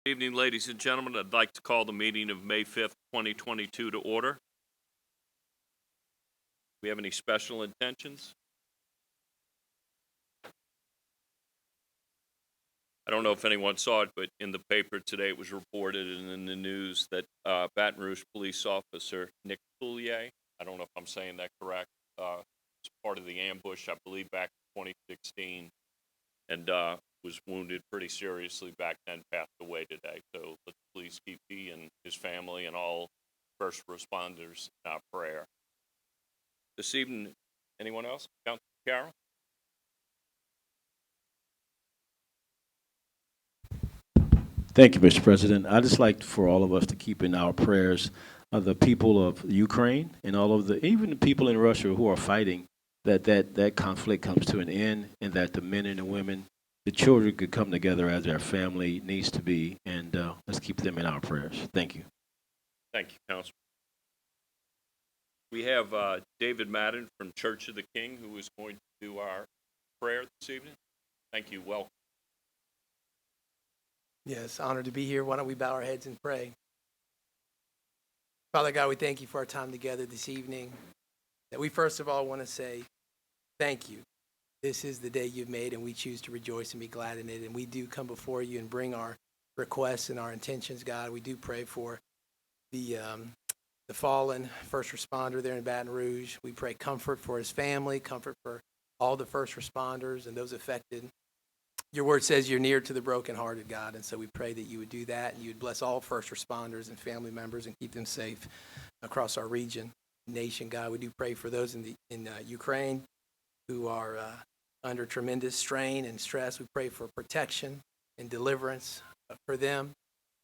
Good evening, ladies and gentlemen. I'd like to call the meeting of May 5th, 2022 to order. Do we have any special intentions? I don't know if anyone saw it, but in the paper today it was reported and in the news that Baton Rouge police officer Nick Poulier, I don't know if I'm saying that correct, was part of the ambush, I believe, back in 2016, and was wounded pretty seriously back then, passed away today. So let's please keep he and his family and all first responders in our prayer. This evening, anyone else? Councilor Carroll? Thank you, Mr. President. I'd just like for all of us to keep in our prayers the people of Ukraine and all of even the people in Russia who are fighting, that conflict comes to an end, and that the men and the women, the children could come together as their family needs to be, and let's keep them in our prayers. Thank you. Thank you, Councilman. We have David Madden from Church of the King, who is going to do our prayer this evening. Thank you. Welcome. Yes, honored to be here. Why don't we bow our heads and pray? Father God, we thank you for our time together this evening. That we first of all want to say thank you. This is the day you've made, and we choose to rejoice and be glad in it. And we do come before you and bring our requests and our intentions, God. We do pray for the fallen first responder there in Baton Rouge. We pray comfort for his family, comfort for all the first responders and those affected. Your word says you're near to the brokenhearted, God, and so we pray that you would do that, and you would bless all first responders and family members and keep them safe across our region, nation, God. We do pray for those in Ukraine who are under tremendous strain and stress. We pray for protection and deliverance for them.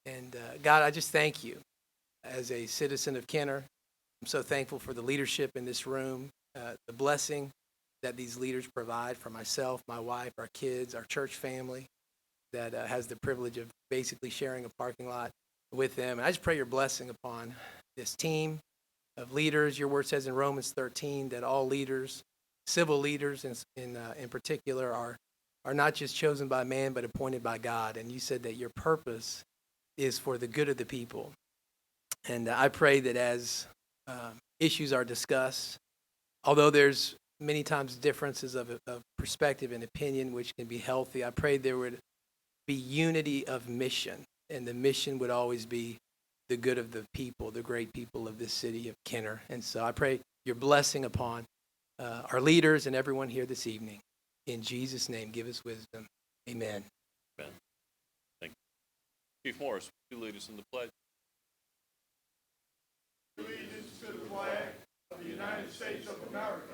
And God, I just thank you. As a citizen of Kenner, I'm so thankful for the leadership in this room, the blessing that these leaders provide for myself, my wife, our kids, our church family that has the privilege of basically sharing a parking lot with them. And I just pray your blessing upon this team of leaders. Your word says in Romans 13 that all leaders, civil leaders in particular, are not just chosen by man but appointed by God. And you said that your purpose is for the good of the people. And I pray that as issues are discussed, although there's many times differences of perspective and opinion, which can be healthy, I pray there would be unity of mission, and the mission would always be the good of the people, the great people of this city of Kenner. And so I pray your blessing upon our leaders and everyone here this evening. In Jesus' name, give us wisdom. Amen. Amen. Thank you. Chief Morris, would you lead us in the pledge? Allegiance to the flag of the United States of America,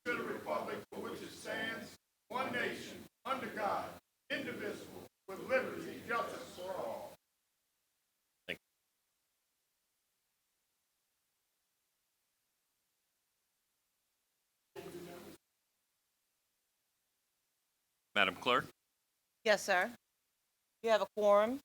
to the republic for which it stands, one nation, under God, indivisible, with liberty and justice for all. Thank you. Madam Clerk? Yes, sir. You have a quorum.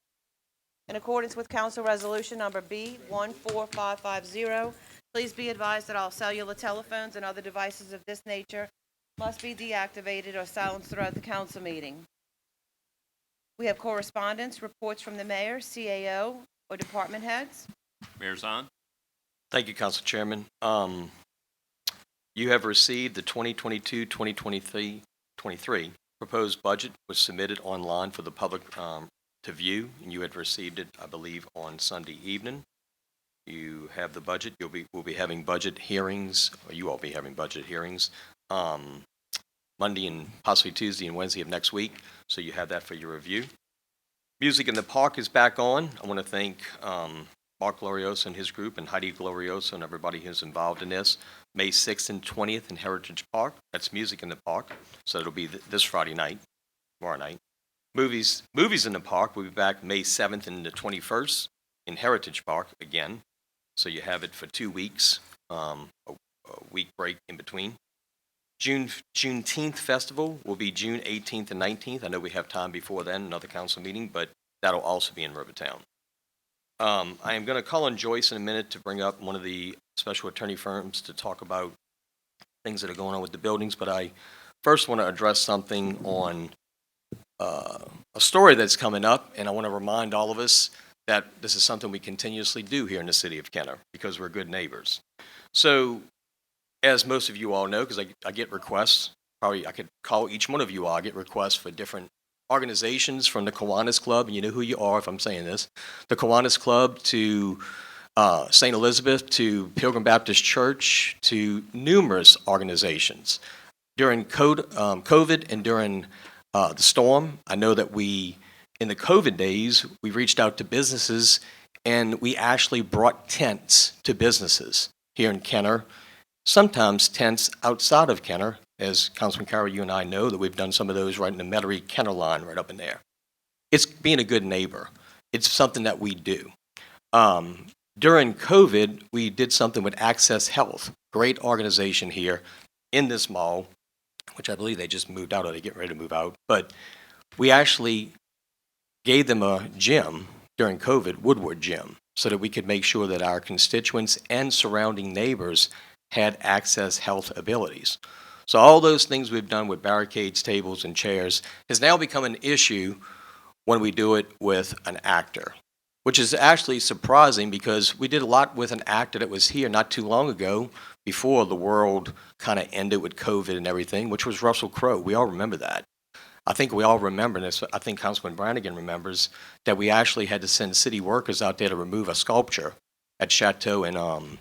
In accordance with Council Resolution Number B14550, please be advised that all cellular telephones and other devices of this nature must be deactivated or silenced throughout the council meeting. We have correspondence, reports from the mayor, CAO, or department heads. Mayor Zahn? Thank you, Council Chairman. You have received the 2022-2023 proposed budget was submitted online for the public to view, and you had received it, I believe, on Sunday evening. You have the budget. We'll be having budget hearings, or you all be having budget hearings Monday and possibly Tuesday and Wednesday of next week, so you have that for your review. Music in the Park is back on. I want to thank Mark Glorioso and his group, and Heidi Glorioso and everybody who's involved in this. May 6th and 20th in Heritage Park. That's Music in the Park, so it'll be this Friday night, tomorrow night. Movies in the Park will be back May 7th and the 21st in Heritage Park again. So you have it for 2 weeks, a week break in between. Juneteenth Festival will be June 18th and 19th. I know we have time before then, another council meeting, but that'll also be in Rivertown. I am going to call on Joyce in a minute to bring up one of the special attorney firms to talk about things that are going on with the buildings, but I first want to address something on a story that's coming up, and I want to remind all of us that this is something we continuously do here in the city of Kenner because we're good neighbors. So, as most of you all know, because I get requests, probably I could call each one of you all, I get requests for different organizations from the Kiwanis Club, and you know who you are if I'm saying this, the Kiwanis Club to St. Elizabeth to Pilgrim Baptist Church to numerous organizations. During COVID and during the storm, I know that in the COVID days, we reached out to businesses and we actually brought tents to businesses here in Kenner, sometimes tents outside of Kenner, as Councilman Carroll, you and I know that we've done some of those right in the Metairie-Kenner line right up in there. It's being a good neighbor. It's something that we do. During COVID, we did something with Access Health, great organization here in this mall, which I believe they just moved out or they're getting ready to move out. But we actually gave them a gym during COVID, Woodward Gym, so that we could make sure that our constituents and surrounding neighbors had Access Health abilities. So all those things we've done with barricades, tables, and chairs has now become an issue when we do it with an actor, which is actually surprising because we did a lot with an actor that was here not too long ago before the world kind of ended with COVID and everything, which was Russell Crowe. We all remember that. I think we all remember this. I think Councilman Brannigan remembers that we actually had to send city workers out there to remove a sculpture at Chateau and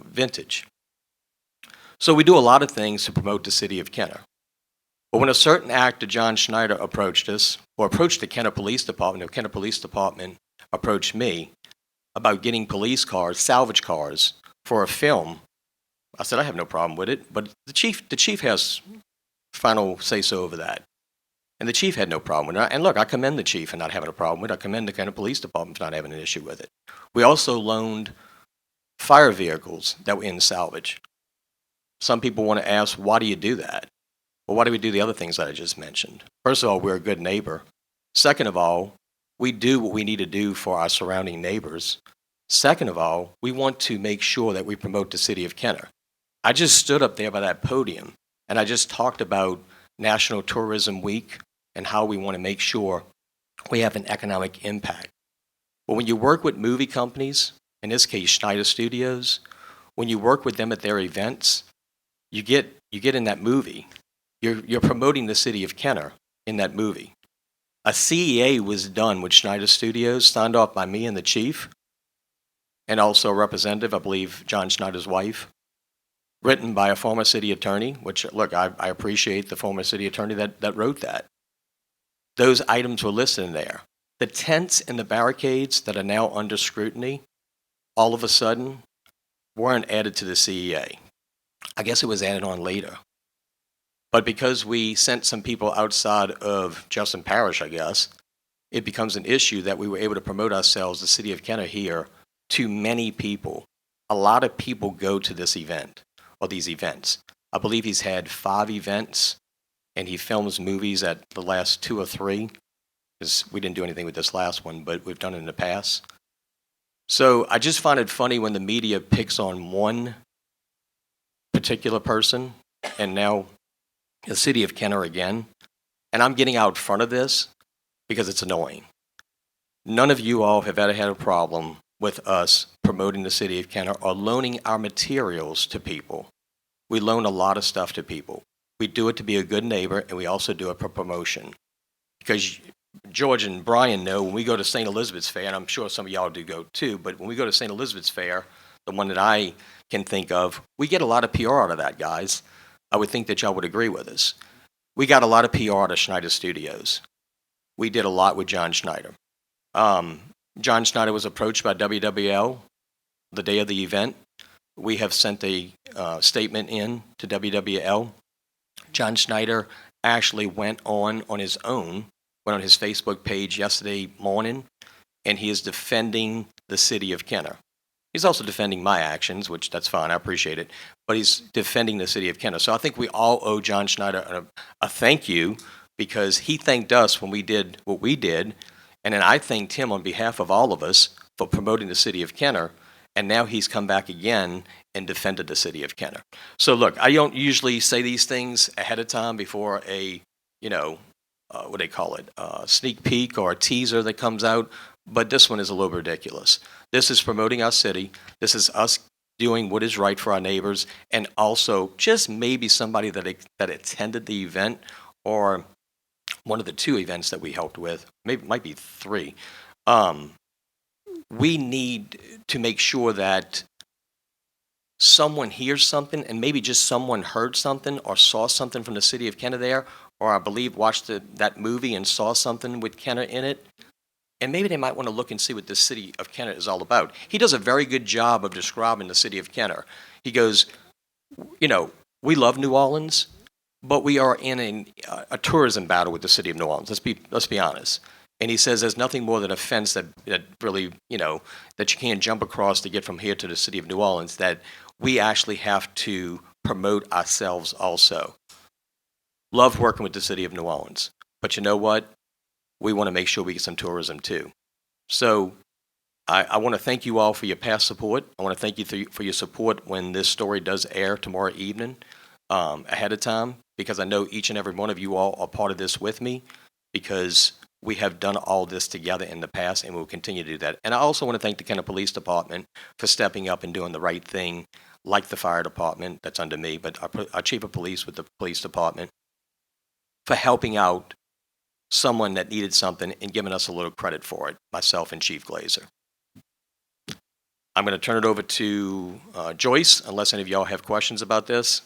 Vintage. So we do a lot of things to promote the city of Kenner. But when a certain actor, John Schneider, approached us, or approached the Kenner Police Department, the Kenner Police Department approached me about getting police cars, salvage cars, for a film, I said, I have no problem with it, but the chief has final say-so over that. And the chief had no problem with it. And look, I commend the chief for not having a problem with it. I commend the Kenner Police Department for not having an issue with it. We also loaned fire vehicles that were in salvage. Some people want to ask, why do you do that? Well, why do we do the other things that I just mentioned? First of all, we're a good neighbor. Second of all, we do what we need to do for our surrounding neighbors. Second of all, we want to make sure that we promote the city of Kenner. I just stood up there by that podium, and I just talked about National Tourism Week and how we want to make sure we have an economic impact. But when you work with movie companies, in this case Schneider Studios, when you work with them at their events, you get in that movie. You're promoting the city of Kenner in that movie. A CEA was done with Schneider Studios, signed off by me and the chief, and also a representative, I believe John Schneider's wife, written by a former city attorney, which, look, I appreciate the former city attorney that wrote that. Those items were listed in there. The tents and the barricades that are now under scrutiny, all of a sudden, weren't added to the CEA. I guess it was added on later. But because we sent some people outside of Justin Parish, I guess, it becomes an issue that we were able to promote ourselves, the city of Kenner here, to many people. A lot of people go to this event, or these events. I believe he's had 5 events, and he films movies at the last 2 or 3, because we didn't do anything with this last one, but we've done it in the past. So I just find it funny when the media picks on one particular person, and now the city of Kenner again, and I'm getting out front of this because it's annoying. None of you all have ever had a problem with us promoting the city of Kenner or loaning our materials to people. We loan a lot of stuff to people. We do it to be a good neighbor, and we also do it for promotion. Because George and Brian know when we go to St. Elizabeth's Fair, and I'm sure some of y'all do go too, but when we go to St. Elizabeth's Fair, the one that I can think of, we get a lot of PR out of that, guys. I would think that y'all would agree with us. We got a lot of PR out of Schneider Studios. We did a lot with John Schneider. John Schneider was approached by WWL the day of the event. We have sent a statement in to WWL. John Schneider actually went on his own, went on his Facebook page yesterday morning, and he is defending the city of Kenner. He's also defending my actions, which that's fine, I appreciate it, but he's defending the city of Kenner. So I think we all owe John Schneider a thank you, because he thanked us when we did what we did, and then I thanked him on behalf of all of us for promoting the city of Kenner, and now he's come back again and defended the city of Kenner. So look, I don't usually say these things ahead of time before a what they call it, sneak peek or a teaser that comes out, but this one is a little ridiculous. This is promoting our city. This is us doing what is right for our neighbors, and also just maybe somebody that attended the event or one of the 2 events that we helped with, maybe might be 3. We need to make sure that someone hears something, and maybe just someone heard something or saw something from the city of Kenner there, or I believe watched that movie and saw something with Kenner in it, and maybe they might want to look and see what the city of Kenner is all about. He does a very good job of describing the city of Kenner. He goes, we love New Orleans, but we are in a tourism battle with the city of New Orleans. Let's be honest. And he says there's nothing more than a fence that really, that you can't jump across to get from here to the city of New Orleans, that we actually have to promote ourselves also. Love working with the city of New Orleans. But you know what? We want to make sure we get some tourism too. So I want to thank you all for your past support. I want to thank you for your support when this story does air tomorrow evening ahead of time, because I know each and every one of you all are part of this with me, because we have done all this together in the past, and we'll continue to do that. And I also want to thank the Kenner Police Department for stepping up and doing the right thing, like the fire department, that's under me, but our chief of police with the police department, for helping out someone that needed something and giving us a little credit for it, myself and Chief Glazer. I'm going to turn it over to Joyce, unless any of y'all have questions about this.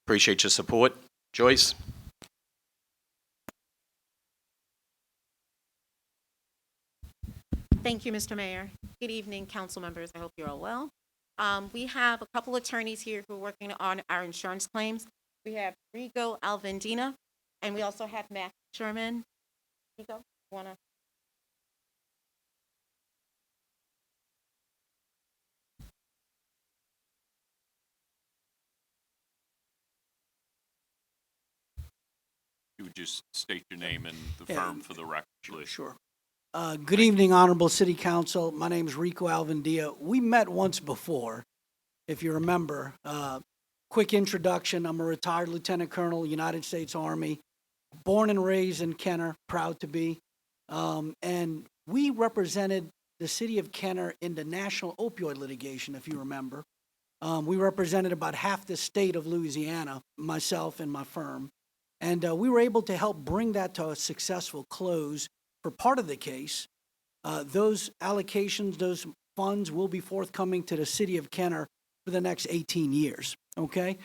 Appreciate your support. Joyce? Thank you, Mr. Mayor. Good evening, council members. I hope you're all well. We have a couple attorneys here who are working on our insurance claims. We have Rico Alvendina, and we also have Matt Sherman. Rico, want to? You would just state your name and the firm for the record, please. Sure. Good evening, Honorable City Council. My name is Rico Alvendia. We met once before, if you remember. Quick introduction. I'm a retired Lieutenant Colonel, United States Army, born and raised in Kenner, proud to be. And we represented the city of Kenner in the national opioid litigation, if you remember. We represented about half the state of Louisiana, myself and my firm. And we were able to help bring that to a successful close for part of the case. Those allocations, those funds will be forthcoming to the city of Kenner for the next 18 years, okay?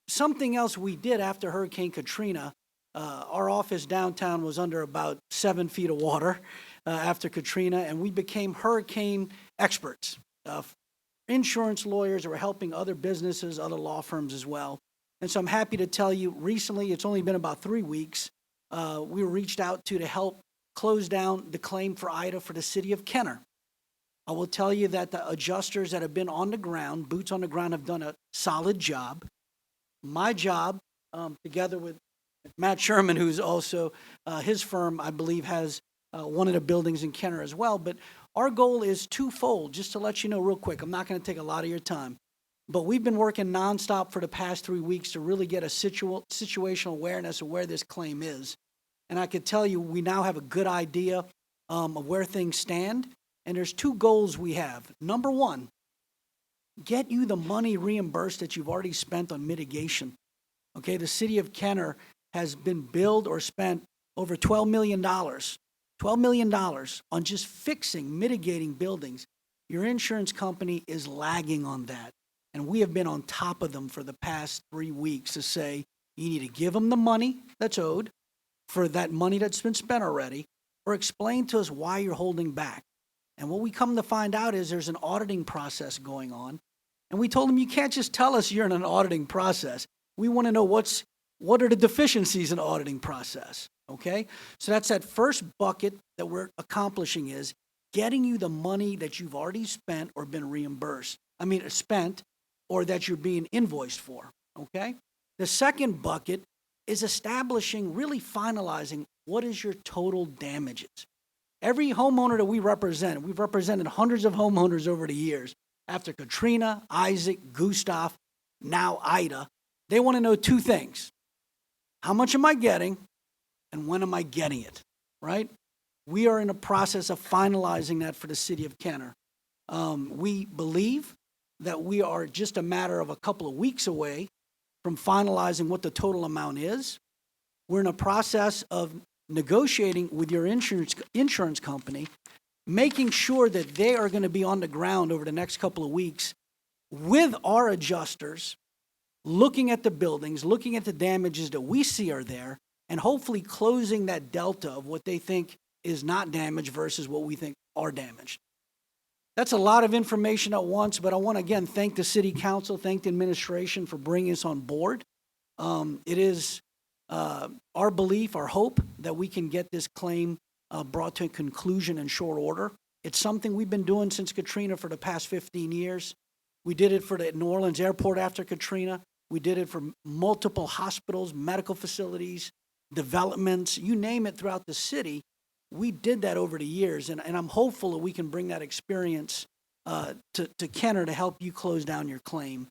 Something else we did after Hurricane Katrina, our office downtown was under about 7 feet of water after Katrina, and we became hurricane experts. Insurance lawyers were helping other businesses, other law firms as well. And so I'm happy to tell you, recently, it's only been about 3 weeks, we were reached out to help close down the claim for Ida for the city of Kenner. I will tell you that the adjusters that have been on the ground, boots on the ground, have done a solid job. My job, together with Matt Sherman, who's also, his firm, I believe, has one of the buildings in Kenner as well. But our goal is twofold, just to let you know real quick. I'm not going to take a lot of your time. But we've been working nonstop for the past 3 weeks to really get a situational awareness of where this claim is. And I can tell you, we now have a good idea of where things stand. And there's 2 goals we have. Number 1, get you the money reimbursed that you've already spent on mitigation. Okay, the city of Kenner has been billed or spent over $12 million. $12 million on just fixing, mitigating buildings. Your insurance company is lagging on that. And we have been on top of them for the past 3 weeks to say, you need to give them the money that's owed for that money that's been spent already, or explain to us why you're holding back. And what we come to find out is there's an auditing process going on. And we told them, you can't just tell us you're in an auditing process. We want to know what are the deficiencies in the auditing process, okay? So that's that first bucket that we're accomplishing, is getting you the money that you've already spent or been reimbursed. Spent, or that you're being invoiced for, okay? The second bucket is establishing, really finalizing, what is your total damages. Every homeowner that we represent, we've represented hundreds of homeowners over the years. After Katrina, Isaac, Gustav, now Ida, they want to know 2 things. how much am I getting and when am I getting it, right? We are in a process of finalizing that for the city of Kenner. We believe that we are just a matter of a couple of weeks away from finalizing what the total amount is. We're in a process of negotiating with your insurance company, making sure that they are going to be on the ground over the next couple of weeks with our adjusters, looking at the buildings, looking at the damages that we see are there, and hopefully closing that delta of what they think is not damaged versus what we think are damaged. That's a lot of information at once, but I want to again thank the city council, thank the administration for bringing us on board. It is our belief, our hope, that we can get this claim brought to a conclusion in short order. It's something we've been doing since Katrina for the past 15 years. We did it for the New Orleans airport after Katrina. We did it for multiple hospitals, medical facilities, developments, you name it throughout the city. We did that over the years, and I'm hopeful that we can bring that experience to Kenner to help you close down your claim.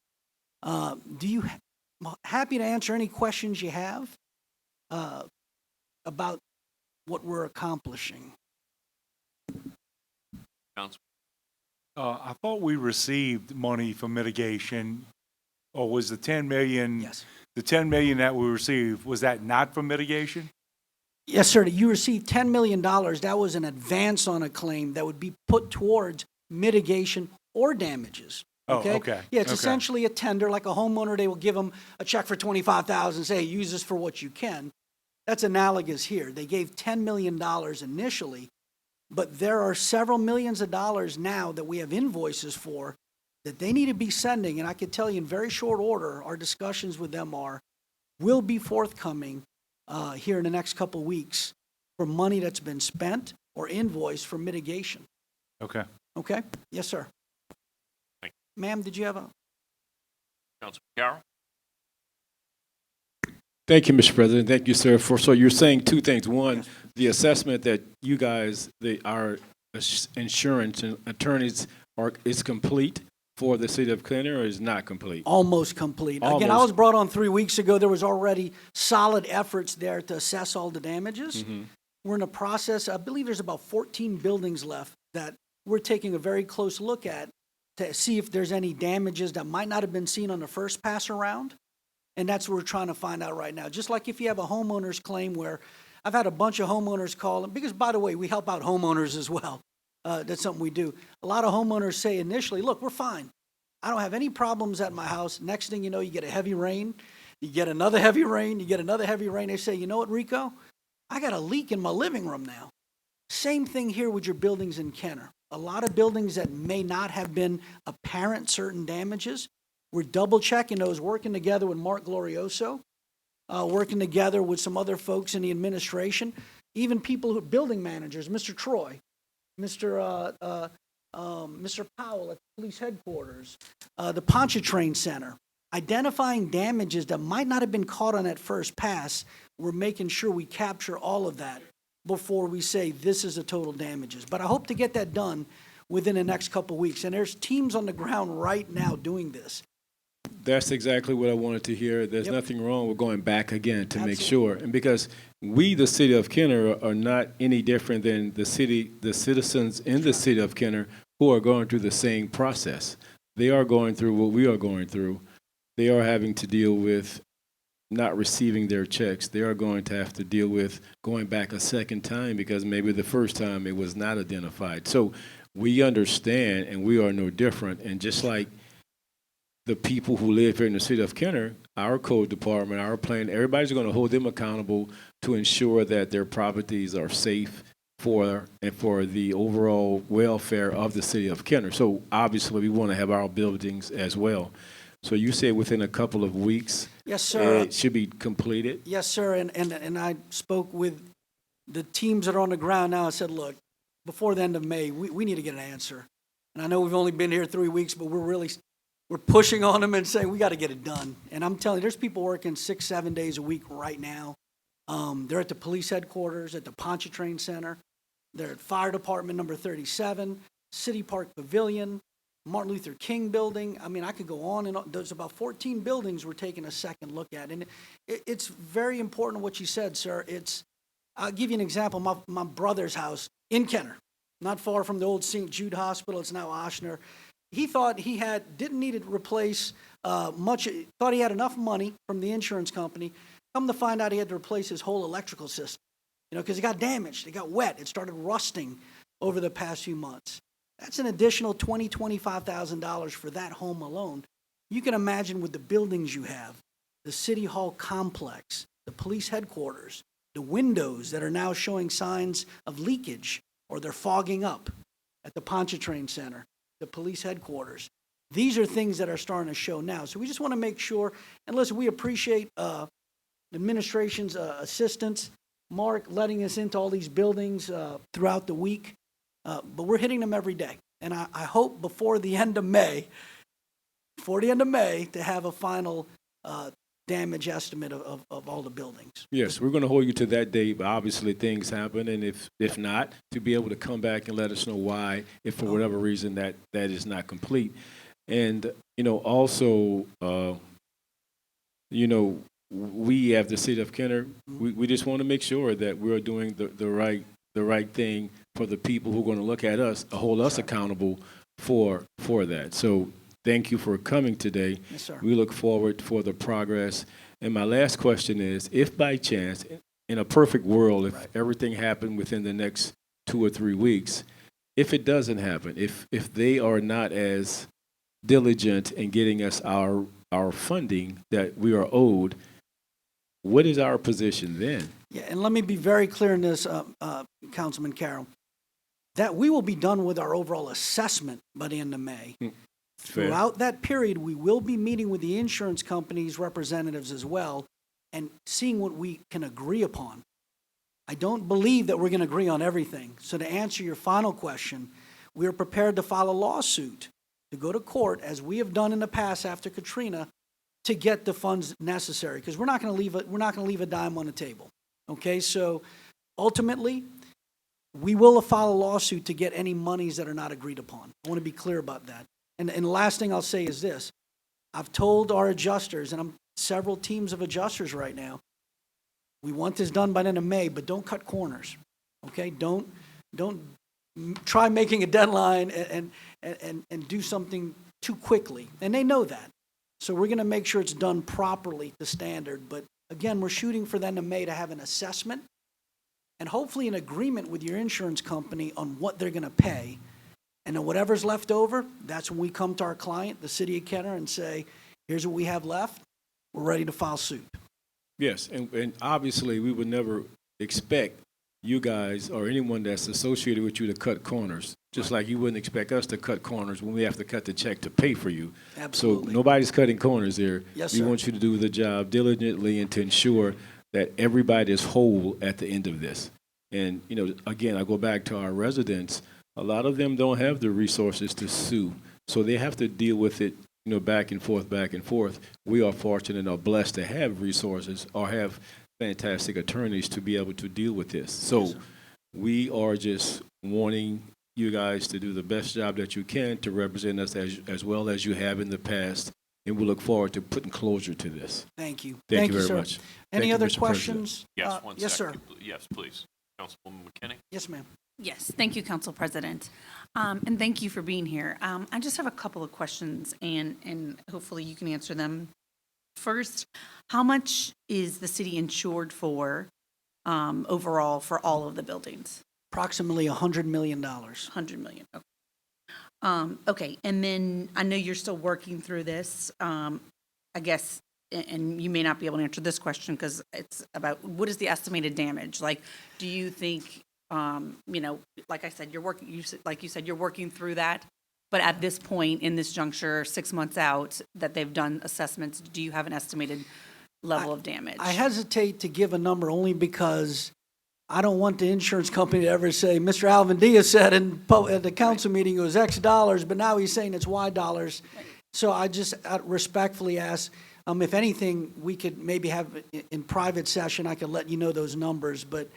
Happy to answer any questions you have about what we're accomplishing. Council. I thought we received money for mitigation, or was the 10 million? Yes. The 10 million that we received, was that not for mitigation? Yes, sir. You received $10 million. That was an advance on a claim that would be put towards mitigation or damages. Oh, okay. Yeah, it's Okay. essentially a tender, like a homeowner. They will give them a check for $25,000 and say, use this for what you can. That's analogous here. They gave $10 million initially, but there are several millions of dollars now that we have invoices for that they need to be sending. And I can tell you in very short order, our discussions with them will be forthcoming here in the next couple of weeks for money that's been spent or invoiced for mitigation. Okay. Okay? Yes, sir. Thank Ma'am, did you have a? Councilman Carroll. Thank you, Mr. President. Thank you, sir. So you're saying two things. One, the assessment that you guys, our insurance and attorneys is complete for the city of Kenner, or is not complete? Almost complete. Again, I was brought on 3 weeks ago. There was already solid efforts there to assess all the damages. Mm-hmm. We're in a process, I believe there's about 14 buildings left that we're taking a very close look at to see if there's any damages that might not have been seen on the first pass around. And that's what we're trying to find out right now. Just like if you have a homeowner's claim where I've had a bunch of homeowners call, because by the way, we help out homeowners as well. That's something we do. A lot of homeowners say initially, look, we're fine. I don't have any problems at my house. Next thing you know, you get a heavy rain, you get another heavy rain, you get another heavy rain. They say, you know what, Rico? I got a leak in my living room now. Same thing here with your buildings in Kenner. A lot of buildings that may not have been apparent certain damages, we're double checking those, working together with Mark Glorioso, working together with some other folks in the administration, even people who building managers, Mr. Troy, Mr. Powell at the police headquarters, the Pontchartrain Center, identifying damages that might not have been caught on that first pass. We're making sure we capture all of that before we say this is the total damages. But I hope to get that done within the next couple of weeks. And there's teams on the ground right now doing this. That's exactly what I wanted to hear. There's Yep. nothing wrong with going back again to make Absolutely. sure. And because we, the city of Kenner, are not any different than the citizens in the city of Kenner who are going through the same process. They are going through what we are going through. They are having to deal with not receiving their checks. They are going to have to deal with going back a second time because maybe the first time it was not identified. So we understand, and we are no different. And just like the people who live here in the city of Kenner, our code department, our plan, everybody's going to hold them accountable to ensure that their properties are safe for the overall welfare of the city of Kenner. So obviously we want to have our buildings as well. So you say within a couple of weeks, Yes, sir. it should be completed? Yes, sir. And I spoke with the teams that are on the ground now. I said, look, before the end of May, we need to get an answer. And I know we've only been here 3 weeks, but we're pushing on them and saying we got to get it done. And I'm telling you, there's people working 6-7 days a week right now. They're at the police headquarters, at the Pontchartrain Center. They're at Fire Department number 37, City Park Pavilion, Martin Luther King building. I mean, I could go on and on. There's about 14 buildings we're taking a second look at. And it's very important what you said, sir. I'll give you an example. My brother's house in Kenner, not far from the old St. Jude Hospital. It's now Oshner. He thought he didn't need to replace much, thought he had enough money from the insurance company. Come to find out he had to replace his whole electrical system, because it got damaged, it got wet, it started rusting over the past few months. That's an additional $20,000, $25,000 for that home alone. You can imagine with the buildings you have, the City Hall complex, the police headquarters, the windows that are now showing signs of leakage or they're fogging up at the Pontchartrain Center, the police headquarters. These are things that are starting to show now. So we just want to make sure, and listen, we appreciate the administration's assistance, Mark letting us into all these buildings throughout the week, but we're hitting them every day. And I hope before the end of May, to have a final damage estimate of all the buildings. Yes, we're going to hold you to that date, but obviously things happen, and if not, to be able to come back and let us know why, if for whatever reason that is not complete. And, also, we as the city of Kenner, we just want to make sure that we're doing the right thing for the people who are going to look at us, hold us accountable for that. So thank you for coming today. Yes, sir. We look forward for the progress. And my last question is, if by chance, in a perfect world, if everything happened within the next 2 or 3 weeks, if it doesn't happen, if they are not as diligent in getting us our funding that we are owed, what is our position then? Yeah, and let me be very clear in this, Councilman Carroll, that we will be done with our overall assessment by the end of May. Fair. Throughout that period, we will be meeting with the insurance company's representatives as well and seeing what we can agree upon. I don't believe that we're going to agree on everything. So to answer your final question, we are prepared to file a lawsuit to go to court, as we have done in the past after Katrina, to get the funds necessary, because we're not going to leave a dime on the table. Okay, so ultimately, we will file a lawsuit to get any monies that are not agreed upon. I want to be clear about that. And the last thing I'll say is this. I've told our adjusters, and I'm several teams of adjusters right now, we want this done by the end of May, but don't cut corners. Okay, don't try making a deadline and do something too quickly. And they know that. So we're going to make sure it's done properly to standard. But again, we're shooting for the end of May to have an assessment and hopefully an agreement with your insurance company on what they're going to pay. And then whatever's left over, that's when we come to our client, the city of Kenner, and say, here's what we have left. We're ready to file suit. Yes, and obviously we would never expect you guys or anyone that's associated with you to cut corners, just like you wouldn't expect us to cut corners when we have to cut the check to pay for you. Absolutely. So nobody's cutting corners there. Yes, we sir. want you to do the job diligently and to ensure that everybody is whole at the end of this. And, again, I go back to our residents. A lot of them don't have the resources to sue, so they have to deal with it, back and forth, back and forth. We are fortunate or blessed to have resources or have fantastic attorneys to be able to deal with this. So Yes, sir. we are just wanting you guys to do the best job that you can to represent us as well as you have in the past, and we look forward to putting closure to this. Thank you. Thank you very sir. much. Any Thank you, other Mr. President. questions? Yes, one Yes, sir. second. Yes, please. Councilwoman McKinney? Yes, ma'am. Yes, thank you, Council President. And thank you for being here. I just have a couple of questions, and hopefully you can answer them. First, how much is the city insured for overall for all of the buildings? Approximately $100 million. $100 million. Okay. Okay, and then I know you're still working through this. I guess, and you may not be able to answer this question because it's about what is the estimated damage? Like, do you think, like I said, you're working through that. But at this point, in this juncture, 6 months out, that they've done assessments, do you have an estimated level of damage? I hesitate to give a number only because I don't want the insurance company to ever say, Mr. Alvendia said at the council meeting it was X dollars, but now he's saying it's Y dollars. So I just respectfully ask, if anything, we could maybe have in private session, I could let you know those numbers, but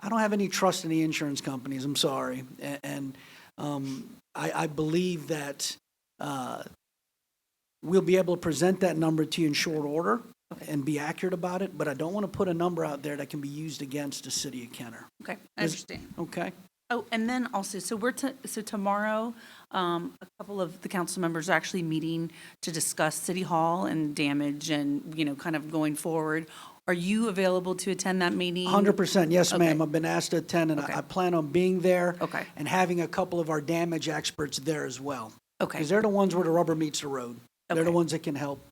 I don't have any trust in the insurance companies, I'm sorry. And I believe that We'll be able to present that number to you in short order and be accurate about it, but I don't want to put a number out there that can be used against the city of Kenner. Okay, I understand. Okay? Oh, and then also, so tomorrow, a couple of the council members are actually meeting to discuss City Hall and damage and, kind of going forward. Are you available to attend that meeting? 100%, yes, ma'am. Okay. I've been asked to attend, and Okay. I plan on being there. Okay. And having a couple of our damage experts there as well. Okay, Because they're the ones where the rubber meets the road. They're the Okay. ones that can help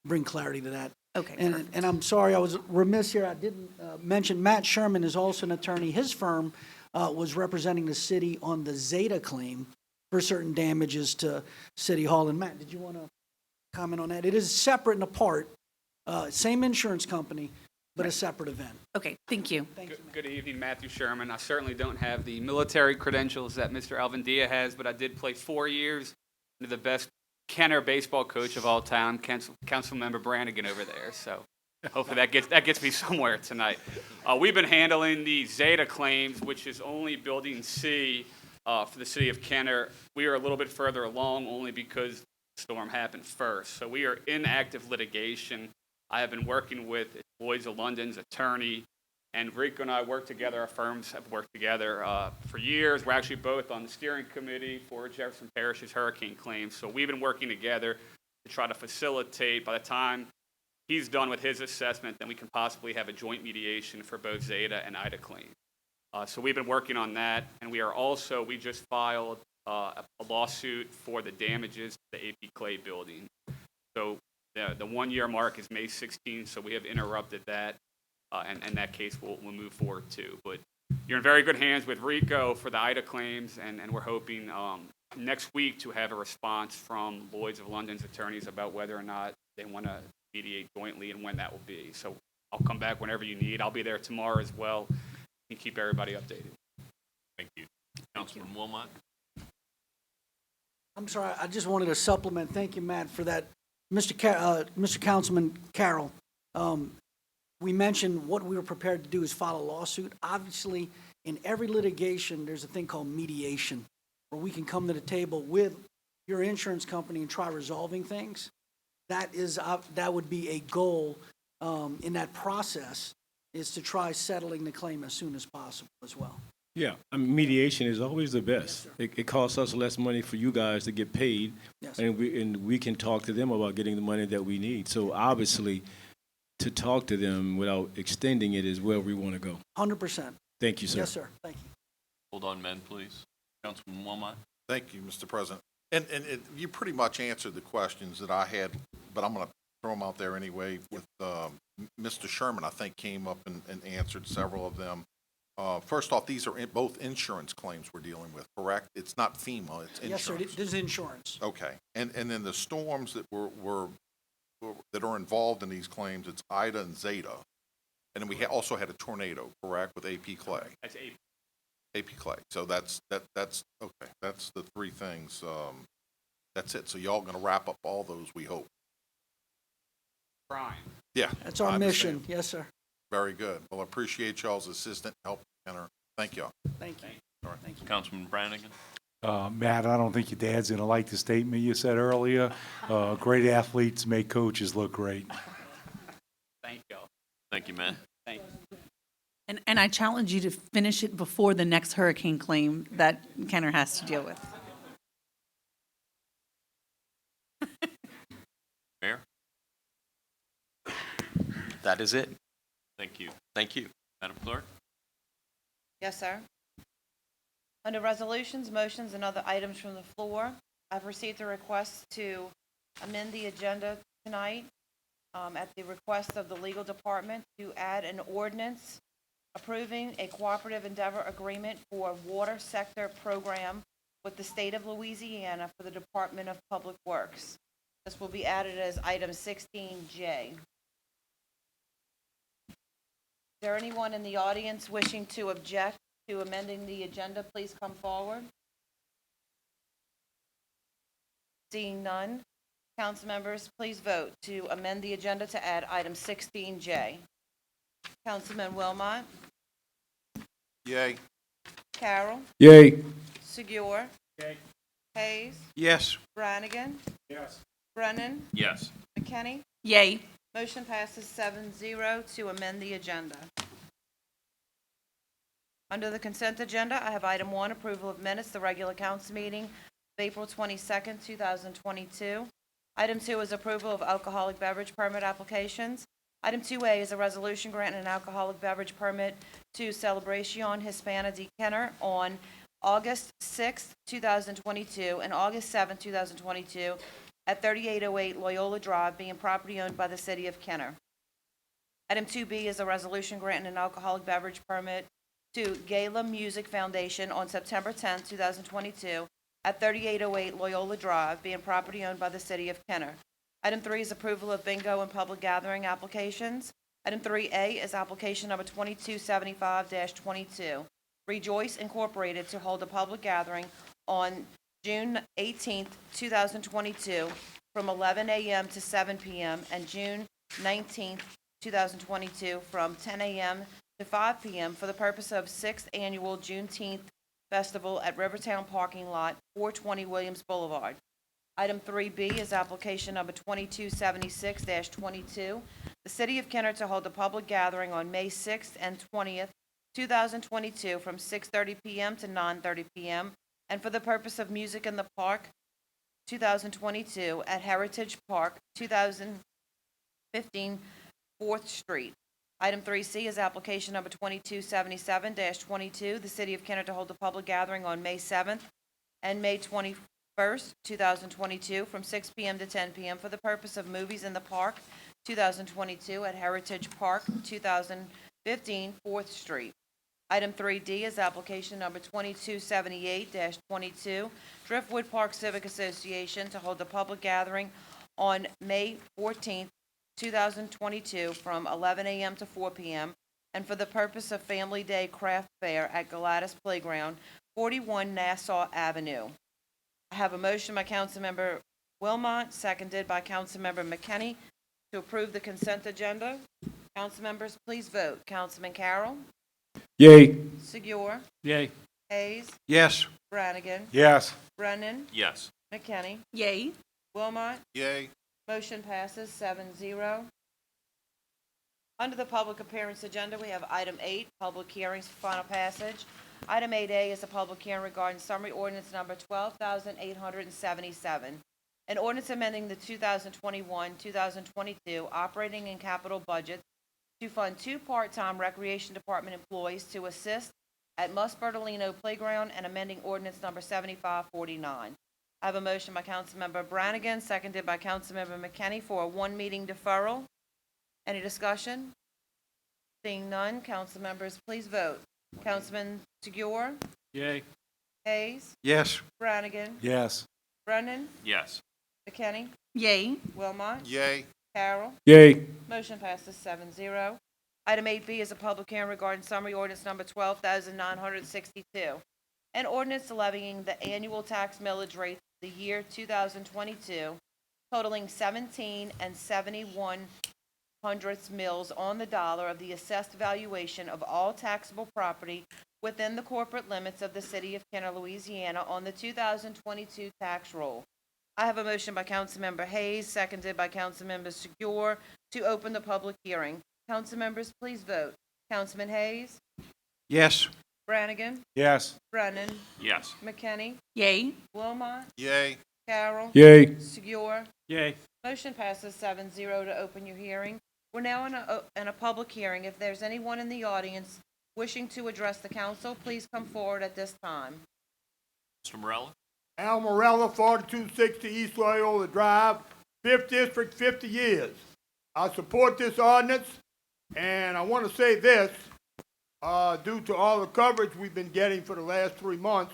bring clarity to that. okay, And perfect. I'm sorry, I was remiss here, I didn't mention, Matt Sherman is also an attorney. His firm was representing the city on the Zeta claim for certain damages to City Hall. And Matt, did you want to comment on that? It is separate and apart, same insurance company, but a separate event. Okay, thank you. Thank you. Good evening, Matthew Sherman. I certainly don't have the military credentials that Mr. Alvendia has, but I did play 4 years under the best Kenner baseball coach of all time, Councilmember Brannigan over there. So hopefully that gets me somewhere tonight. We've been handling the Zeta claims, which is only Building C for the city of Kenner. We are a little bit further along only because the storm happened first. So we are in active litigation. I have been working with Lloyd's of London's attorney, and Rico and I work together. Our firms have worked together for years. We're actually both on the steering committee for Jefferson Parish's hurricane claims. So we've been working together to try to facilitate, by the time he's done with his assessment, then we can possibly have a joint mediation for both Zeta and Ida claims. So we've been working on that, and we just filed a lawsuit for the damages to the AP Clay building. So the 1 year mark is May 16th, so we have interrupted that, and that case will move forward too. But you're in very good hands with Rico for the Ida claims, and we're hoping next week to have a response from Lloyd's of London's attorneys about whether or not they want to mediate jointly and when that will be. So I'll come back whenever you need. I'll be there tomorrow as well, and keep everybody updated. Thank you. Councilman Wilmot? I'm sorry, I just wanted to supplement. Thank you, Matt, for that. Mr. Councilman Carroll, we mentioned what we were prepared to do is file a lawsuit. Obviously, in every litigation, there's a thing called mediation, where we can come to the table with your insurance company and try resolving things. That would be a goal in that process, is to try settling the claim as soon as possible as well. Yeah, I mean, mediation is always the best. It costs us less money for you guys to get paid, Yes. and we can talk to them about getting the money that we need. So obviously, to talk to them without extending it is where we want to go. 100%. Thank you, sir. Yes, sir. Thank you. Hold on, men, please. Councilman Wilmot? Thank you, Mr. President. And you pretty much answered the questions that I had, but I'm going to throw them out there anyway. With Mr. Sherman, I think, came up and answered several of them. First off, these are both insurance claims we're dealing with, correct? It's not FEMA, it's insurance. Yes, sir. This is insurance. Okay. And then the storms that that are involved in these claims, it's Ida and Zeta. And then we also had a tornado, correct, with AP Clay? That's eight. AP Clay. So that's okay. That's the three things. That's it. So y'all going to wrap up all those, we hope. Brian. Yeah. That's our I mission. understand. Yes, sir. Very good. Well, I appreciate y'all's assistant help. Thank y'all. Thank you. All right. Thank you. Councilman Brannigan? Matt, I don't think your dad's going to like the statement you said earlier. Great athletes make coaches look great. Thank y'all. Thank you, man. Thank you. And I challenge you to finish it before the next hurricane claim that Kenner has to deal with. Mayor? That is it. Thank you. Thank you. Madam Clerk? Yes, sir. Under resolutions, motions, and other items from the floor, I've received a request to amend the agenda tonight at the request of the legal department to add an ordinance approving a cooperative endeavor agreement for a water sector program with the state of Louisiana for the Department of Public Works. This will be added as item 16J. Is there anyone in the audience wishing to object to amending the agenda? Please come forward. Seeing none, council members, please vote to amend the agenda to add item 16J. Councilman Wilmot, Yay. Carroll, Yay. Segura, Yay. Hayes, Yes. Brannigan, Yes. Brennan, Yes. McKinney. Yay. Motion passes 7-0 to amend the agenda. Under the consent agenda, I have item 1, approval of minutes, the regular council meeting of April 22nd, 2022. Item 2 is approval of alcoholic beverage permit applications. Item 2A is a resolution granting an alcoholic beverage permit to Celebracion Hispana de Kenner on August 6th, 2022 and August 7th, 2022 at 3808 Loyola Drive, being property owned by the city of Kenner. Item 2B is a resolution granting an alcoholic beverage permit to Gala Music Foundation on September 10th, 2022 at 3808 Loyola Drive, being property owned by the city of Kenner. Item 3 is approval of bingo and public gathering applications. Item 3A is application number 2275-22. Rejoice Incorporated to hold a public gathering on June 18th, 2022 from 11 a.m. to 7 p.m. and June 19th, 2022 from 10 a.m. to 5 p.m. for the purpose of 6th Annual Juneteenth Festival at Rivertown Parking Lot, 420 Williams Boulevard. Item 3B is application number 2276-22. The City of Kenner to hold a public gathering on May 6th and 20th, 2022 from 6:30 p.m. to 9:30 p.m. and for the purpose of Music in the Park, 2022 at Heritage Park, 2015 4th Street. Item 3C is application number 2277-22. The City of Kenner to hold a public gathering on May 7th and May 21st, 2022 from 6 p.m. to 10 p.m. for the purpose of Movies in the Park, 2022 at Heritage Park, 2015 4th Street. Item 3D is application number 2278-22, Driftwood Park Civic Association to hold a public gathering on May 14th, 2022 from 11 a.m. to 4 p.m. and for the purpose of Family Day Craft Fair at Galatas Playground, 41 Nassau Avenue. I have a motion by Councilmember Wilmot, seconded by Councilmember McKinney, to approve the consent agenda. Council members, please vote. Councilman Carroll? Yay. Segura? Yay. Hayes? Yes. Brannigan? Yes. Brennan? Yes. McKinney? Yay. Wilmot? Yay. Motion passes 7-0. Under the public appearance agenda, we have item 8, public hearings for final passage. Item 8A is a public hearing regarding summary ordinance number 12,877. An ordinance amending the 2021-2022 operating and capital budget to fund 2 part-time Recreation Department employees to assist at Mus Bertolino Playground and amending ordinance number 7549. I have a motion by Councilmember Brannigan, seconded by Councilmember McKinney for a 1-meeting deferral. Any discussion? Seeing none, council members, please vote. Councilman Segura? Yay. Hayes? Yes. Brannigan? Yes. Brennan? Yes. McKinney? Yay. Wilmot? Yay. Carroll? Yay. Motion passes 7-0. Item 8B is a public hearing regarding summary ordinance number 12,962. An ordinance levying the annual tax millage rate for the year 2022 totaling 17 71/100 mills on the dollar of the assessed valuation of all taxable property within the corporate limits of the City of Kenner, Louisiana on the 2022 tax roll. I have a motion by Councilmember Hayes, seconded by Councilmember Segura, to open the public hearing. Council members, please vote. Councilman Hayes? Yes. Brannigan? Yes. Brennan? Yes. McKinney? Yay. Wilmot? Yay. Carroll? Yay. Segura? Yay. Motion passes 7-0 to open your hearing. We're now in a public hearing. If there's anyone in the audience wishing to address the council, please come forward at this time. Mr. Morella? Al Morella, 4260 East Loyola Drive, 5th District, 50 years. I support this ordinance, and I want to say this, due to all the coverage we've been getting for the last 3 months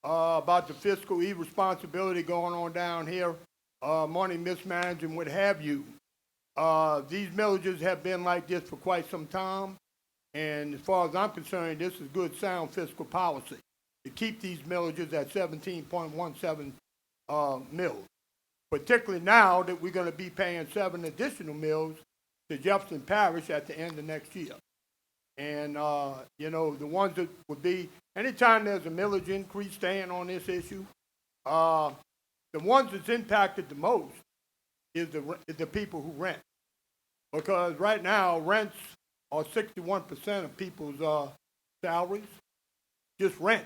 about the fiscal irresponsibility going on down here, money mismanagement, what have you. These millages have been like this for quite some time, and as far as I'm concerned, this is good, sound fiscal policy to keep these millages at 17.17 mills, particularly now that we're going to be paying 7 additional mills to Jefferson Parish at the end of next year. And, you know, the ones that would be, anytime there's a millage increase staying on this issue, the ones that's impacted the most is the people who rent. Because right now, rents are 61% of people's salaries, just rent.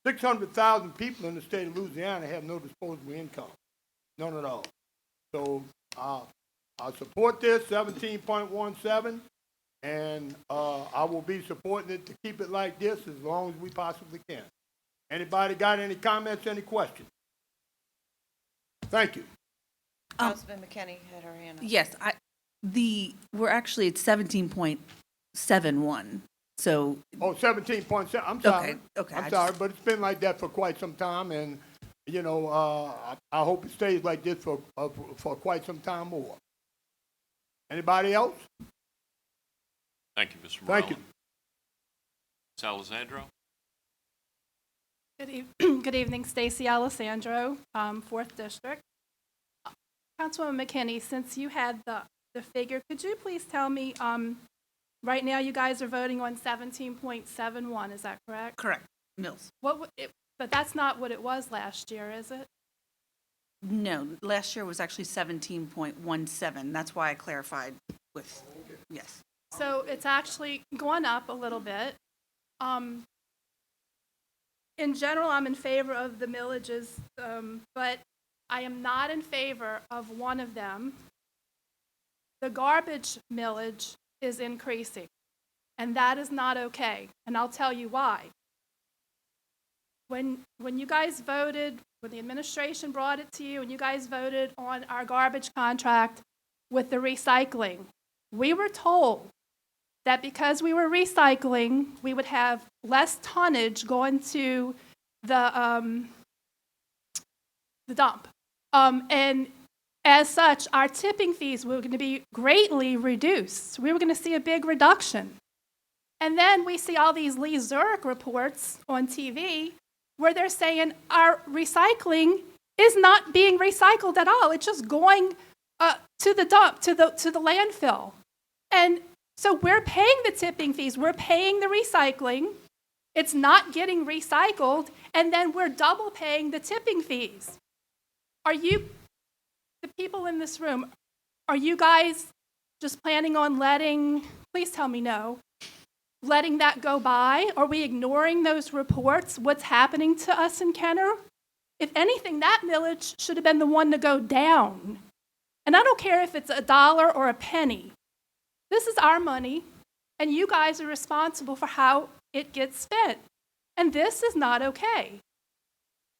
600,000 people in the state of Louisiana have no disposable income, none at all. So I support this 17.17, and I will be supporting it to keep it like this as long as we possibly can. Anybody got any comments, any questions? Thank you. Councilman McKinney had her hand up. Yes, we're actually at 17.71, so. Oh, 17.7, I'm sorry. Okay, I'm sorry, but it's been like that for quite some time, and, you know, I hope it stays like this for quite some time more. Anybody else? Thank you, Mr. Thank you. Ms. Alessandro? Good evening, Stacy Alessandro, 4th District. Councilwoman McKinney, since you had the figure, could you please tell me, right now you guys are voting on 17.71, is that correct? Correct, mills. But that's not what it was last year, is it? No, last year was actually 17.17. That's why I clarified with, yes. So it's actually gone up a little bit. In general, I'm in favor of the millages, but I am not in favor of one of them. The garbage millage is increasing, and that is not okay, and I'll tell you why. When you guys voted, when the administration brought it to you, and you guys voted on our garbage contract with the recycling, we were told that because we were recycling, we would have less tonnage going to the dump. And as such, our tipping fees were going to be greatly reduced. We were going to see a big reduction. And then we see all these Lee Zurich reports on TV where they're saying our recycling is not being recycled at all. It's just going to the dump, to the landfill. And so we're paying the tipping fees, we're paying the recycling, it's not getting recycled, and then we're double paying the tipping fees. Are you, the people in this room, are you guys just planning on please tell me no, letting that go by? Are we ignoring those reports, what's happening to us in Kenner? If anything, that millage should have been the one to go down. And I don't care if it's $1 or a penny. This is our money, and you guys are responsible for how it gets spent. And this is not okay.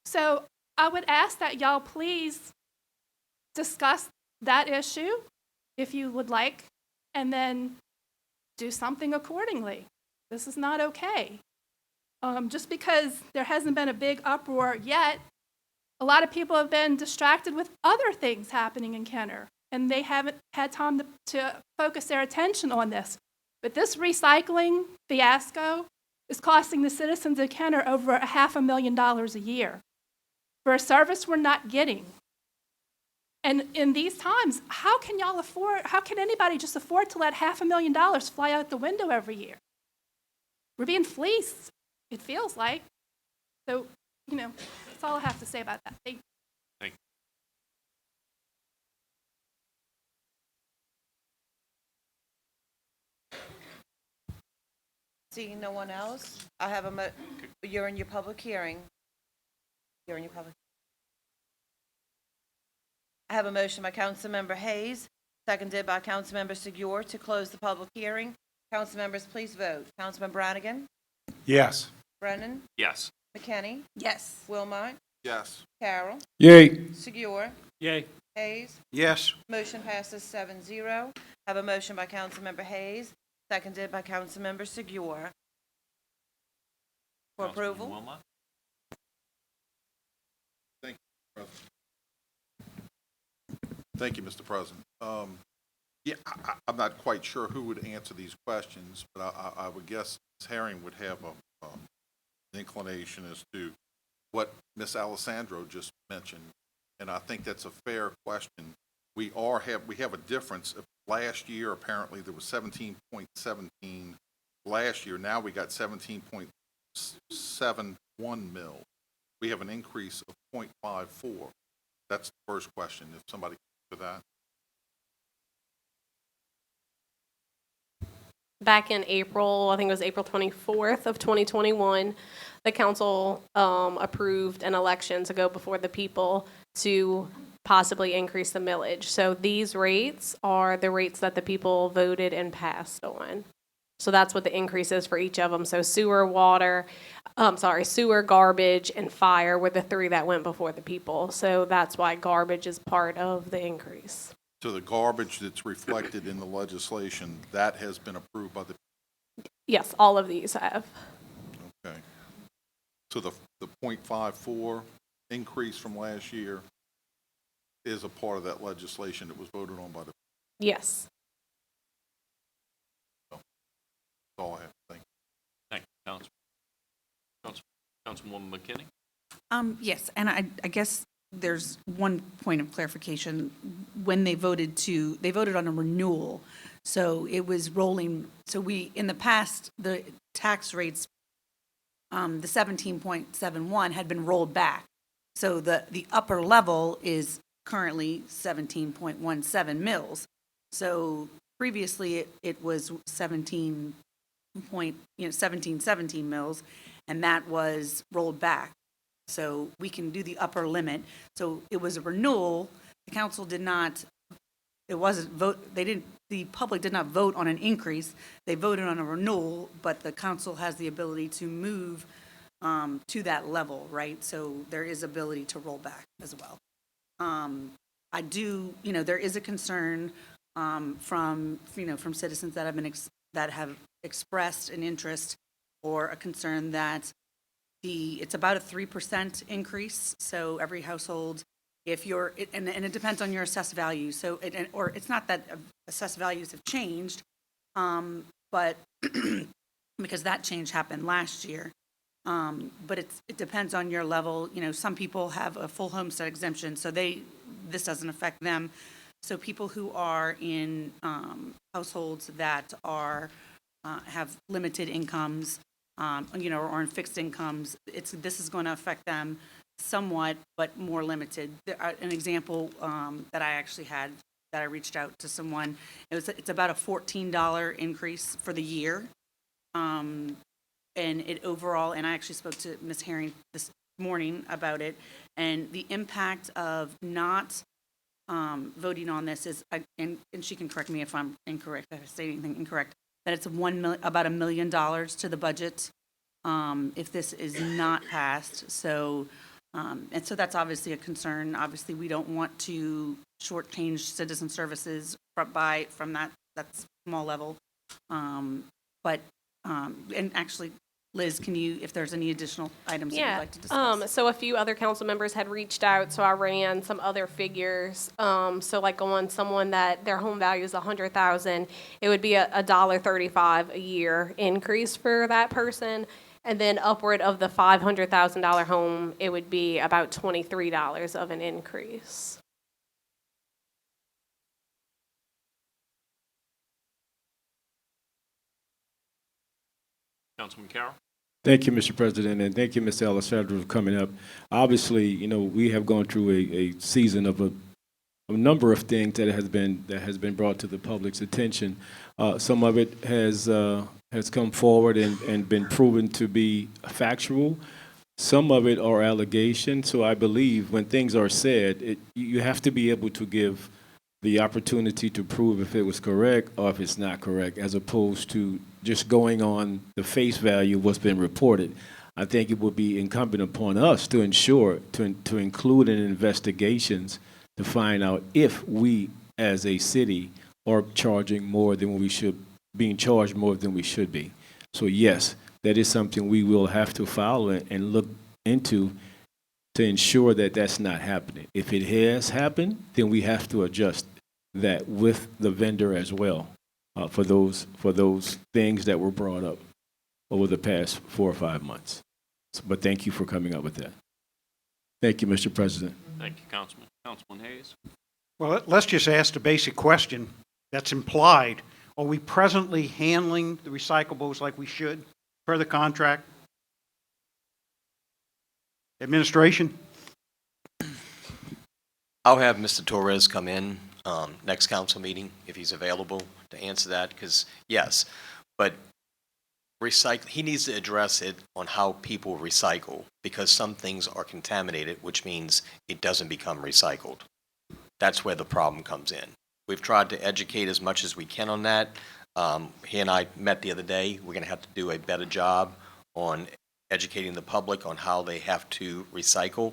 So I would ask that y'all please discuss that issue, if you would like, and then do something accordingly. This is not okay. Just because there hasn't been a big uproar yet, a lot of people have been distracted with other things happening in Kenner, and they haven't had time to focus their attention on this. But this recycling fiasco is costing the citizens of Kenner over $500,000 a year for a service we're not getting. And in these times, how can anybody just afford to let $500,000 fly out the window every year? We're being fleeced, it feels like. So, that's all I have to say about that. Thank you. Thank you. Seeing no one else, I have you're in your public hearing. You're in your public. I have a motion by Councilmember Hayes, seconded by Councilmember Segura to close the public hearing. Council members, please vote. Councilman Brannigan? Yes. Brennan? Yes. McKinney? Yes. Wilmot? Yes. Carroll? Yay. Segura? Yay. Hayes? Yes. Motion passes 7-0. Have a motion by Councilmember Hayes, seconded by Councilmember Segura. For Councilman approval? Wilmot? Thank you, Mr. President. I'm not quite sure who would answer these questions, but I would guess Ms. Herring would have an inclination as to what Ms. Alessandro just mentioned, and I think that's a fair question. We have a difference. Last year, apparently, there was 17.17 last year. Now we got 17.71 mil. we have an increase of 0.54. That's the first question, if somebody can answer that. Back in April, I think it was April 24th of 2021, the council approved an election to go before the people to possibly increase the millage. So these rates are the rates that the people voted and passed on. So that's what the increase is for each of them. So sewer, garbage, and fire were the three that went before the people. So that's why garbage is part of the increase. So the garbage that's reflected in the legislation, that has been approved by the, Yes, all of these have. okay. So the 0.54 increase from last year is a part of that legislation that was voted on by the, Yes. that's all I have. Thank you. Thank you, Councilwoman McKinney. Yes, and I guess there's one point of clarification. When they voted on a renewal, so it was rolling. So in the past, the tax rates, the 17.71 had been rolled back. So the upper level is currently 17.17 mils. So previously it was 17 17 mils, and that was rolled back. So we can do the upper limit. So it was a renewal. The council did not, it wasn't vote, the public did not vote on an increase. They voted on a renewal, but the council has the ability to move to that level, right? So there is ability to roll back as well. I do, there is a concern from citizens that have expressed an interest or a concern that it's about a 3% increase. So every household, if you're, and it depends on your assessed value. So, or it's not that assessed values have changed, but because that change happened last year. But it depends on your level. Some people have a full homestead exemption, so this doesn't affect them. So people who are in households that have limited incomes, or on fixed incomes, this is going to affect them somewhat, but more limited. An example that I actually had, that I reached out to someone, it's about a $14 increase for the year. And it overall, and I actually spoke to Ms. Herring this morning about it, and the impact of not voting on this is, and she can correct me if I'm incorrect, if I say anything incorrect, that it's about $1 million to the budget if this is not passed. So, and so that's obviously a concern. Obviously, we don't want to shortchange citizen services from that small level. But and actually, Liz, if there's any additional items that you'd like to discuss? So a few other council members had reached out, so I ran some other figures. So like on someone that their home value is $100,000, it would be a $1.35 a year increase for that person. And then upward of the $500,000 home, it would be about $23 of an increase. Councilman Carroll. Thank you, Mr. President, and thank you, Mr. Alessandro, for coming up. Obviously, we have gone through a season of a number of things that has been brought to the public's attention. Some of it has come forward and been proven to be factual. Some of it are allegations. So I believe when things are said, you have to be able to give the opportunity to prove if it was correct or if it's not correct, as opposed to just going on the face value of what's been reported. I think it would be incumbent upon us to ensure, to include in investigations to find out if we as a city are charging more than we should, being charged more than we should be. So yes, that is something we will have to follow and look into to ensure that that's not happening. If it has happened, then we have to adjust that with the vendor as well for those things that were brought up over the past 4 or 5 months. But thank you for coming up with that. Thank you, Mr. President. Thank you, Councilman. Councilman Hayes. Well, let's just ask the basic question that's implied. Are we presently handling the recyclables like we should per the contract? Administration? I'll have Mr. Torres come in next council meeting if he's available to answer that, because yes, but recycle, he needs to address it on how people recycle, because some things are contaminated, which means it doesn't become recycled. That's where the problem comes in. We've tried to educate as much as we can on that. He and I met the other day. We're going to have to do a better job on educating the public on how they have to recycle.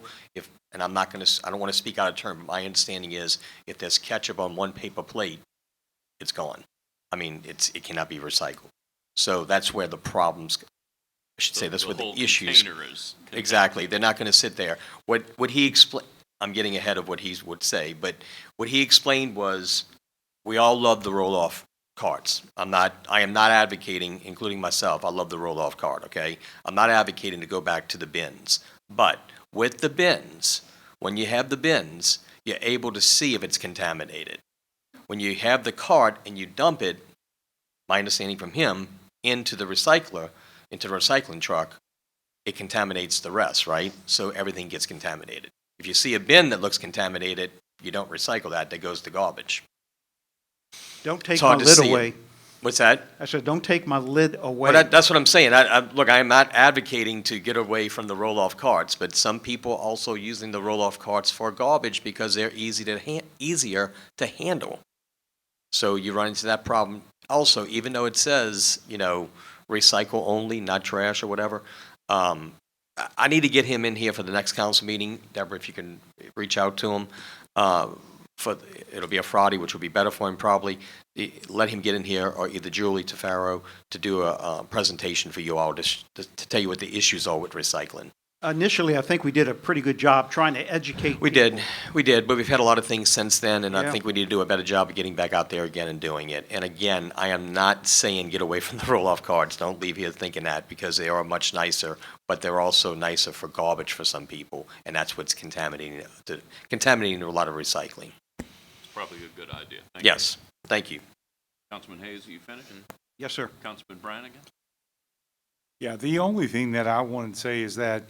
And I don't want to speak out of turn, but my understanding is if there's ketchup on one paper plate, it's gone. I mean, it cannot be recycled. So that's where the problems, I should say, that's where the issues. Exactly. They're not going to sit there. What he explained, I'm getting ahead of what he would say, but what he explained was we all love the roll-off carts. I am not advocating, including myself, I love the roll-off cart, okay? I'm not advocating to go back to the bins. But with the bins, when you have the bins, you're able to see if it's contaminated. When you have the cart and you dump it, my understanding from him, into the recycler, into the recycling truck, it contaminates the rest, right? So everything gets contaminated. If you see a bin that looks contaminated, you don't recycle that goes to garbage. Don't take my lid away. What's that? I said, don't take my lid away. Well, that's what I'm saying. Look, I am not advocating to get away from the roll-off carts, but some people also using the roll-off carts for garbage because they're easier to handle. So you run into that problem. Also, even though it says, recycle only, not trash or whatever, I need to get him in here for the next council meeting. Deborah, if you can reach out to him. It'll be a Friday, which will be better for him probably. Let him get in here, or either Julie Tafaro, to do a presentation for you all to tell you what the issues are with recycling. Initially, I think we did a pretty good job trying to educate We people. did, but we've had a lot of things since then, and Yeah. I think we need to do a better job of getting back out there again and doing it. And again, I am not saying get away from the roll-off carts. Don't leave here thinking that, because they are much nicer, but they're also nicer for garbage for some people, and that's what's contaminating a lot of recycling. It's probably a good idea. Thank Yes, thank you. you. Councilman Hayes, are you finished? Yes, sir. Councilman Brannigan? Yeah, the only thing that I wanted to say is that,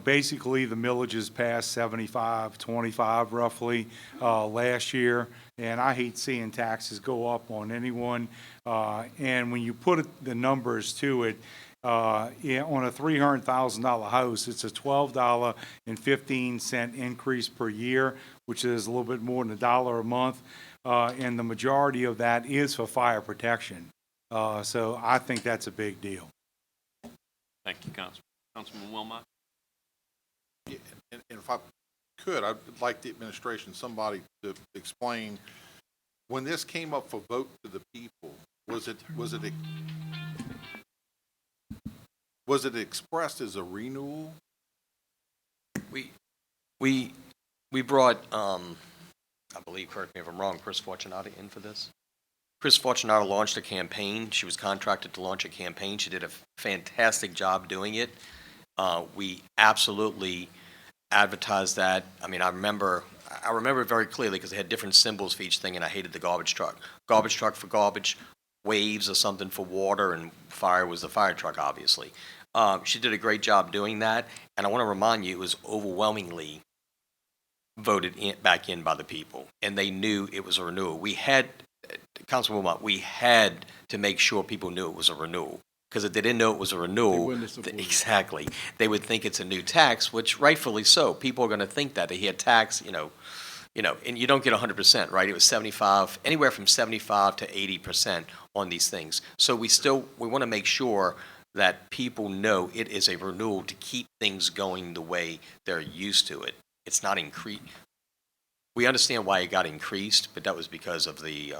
basically the millages passed 75-25 roughly last year, and I hate seeing taxes go up on anyone. And when you put the numbers to it, on a $300,000 house, it's a $12.15 increase per year, which is a little bit more than $1 a month, and the majority of that is for fire protection. So I think that's a big deal. Thank you, Councilman Wilmot. Yeah, and if I could, I'd like the administration, somebody to explain, when this came up for vote to the people, was it expressed as a renewal? We brought, I believe, correct me if I'm wrong, Chris Fortunato in for this. Chris Fortunato launched a campaign. She was contracted to launch a campaign. She did a fantastic job doing it. We absolutely advertised that. I mean, I remember it very clearly because they had different symbols for each thing, and I hated the garbage truck. Garbage truck for garbage, waves or something for water, and fire was the fire truck, obviously. She did a great job doing that, and I want to remind you, it was overwhelmingly voted back in by the people, and they knew it was a renewal. Councilman Wilmot, we had to make sure people knew it was a renewal, because if they didn't know it was a renewal, exactly, they would think it's a new tax, which rightfully so. People are going to think that. They hear tax, and you don't get 100%, right? It was 75, anywhere from 75 to 80% on these things. So we want to make sure that people know it is a renewal to keep things going the way they're used to it. It's not increased. We understand why it got increased, but that was because of the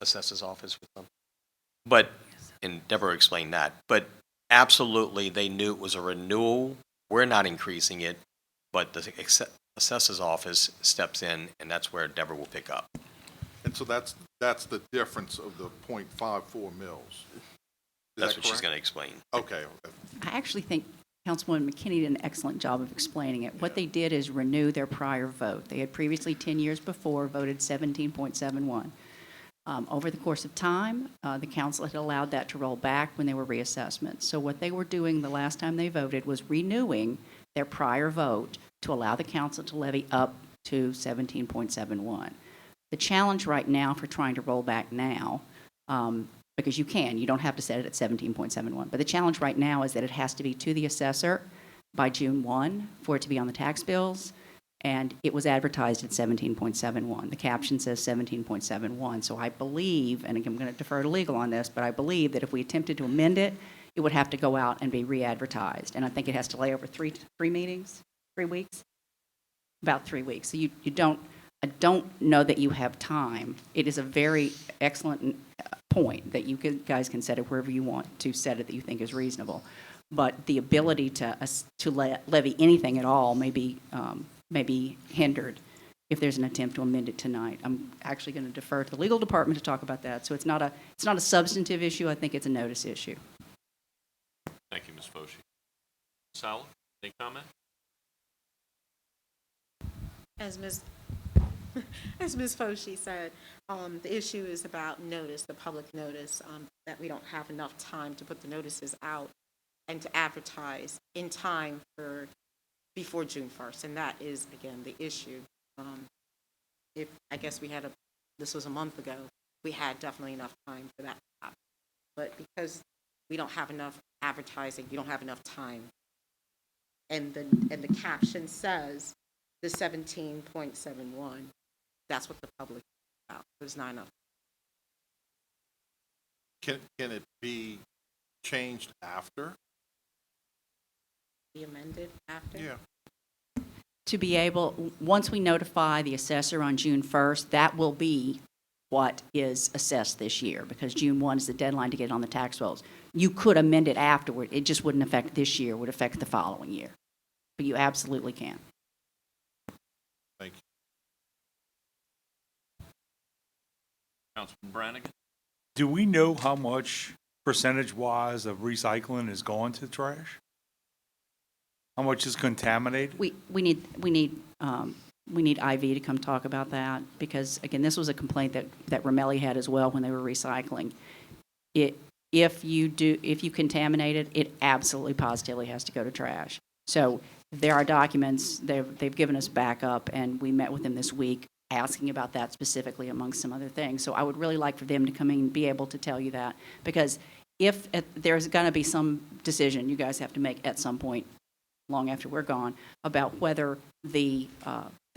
assessor's office with them. But, and Deborah explained that, but absolutely they knew it was a renewal. We're not increasing it, but the assessor's office steps in, and that's where Deborah will pick up. And so that's the difference of the .54 mils. That's what she's going to explain. Okay. I actually think Councilwoman McKinney did an excellent job of explaining it. What they did is renew their prior vote. They had previously, 10 years before, voted 17.71. Over the course of time, the council had allowed that to roll back when there were reassessments. So what they were doing the last time they voted was renewing their prior vote to allow the council to levy up to 17.71. The challenge right now for trying to roll back now, because you don't have to set it at 17.71, but the challenge right now is that it has to be to the assessor by June 1 for it to be on the tax bills, and it was advertised at 17.71. The caption says 17.71, so I believe, and I'm going to defer to legal on this, but I believe that if we attempted to amend it, it would have to go out and be re-advertised, and I think it has to lay over 3 weeks, about 3 weeks. So I don't know that you have time. It is a very excellent point that you guys can set it wherever you want to set it that you think is reasonable. But the ability to levy anything at all may be hindered if there's an attempt to amend it tonight. I'm actually going to defer to the legal department to talk about that. So it's not a substantive issue. I think it's a notice issue. Thank you, Ms. Foshee. Sala, any comment? As Ms. Foshee said, the issue is about notice, the public notice, that we don't have enough time to put the notices out and to advertise in time before June 1st. And that is, again, the issue. If I guess this was a month ago, we had definitely enough time for that to happen. But because we don't have enough advertising, you don't have enough time. And the caption says the 17.71. That's what the public is about. There's not enough. Can it be changed after? Be amended after? Yeah. To be able, once we notify the assessor on June 1st, that will be what is assessed this year, because June 1 is the deadline to get it on the tax rolls. You could amend it afterward. It just wouldn't affect this year. It would affect the following year. But you absolutely can. Thank you. Councilman Brannigan? Do we know how much percentage-wise of recycling is going to trash? How much is contaminated? We need IV to come talk about that, because again, this was a complaint that Ramelli had as well when they were recycling. If you contaminate it, it absolutely positively has to go to trash. So there are documents, they've given us backup, and we met with them this week asking about that specifically amongst some other things. So I would really like for them to come in and be able to tell you that, because if there's going to be some decision you guys have to make at some point long after we're gone about whether the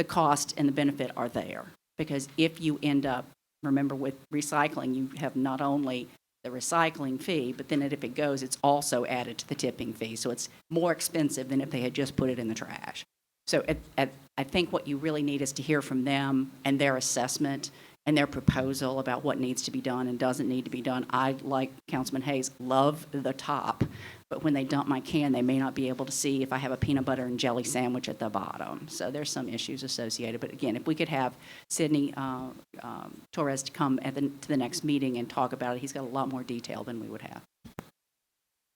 cost and the benefit are there. Because if you end up, remember with recycling, you have not only the recycling fee, but then if it goes, it's also added to the tipping fee. So it's more expensive than if they had just put it in the trash. So I think what you really need is to hear from them and their assessment and their proposal about what needs to be done and doesn't need to be done. I, like Councilman Hayes, love the top, but when they dump my can, they may not be able to see if I have a peanut butter and jelly sandwich at the bottom. So there's some issues associated. But again, if we could have Sidney Torres to come to the next meeting and talk about it, he's got a lot more detail than we would have.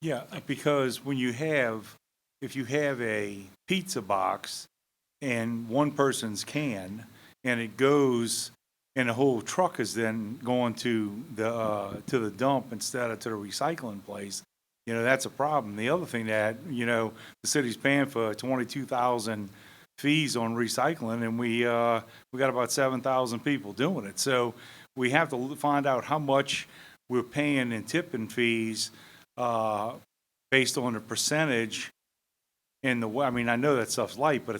Yeah, because if you have a pizza box and one person's can, and it goes, and the whole truck is then going to the dump instead of to the recycling place, that's a problem. The other thing that, the city's paying for 22,000 fees on recycling, and we got about 7,000 people doing it. So we have to find out how much we're paying in tipping fees based on the percentage. I mean, I know that stuff's light, but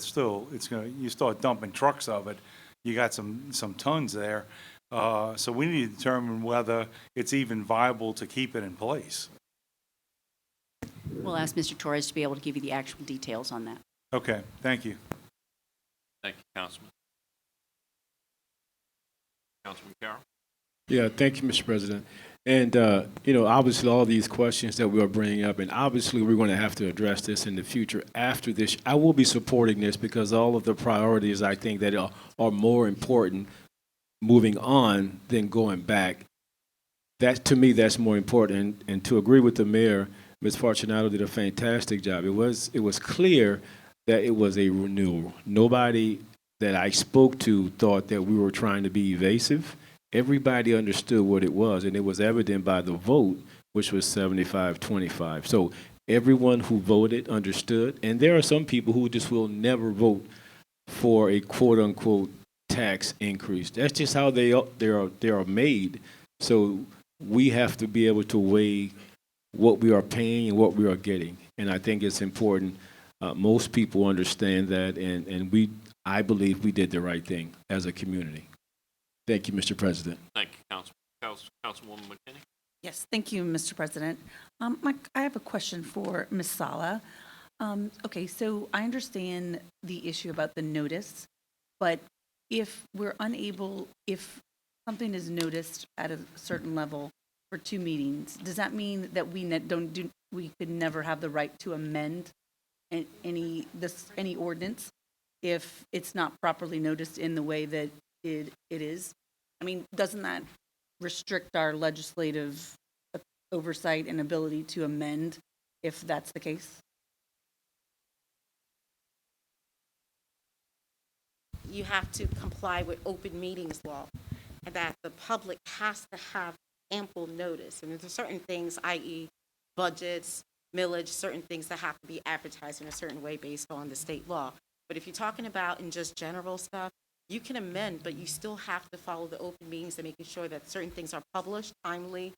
you start dumping trucks of it. You got some tons there. So we need to determine whether it's even viable to keep it in place. We'll ask Mr. Torres to be able to give you the actual details on that. Okay, thank you. Thank you, Councilman. Councilman Carroll? Yeah, thank you, Mr. President. And, obviously all these questions that we are bringing up, and obviously we're going to have to address this in the future after this. I will be supporting this because all of the priorities I think that are more important moving on than going back. That, to me, that's more important. And to agree with the mayor, Ms. Fortunato did a fantastic job. It was clear that it was a renewal. Nobody that I spoke to thought that we were trying to be evasive. everybody understood what it was, and it was evident by the vote, which was 75-25. So everyone who voted understood, and there are some people who just will never vote for a quote-unquote tax increase. That's just how they are made. So we have to be able to weigh what we are paying and what we are getting. And I think it's important. Most people understand that, and I believe we did the right thing as a community. Thank you, Mr. President. Thank you, Councilwoman McKinney. Yes, thank you, Mr. President. I have a question for Ms. Sala. Okay, so I understand the issue about the notice, but if something is noticed at a certain level for 2 meetings, does that mean that we could never have the right to amend any ordinance if it's not properly noticed in the way that it is? I mean, doesn't that restrict our legislative oversight and ability to amend if that's the case? You have to comply with open meetings law, and that the public has to have ample notice. And there's certain things, i.e. budgets, millage, certain things that have to be advertised in a certain way based on the state law. But if you're talking about in just general stuff, you can amend, but you still have to follow the open meetings and making sure that certain things are published timely,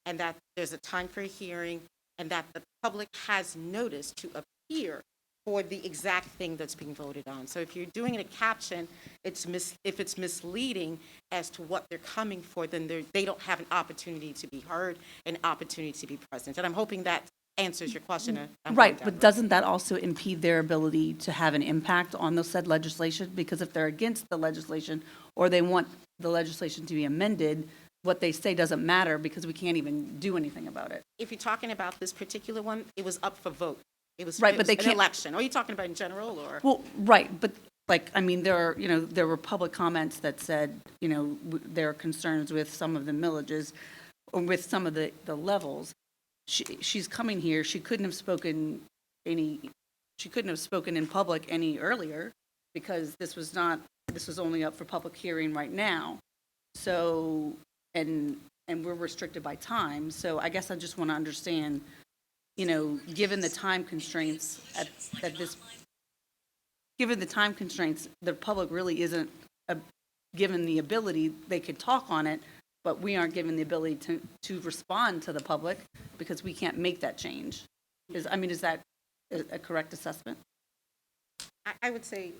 and that there's a time for a hearing, and that the public has notice to appear for the exact thing that's being voted on. So if you're doing a caption, if it's misleading as to what they're coming for, then they don't have an opportunity to be heard, an opportunity to be present. And I'm hoping that answers your question. Right, but doesn't that also impede their ability to have an impact on the said legislation? Because if they're against the legislation or they want the legislation to be amended, what they say doesn't matter because we can't even do anything about it. If you're talking about this particular one, it was up for vote. It was, right, it but was they an can't, election. Are you talking about in general or? Well, right, but like, I mean, there were public comments that said, there are concerns with some of the millages or with some of the levels. She's coming here. She couldn't have spoken in public any earlier because this was only up for public hearing right now. So, and we're restricted by time. So I guess I just want to understand, given the time constraints the public really isn't given the ability. They could talk on it, but we aren't given the ability to respond to the public because we can't make that change. Is that a correct assessment? I would say,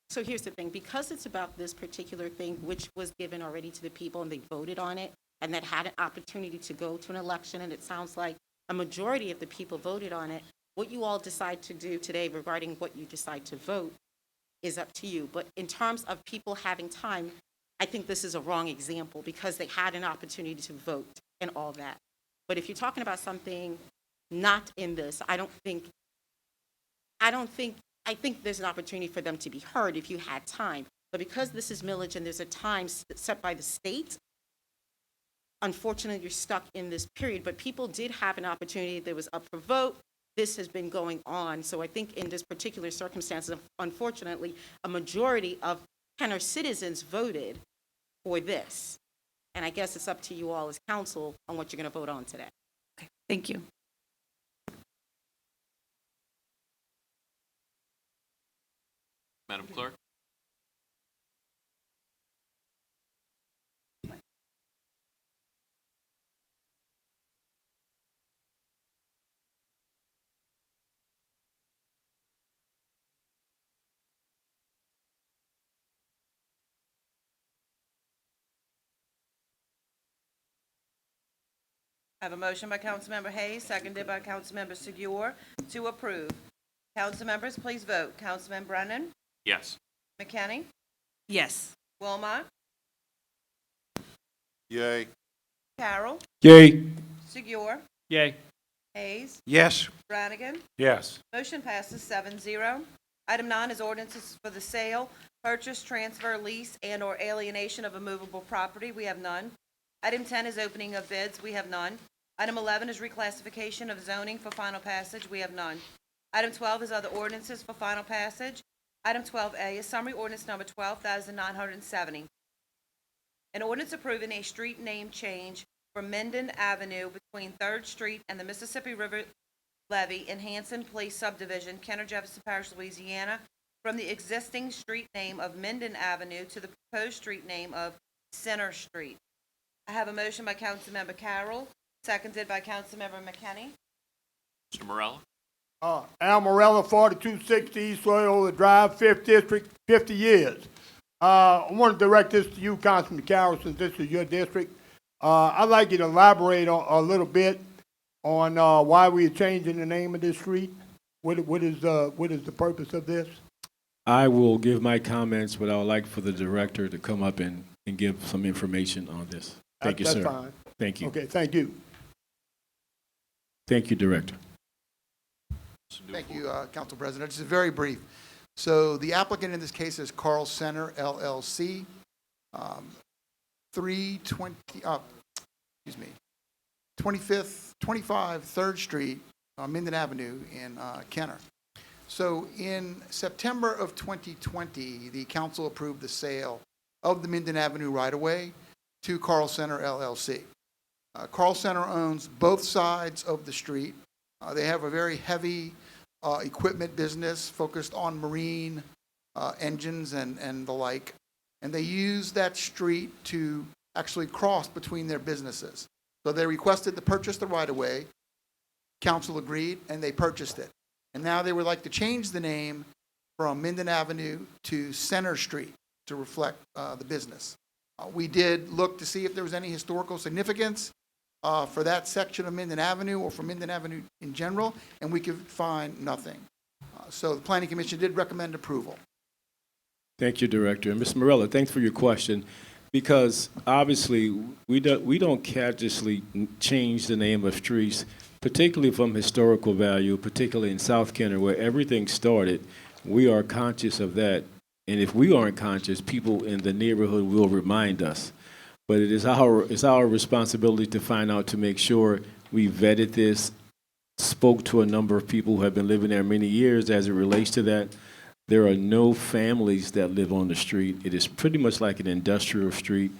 so here's the thing, because it's about this particular thing, which was given already to the people and they voted on it, and that had an opportunity to go to an election, and it sounds like a majority of the people voted on it, what you all decide to do today regarding what you decide to vote is up to you. But in terms of people having time, I think this is a wrong example because they had an opportunity to vote and all that. But if you're talking about something not in this, I think there's an opportunity for them to be heard if you had time. But because this is millage and there's a time set by the state, unfortunately, you're stuck in this period. But people did have an opportunity that was up for vote. This has been going on. So I think in this particular circumstance, unfortunately, a majority of Kenner citizens voted for this. And I guess it's up to you all as council on what you're going to vote on today. Okay, thank you. Madam Clerk? I have a motion by Councilmember Hayes, seconded by Councilmember Segura to approve. Council members, please vote. Councilman Brennan? Yes. McKinney? Yes. Wilmot? Yay. Carroll? Yay. Segura? Yay. Hayes? Yes. Brannigan? Yes. Motion passes 7-0. Item 9 is ordinances for the sale, purchase, transfer, lease, and/or alienation of a movable property. We have none. Item 10 is opening of bids. We have none. Item 11 is reclassification of zoning for final passage. We have none. Item 12 is other ordinances for final passage. Item 12A is summary ordinance number 12,970. An ordinance approving a street name change from Minden Avenue between 3rd Street and the Mississippi River Levee in Hanson Place subdivision, Kenner Jefferson Parish, Louisiana, from the existing street name of Minden Avenue to the proposed street name of Center Street. I have a motion by Councilmember Carroll, seconded by Councilmember McKinney. Mr. Morella? Al Morella, 4260 East Loyola Drive, 5th District, 50 years. I want to direct this to you, Councilman Carroll, since this is your district. I'd like you to elaborate a little bit on why we are changing the name of this street. What is the purpose of this? I will give my comments, but I would like for the director to come up and give some information on this. Thank you, sir. That's fine. Thank you. Okay, thank you. Thank you, Director. Thank you, Council President. Just very brief. So the applicant in this case is Carl Center LLC, 25 3rd Street, Minden Avenue in Kenner. So in September of 2020, the council approved the sale of the Minden Avenue right-of-way to Carl Center LLC. Carl Center owns both sides of the street. They have a very heavy equipment business focused on marine engines and the like. And they use that street to actually cross between their businesses. So they requested to purchase the right-of-way. Council agreed, and they purchased it. And now they would like to change the name from Minden Avenue to Center Street to reflect the business. We did look to see if there was any historical significance for that section of Minden Avenue or for Minden Avenue in general, and we could find nothing. So the Planning Commission did recommend approval. Thank you, Director. And Ms. Morella, thanks for your question, because obviously we don't casually change the name of streets, particularly from historical value, particularly in South Kenner, where everything started. We are conscious of that. And if we aren't conscious, people in the neighborhood will remind us. But it's our responsibility to find out, to make sure we vetted this, spoke to a number of people who have been living there many years as it relates to that. There are no families that live on the street. It is pretty much like an industrial street.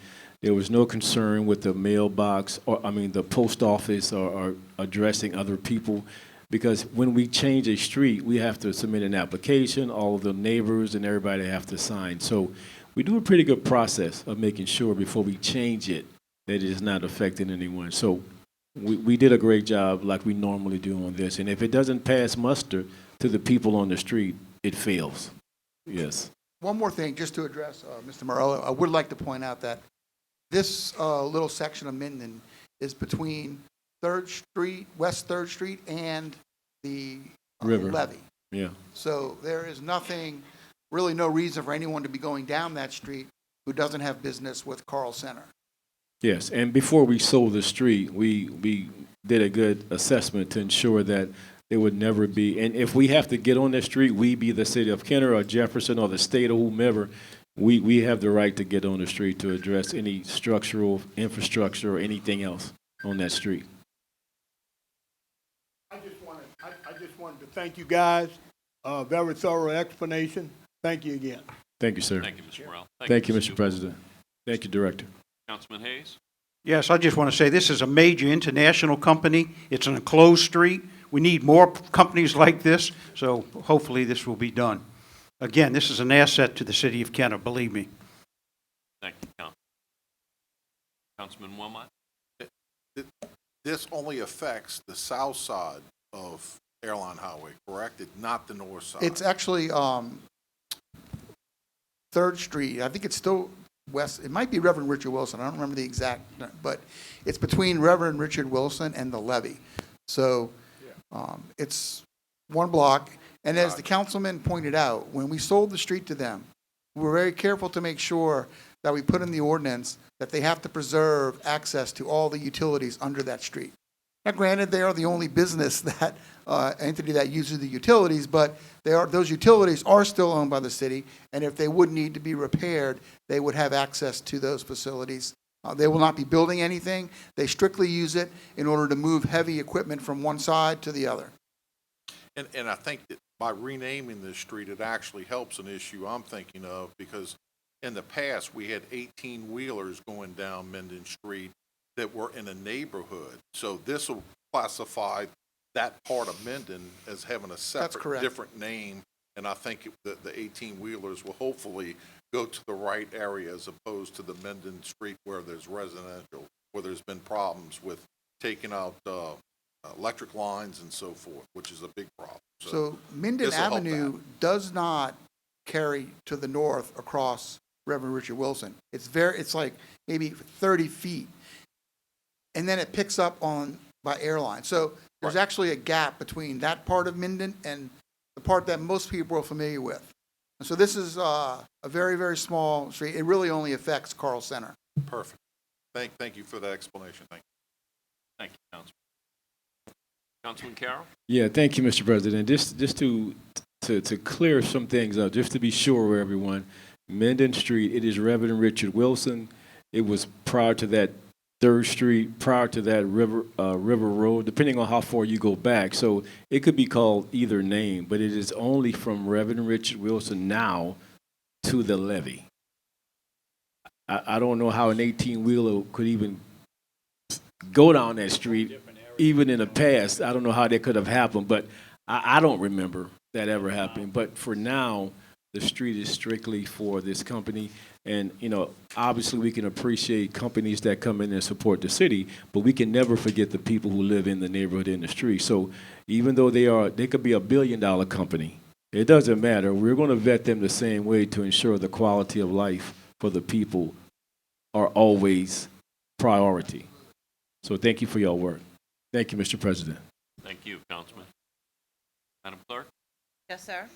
There was no concern with the mailbox, the post office or addressing other people, because when we change a street, we have to submit an application, all of the neighbors and everybody have to sign. So we do a pretty good process of making sure before we change it that it is not affecting anyone. So we did a great job like we normally do on this. And if it doesn't pass muster to the people on the street, it fails. Yes. One more thing, just to address Mr. Morello, I would like to point out that this little section of Minden is between 3rd Street, West 3rd Street, and the River levee. Yeah. So there is nothing, really no reason for anyone to be going down that street who doesn't have business with Carl Center. Yes, and before we sold the street, we did a good assessment to ensure that there would never be, and if we have to get on that street, we, be the city of Kenner or Jefferson or the state or whomever, we have the right to get on the street to address any structural infrastructure or anything else on that street. I just wanted to thank you guys. Very thorough explanation. Thank you again. Thank you, sir. Thank you, Mr. Morrell. Thank you, Mr. President. Thank you, Director. Councilman Hayes? Yes, I just want to say this is a major international company. It's an enclosed street. We need more companies like this, so hopefully this will be done. Again, this is an asset to the city of Kenner, believe me. Thank you, Councilman Wilmot? This only affects the south side of Airline Highway, correct? It's not the north side. It's actually 3rd Street. I think it's still west. It might be Reverend Richard Wilson. I don't remember the exact, but it's between Reverend Richard Wilson and the levee. So it's one block. And as the councilman pointed out, when we sold the street to them, we were very careful to make sure that we put in the ordinance that they have to preserve access to all the utilities under that street. Now, granted, they are the only business that entity that uses the utilities, but those utilities are still owned by the city, and if they would need to be repaired, they would have access to those facilities. They will not be building anything. They strictly use it in order to move heavy equipment from one side to the other. And I think that by renaming this street, it actually helps an issue I'm thinking of, because in the past, we had 18-wheelers going down Minden Street that were in a neighborhood. So this will classify that part of Minden as having a separate, correct. different name. And I think the 18-wheelers will hopefully go to the right area as opposed to the Minden Street where there's residential, where there's been problems with taking out electric lines and so forth, which is a big problem. So Minden this'll help Avenue that. does not carry to the north across Reverend Richard Wilson. It's like maybe 30 feet. And then it picks up on by airline. So there's actually a gap between that part of Minden and the part that most people are familiar with. And so this is a very, very small street. It really only affects Carl Center. Perfect. Thank you for that explanation. Thank you. Thank you, Councilman. Councilman Carroll? Yeah, thank you, Mr. President. Just to clear some things up, just to be sure, everyone, Minden Street, it is Reverend Richard Wilson. It was prior to that 3rd Street, prior to that River Road, depending on how far you go back. So it could be called either name, but it is only from Reverend Richard Wilson now to the levee. I don't know how an 18-wheeler could even go down that street, even in the past. I don't know how that could have happened, but I don't remember that ever happening. But for now, the street is strictly for this company. And, you know, obviously we can appreciate companies that come in and support the city, but we can never forget the people who live in the neighborhood in the street. So even though they could be a $1 billion company, it doesn't matter. We're going to vet them the same way to ensure the quality of life for the people are always priority. So thank you for your work. Thank you, Mr. President. Thank you, Councilman. Madam Clerk? Yes, sir.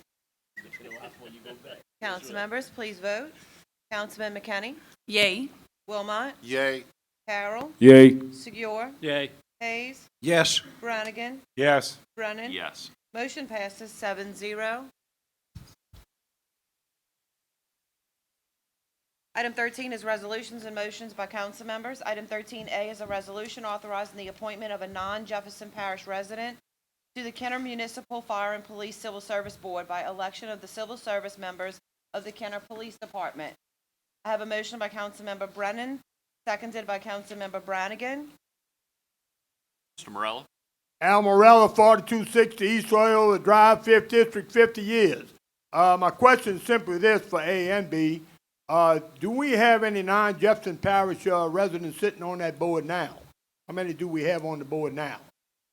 Council members, please vote. Councilman McKinney? Yay. Wilmot? Yay. Carroll? Yay. Segura? Yay. Hayes? Yes. Brannigan? Yes. Brennan? Yes. Motion passes 7-0. Item 13 is resolutions and motions by council members. Item 13A is a resolution authorizing the appointment of a non-Jefferson Parish resident to the Kenner Municipal Fire and Police Civil Service Board by election of the civil service members of the Kenner Police Department. I have a motion by Councilmember Brennan, seconded by Councilmember Brannigan. Mr. Morella? Al Morella, 4260 East Loyola Drive, 5th District, 50 years. My question is simply this for A and B. Do we have any non-Jefferson Parish residents sitting on that board now? How many do we have on the board now?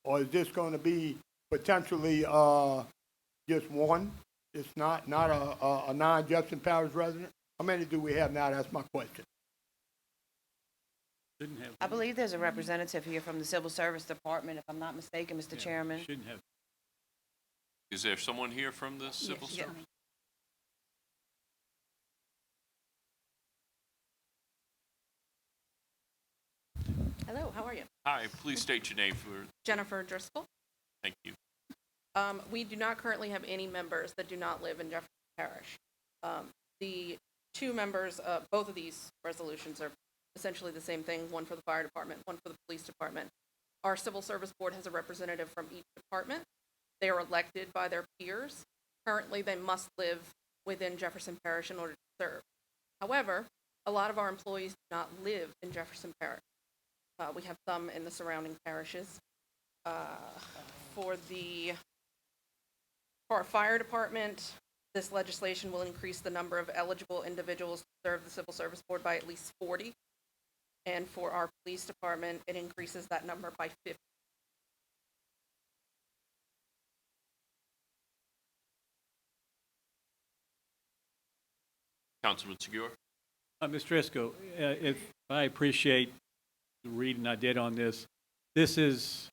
Or is this going to be potentially just one? It's not a non-Jefferson Parish resident? How many do we have now? That's my question. I believe there's a representative here from the Civil Service Department, if I'm not mistaken, Mr. Chairman. Is there someone here from the civil service? Hello, how are you? Hi, please state your name for, Jennifer Driscoll. thank you. We do not currently have any members that do not live in Jefferson Parish. The two members, both of these resolutions are essentially the same thing, one for the fire department, one for the police department. Our civil service board has a representative from each department. They are elected by their peers. Currently, they must live within Jefferson Parish in order to serve. However, a lot of our employees do not live in Jefferson Parish. We have some in the surrounding parishes. For our fire department, this legislation will increase the number of eligible individuals to serve the Civil Service Board by at least 40. And for our police department, it increases that number by 50. Councilman Segura? Ms. Driscoll, if I appreciate the reading I did on this, this is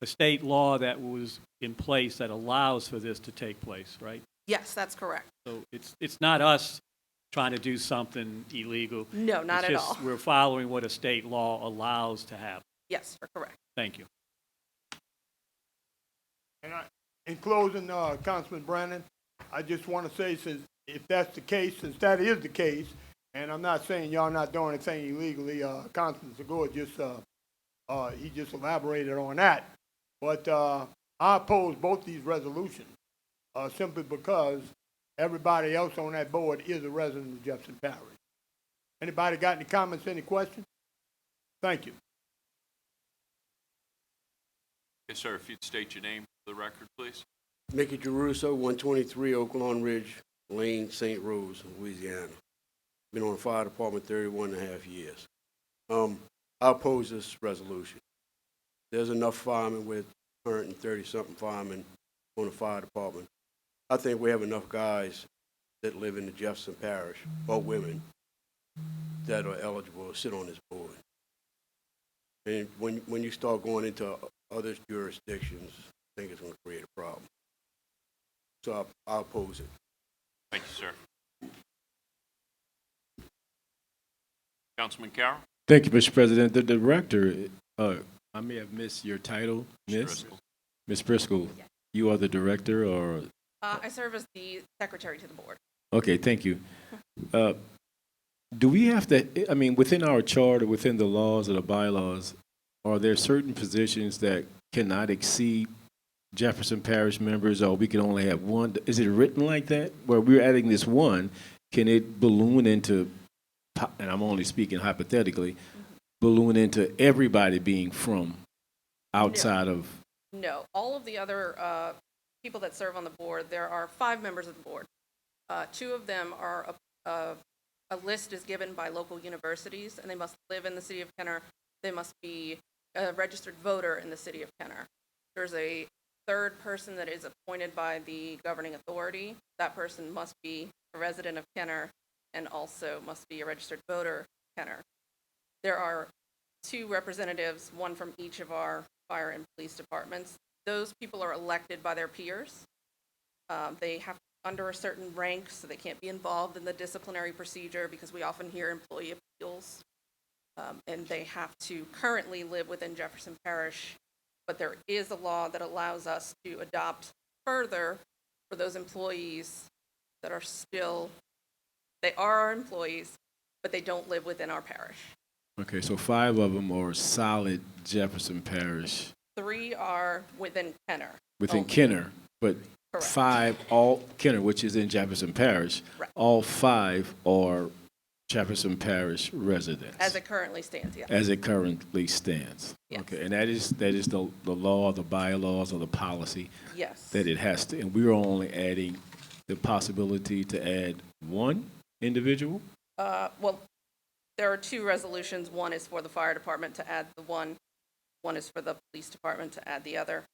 a state law that was in place that allows for this to take place, right? Yes, that's correct. So it's not us trying to do something illegal. No, not at all. We're following what a state law allows to happen. Yes, you're correct. Thank you. And in closing, Councilman Brannon, I just want to say, since if that's the case, since that is the case, and I'm not saying y'all not doing anything illegally, Councilman Segura just he just elaborated on that. But I oppose both these resolutions simply because Everybody else on that board is a resident of Jefferson Parish. Anybody got any comments, any questions? Thank you. Yes, sir, if you'd state your name for the record, please. Mickey Jeruso, 123 Oaklawn Ridge Lane, St. Rose, Louisiana. Been on the fire department 31 and a half years. I oppose this resolution. There's enough firemen with 130-something firemen on the fire department. I think we have enough guys that live in the Jefferson Parish, or women, that are eligible to sit on this board. And when you start going into other jurisdictions, I think it's going to create a problem. So I oppose it. Thank you, sir. Councilman Carroll? Thank you, Mr. President. The director, I may have missed your title, Miss? Ms. Briscoe, you are the director, or? I serve as the secretary to the board. Okay, thank you. Do we have to, I mean, within our charter, within the laws or the bylaws, are there certain positions that cannot exceed Jefferson Parish members, or we can only have one? Is it written like that? Where we're adding this one, can it balloon into, and I'm only speaking hypothetically, balloon into everybody being from outside of? No, all of the other people that serve on the board, there are 5 members of the board. 2 of them are, a list is given by local universities, and they must live in the city of Kenner. They must be a registered voter in the city of Kenner. There's a 3rd person that is appointed by the governing authority. That person must be a resident of Kenner and also must be a registered voter of Kenner. There are 2 representatives, one from each of our fire and police departments. Those people are elected by their peers. They have under a certain rank, so they can't be involved in the disciplinary procedure because we often hear employee appeals. And they have to currently live within Jefferson Parish, but there is a law that allows us to adopt further for those employees that are still, they are our employees, but they don't live within our parish. Okay, so 5 of them are solid Jefferson Parish. 3 are within Kenner. Within Kenner, but Correct. 5 all Kenner, which is in Jefferson Parish. Right. All 5 are Jefferson Parish residents. As it currently stands, yeah. As it currently stands. Yes. Okay, and that is the law, the bylaws, or the policy. Yes. That it has to, and we're only adding the possibility to add 1 individual? Well, there are 2 resolutions. One is for the fire department to add the one is for the police department to add the other.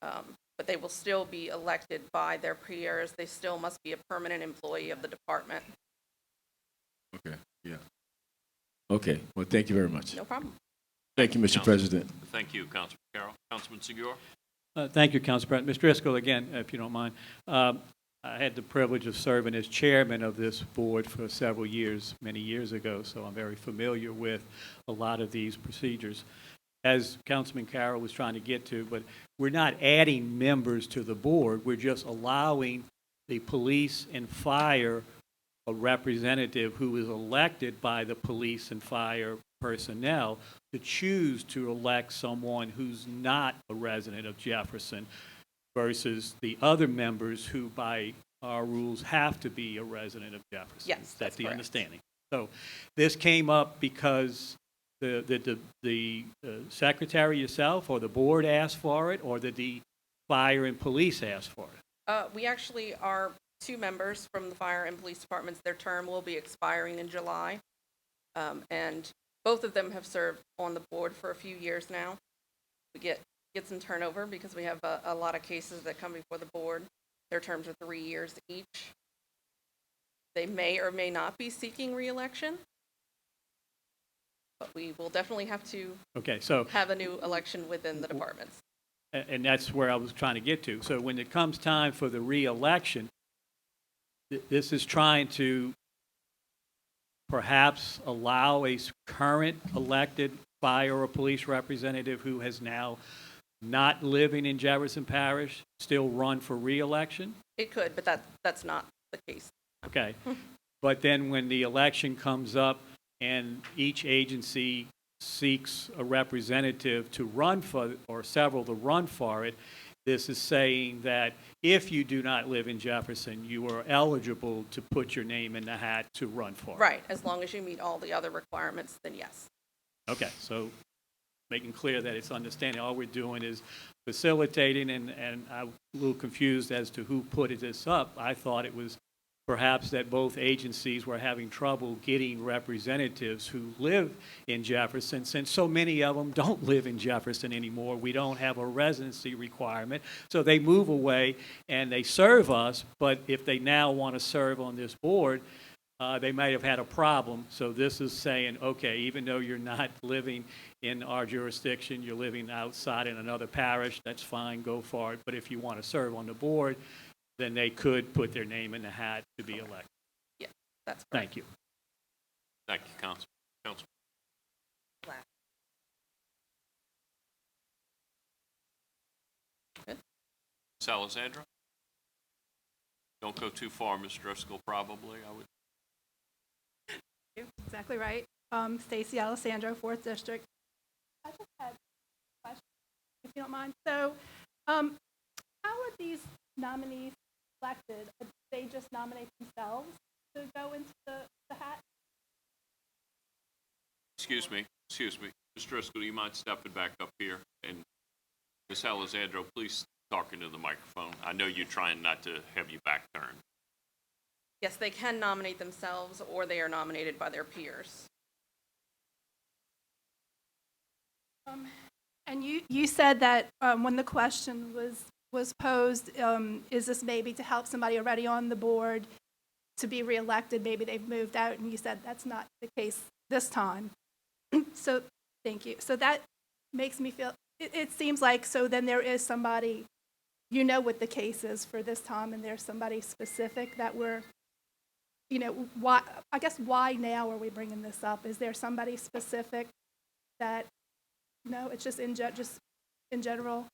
But they will still be elected by their peers. They still must be a permanent employee of the department. Okay, yeah. Okay, well, thank you very much. No problem. Thank you, Mr. President. Thank you, Councilman Carroll. Councilman Segura? Thank you, Council President. Mr. Driscoll, again, if you don't mind. I had the privilege of serving as chairman of this board for several years, many years ago, so I'm very familiar with a lot of these procedures. As Councilman Carroll was trying to get to, but we're not adding members to the board. We're just allowing the police and fire a representative who is elected by the police and fire personnel to choose to elect someone who's not a resident of Jefferson versus the other members who, by our rules, have to be a resident of Jefferson. Yes, that's the correct. understanding. So this came up because the secretary yourself or the board asked for it, or did the fire and police ask for it? We actually are 2 members from the fire and police departments. Their term will be expiring in July. And both of them have served on the board for a few years now. We get some turnover because we have a lot of cases that come before the board. Their terms are 3 years each. They may or may not be seeking re-election, but we will definitely have to have a new election within the departments. And that's where I was trying to get to. So when it comes time for the re-election, this is trying to perhaps allow a current elected fire or police representative who has now not living in Jefferson Parish still run for re-election? It could, but that's not the case. Okay. But then when the election comes up and each agency seeks a representative to run for, or several to run for it, This is saying that if you do not live in Jefferson, you are eligible to put your name in the hat to run for it. Right, as long as you meet all the other requirements, then yes. Okay, so making clear that it's understanding, all we're doing is facilitating, and I'm a little confused as to who put this up. I thought it was perhaps that both agencies were having trouble getting representatives who live in Jefferson, since so many of them don't live in Jefferson anymore. We don't have a residency requirement, so they move away and they serve us, but if they now want to serve on this board, they might have had a problem. So this is saying, okay, even though you're not living in our jurisdiction, you're living outside in another parish, that's fine, go for it. But if you want to serve on the board, then they could put their name in the hat to be elected. Yeah, that's correct. Thank you. Thank you, Council. Ms. Alessandra? Don't go too far, Ms. Driscoll, probably, I would. Exactly right. Stacy Alessandro, 4th District. I just had a question, if you don't mind. So, how are these nominees elected? Do they just nominate themselves to go into the hat? Excuse me. Ms. Driscoll, do you mind stepping back up here? And Ms. Alessandro, please talk into the microphone. I know you're trying not to have your back turned. Yes, they can nominate themselves, or they are nominated by their peers. And you said that when the question was posed, is this maybe to help somebody already on the board to be reelected? Maybe they've moved out, and you said that's not the case this time. So thank you. So that makes me feel, it seems like, so then there is somebody, you know what the case is for this time, and there's somebody specific that we're, why, I guess why now are we bringing this up? Is there somebody specific that, no, it's just in general?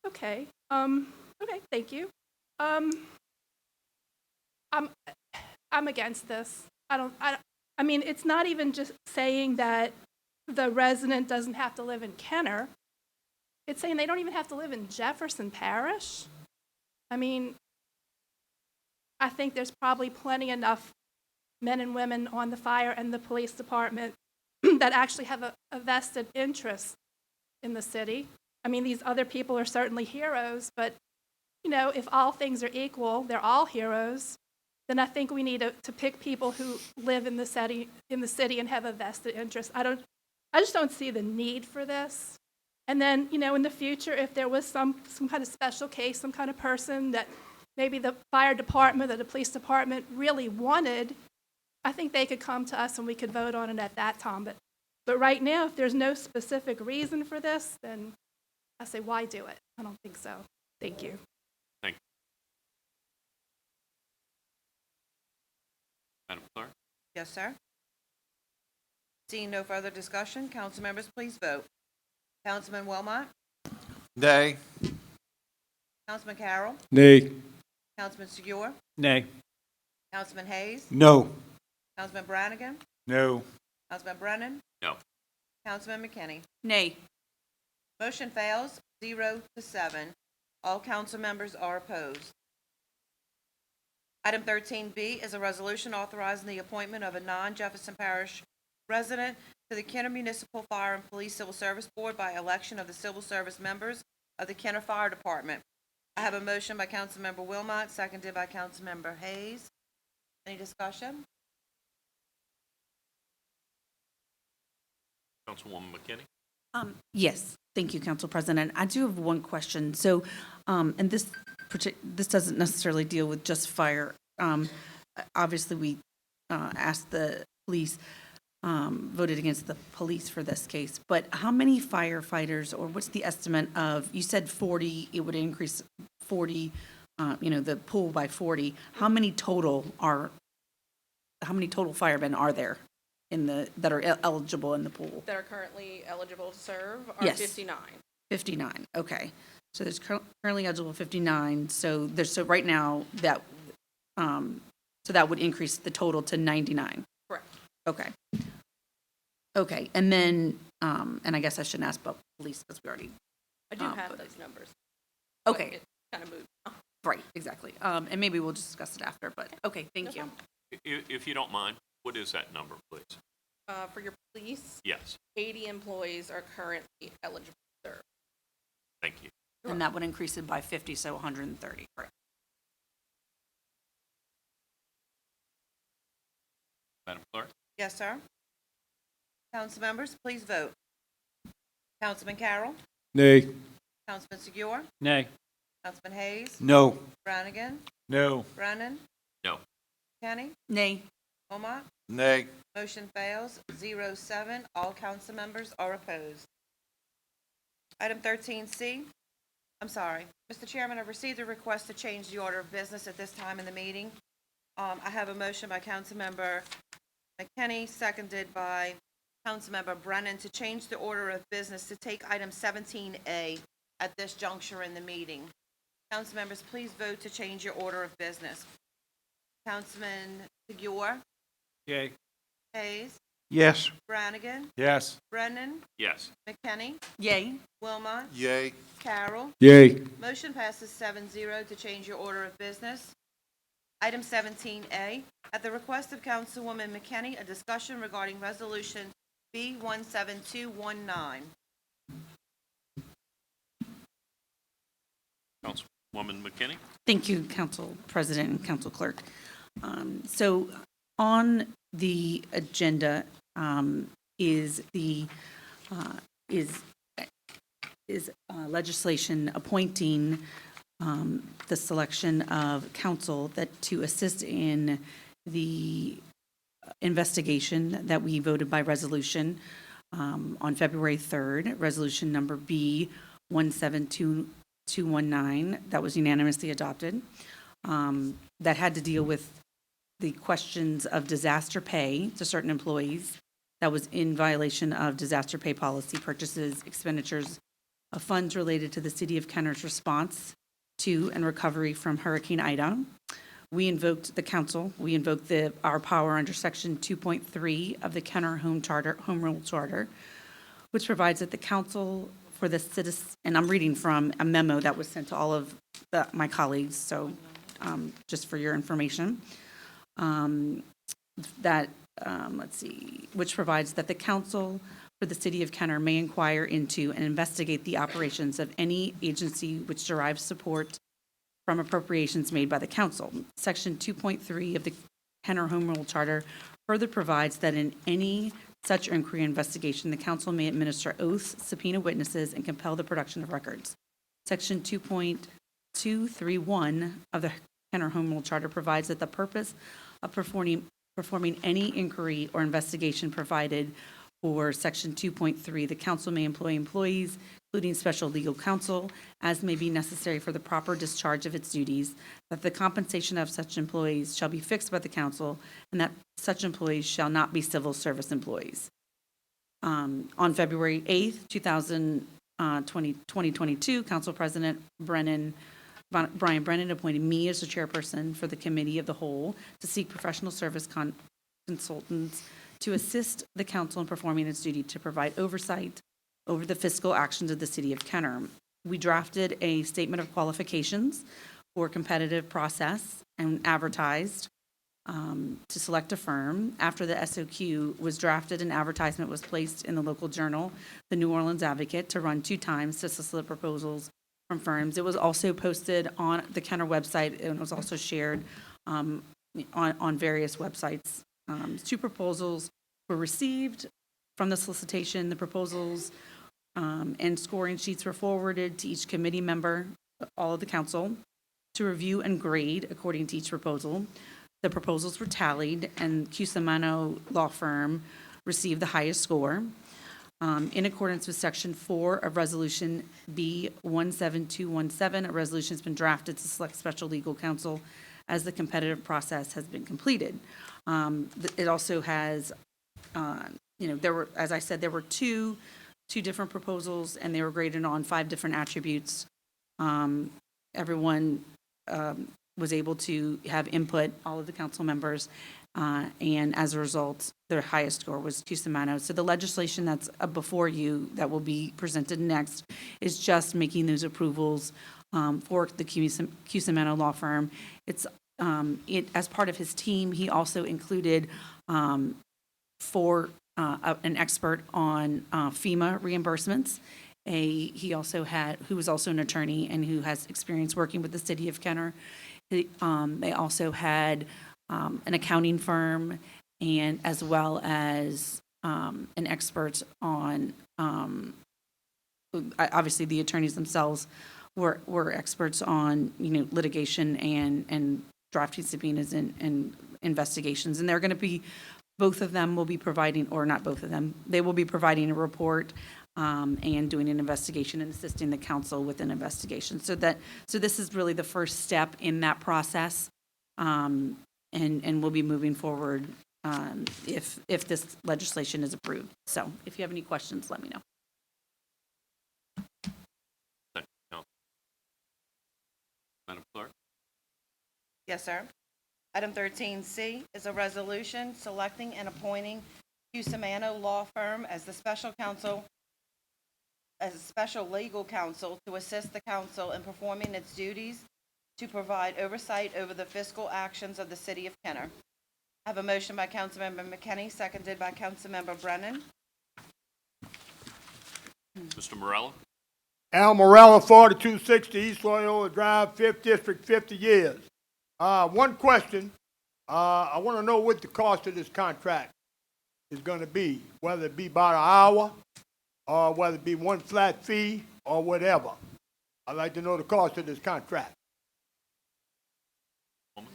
Okay. Okay, thank you. I'm against this. I mean, it's not even just saying that the resident doesn't have to live in Kenner. It's saying they don't even have to live in Jefferson Parish. I mean, I think there's probably plenty enough men and women on the fire and the police department that actually have a vested interest in the city. I mean, these other people are certainly heroes, but, if all things are equal, they're all heroes, then I think we need to pick people who live in the city and have a vested interest. I just don't see the need for this. And then, in the future, if there was some kind of special case, some kind of person that maybe the fire department or the police department really wanted, I think they could come to us and we could vote on it at that time. But right now, if there's no specific reason for this, then I say, why do it? I don't think so. Thank you. Thank you. Madam Clerk? Yes, sir. Seeing no further discussion, council members, please vote. Councilman Wilmot? Nay. Councilman Carroll? Nay. Councilman Segura? Nay. Councilman Hayes? No. Councilman Brannigan? No. Councilman Brennan? No. Councilman McKinney? Nay. Motion fails, 0-7. All council members are opposed. Item 13B is a resolution authorizing the appointment of a non-Jefferson Parish resident to the Kenner Municipal Fire and Police Civil Service Board by election of the civil service members of the Kenner Fire Department. I have a motion by Councilmember Wilmot, seconded by Councilmember Hayes. Any discussion? Councilwoman McKinney? Yes, thank you, Council President. I do have one question. So, and this doesn't necessarily deal with just fire. Obviously, we asked the police, voted against the police for this case, but how many firefighters, or what's the estimate of, you said 40, it would increase 40, the pool by 40. How many total firemen are there that are eligible in the pool? That are currently eligible to serve are Yes. 59. 59, okay. So there's currently eligible 59, so right now that, so that would increase the total to 99? Correct. Okay. Okay, and then, and I guess I shouldn't ask about police because we already. I do have but- those numbers. Okay, It's kind of moved. right, exactly. And maybe we'll discuss it after, but, okay, thank you. If you don't mind, what is that number, please? For your police, Yes, 80 employees are currently eligible to serve. thank you. And that would increase it by 50, so 130. Right. Madam Clerk? Yes, sir. Council members, please vote. Councilman Carroll? Nay. Councilman Segura? Nay. Councilman Hayes? No. Brannigan? No. Brennan? No. Kenny? Nay. Wilmot? Nay. Motion fails, 0-7. All council members are opposed. Item 13C. I'm sorry. Mr. Chairman, I've received a request to change the order of business at this time in the meeting. I have a motion by Councilmember McKinney, seconded by Councilmember Brennan, to change the order of business to take item 17A at this juncture in the meeting. Council members, please vote to change your order of business. Councilman Segura? Yay. Hayes? Yes. Brannigan? Yes. Brennan? Yes. McKinney? Yay. Wilmot? Yay. Carroll? Yay. Motion passes 7-0 to change your order of business. Item 17A, at the request of Councilwoman McKinney, a discussion regarding Resolution B17219. Councilwoman McKinney? Thank you, Council President and Council Clerk. So on the agenda is legislation appointing the selection of counsel that to assist in the investigation that we voted by resolution on February 3rd, resolution number B172219, that was unanimously adopted, that had to deal with the questions of disaster pay to certain employees that was in violation of disaster pay policy, purchases, expenditures of funds related to the City of Kenner's response to and recovery from Hurricane Ida. We invoked the council, we invoked our power under Section 2.3 of the Kenner Home Rule Charter, which provides that the council for the citizen, and I'm reading from a memo that was sent to all of my colleagues, so just for your information, let's see, which provides that the council for the City of Kenner may inquire into and investigate the operations of any agency which derives support from appropriations made by the council. Section 2.3 of the Kenner Home Rule Charter further provides that in any such inquiry or investigation, the council may administer oaths, subpoena witnesses, and compel the production of records. Section 2.231 of the Kenner Home Rule Charter provides that the purpose of performing any inquiry or investigation provided for Section 2.3, the council may employ employees, including special legal counsel, as may be necessary for the proper discharge of its duties, that the compensation of such employees shall be fixed by the council, and that such employees shall not be civil service employees. On February 8th, 2022, Council President Brian Brennan appointed me as the chairperson for the Committee of the Whole to seek professional service consultants to assist the council in performing its duty to provide oversight over the fiscal actions of the City of Kenner. We drafted a statement of qualifications for competitive process and advertised to select a firm. After the SOQ was drafted, an advertisement was placed in the local journal, the New Orleans Advocate, to run 2 times to solicit proposals from firms. It was also posted on the Kenner website and was also shared on various websites. 2 proposals were received from the solicitation. The proposals and scoring sheets were forwarded to each committee member, all of the council, to review and grade according to each proposal. The proposals were tallied, and Cusimano Law Firm received the highest score. In accordance with Section 4 of Resolution B17217, a resolution has been drafted to select special legal counsel as the competitive process has been completed. It also has, there were, as I said, there were two different proposals, and they were graded on 5 different attributes. Everyone was able to have input, all of the council members, and as a result, their highest score was Cusimano. So the legislation that's before you that will be presented next is just making those approvals for the Cusimano law firm. It's as part of his team, he also included an expert on FEMA reimbursements. He also who was also an attorney and who has experience working with the city of Kenner. They also had an accounting firm, and as well as an expert on, obviously the attorneys themselves were experts on, litigation and drafting subpoenas and investigations. And they're going to be, both of them will be providing, or not both of them, they will be providing a report and doing an investigation and assisting the council with an investigation. So this is really the first step in that process, and we'll be moving forward if this legislation is approved. So if you have any questions, let me know. Madam Clerk? Yes, sir. Item 13C is a resolution selecting and appointing Cusimano Law Firm as the special legal counsel to assist the council in performing its duties to provide oversight over the fiscal actions of the city of Kenner. I have a motion by Councilmember McKinney, seconded by Councilmember Brennan. Mr. Morella? Al Morella, 4260 East Loyola Drive, 5th District, 50 years. One question. I want to know what the cost of this contract is going to be, whether it be by the hour or whether it be one flat fee or whatever. I'd like to know the cost of this contract.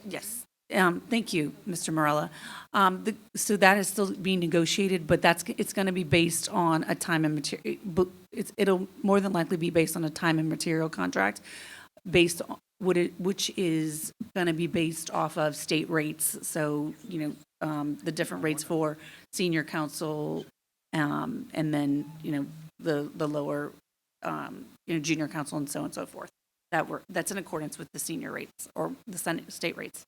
Yes. Thank you, Mr. Morella. So that is still being negotiated, but it's going to be based on a time and material. It'll more than likely be based on a time and material contract, based on which is going to be based off of state rates. So the different rates for senior counsel, and then the lower junior counsel, and so on and so forth. That's in accordance with the senior rates or the state rates.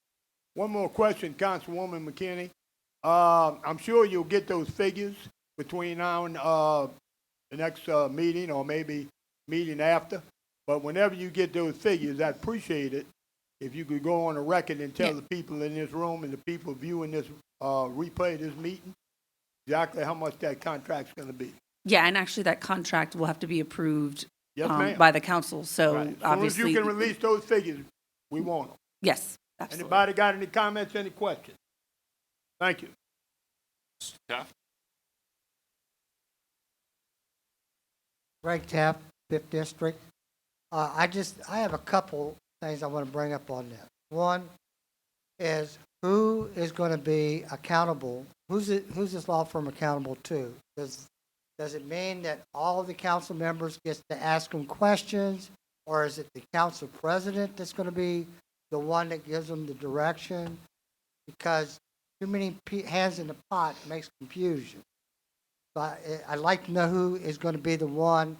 One more question, Councilwoman McKinney. I'm sure you'll get those figures between now and the next meeting, or maybe meeting after. But whenever you get those figures, I'd appreciate it if you could go on the record and tell the people in this room and the people viewing this replay of this meeting exactly how much that contract's going to be. Yeah, and actually that contract will have to be approved by the council. So right. obviously, as soon as you can release those figures, we want them. Yes, absolutely. Anybody got any comments, any questions? Thank you. Mr. Taft? Greg Taft, 5th District. I have a couple things I want to bring up on this. One is, who is going to be accountable? Who's this law firm accountable to? Does it mean that all of the council members get to ask them questions, or is it the council president that's going to be the one that gives them the direction? Because too many hands in the pot makes confusion. But I'd like to know who is going to be the one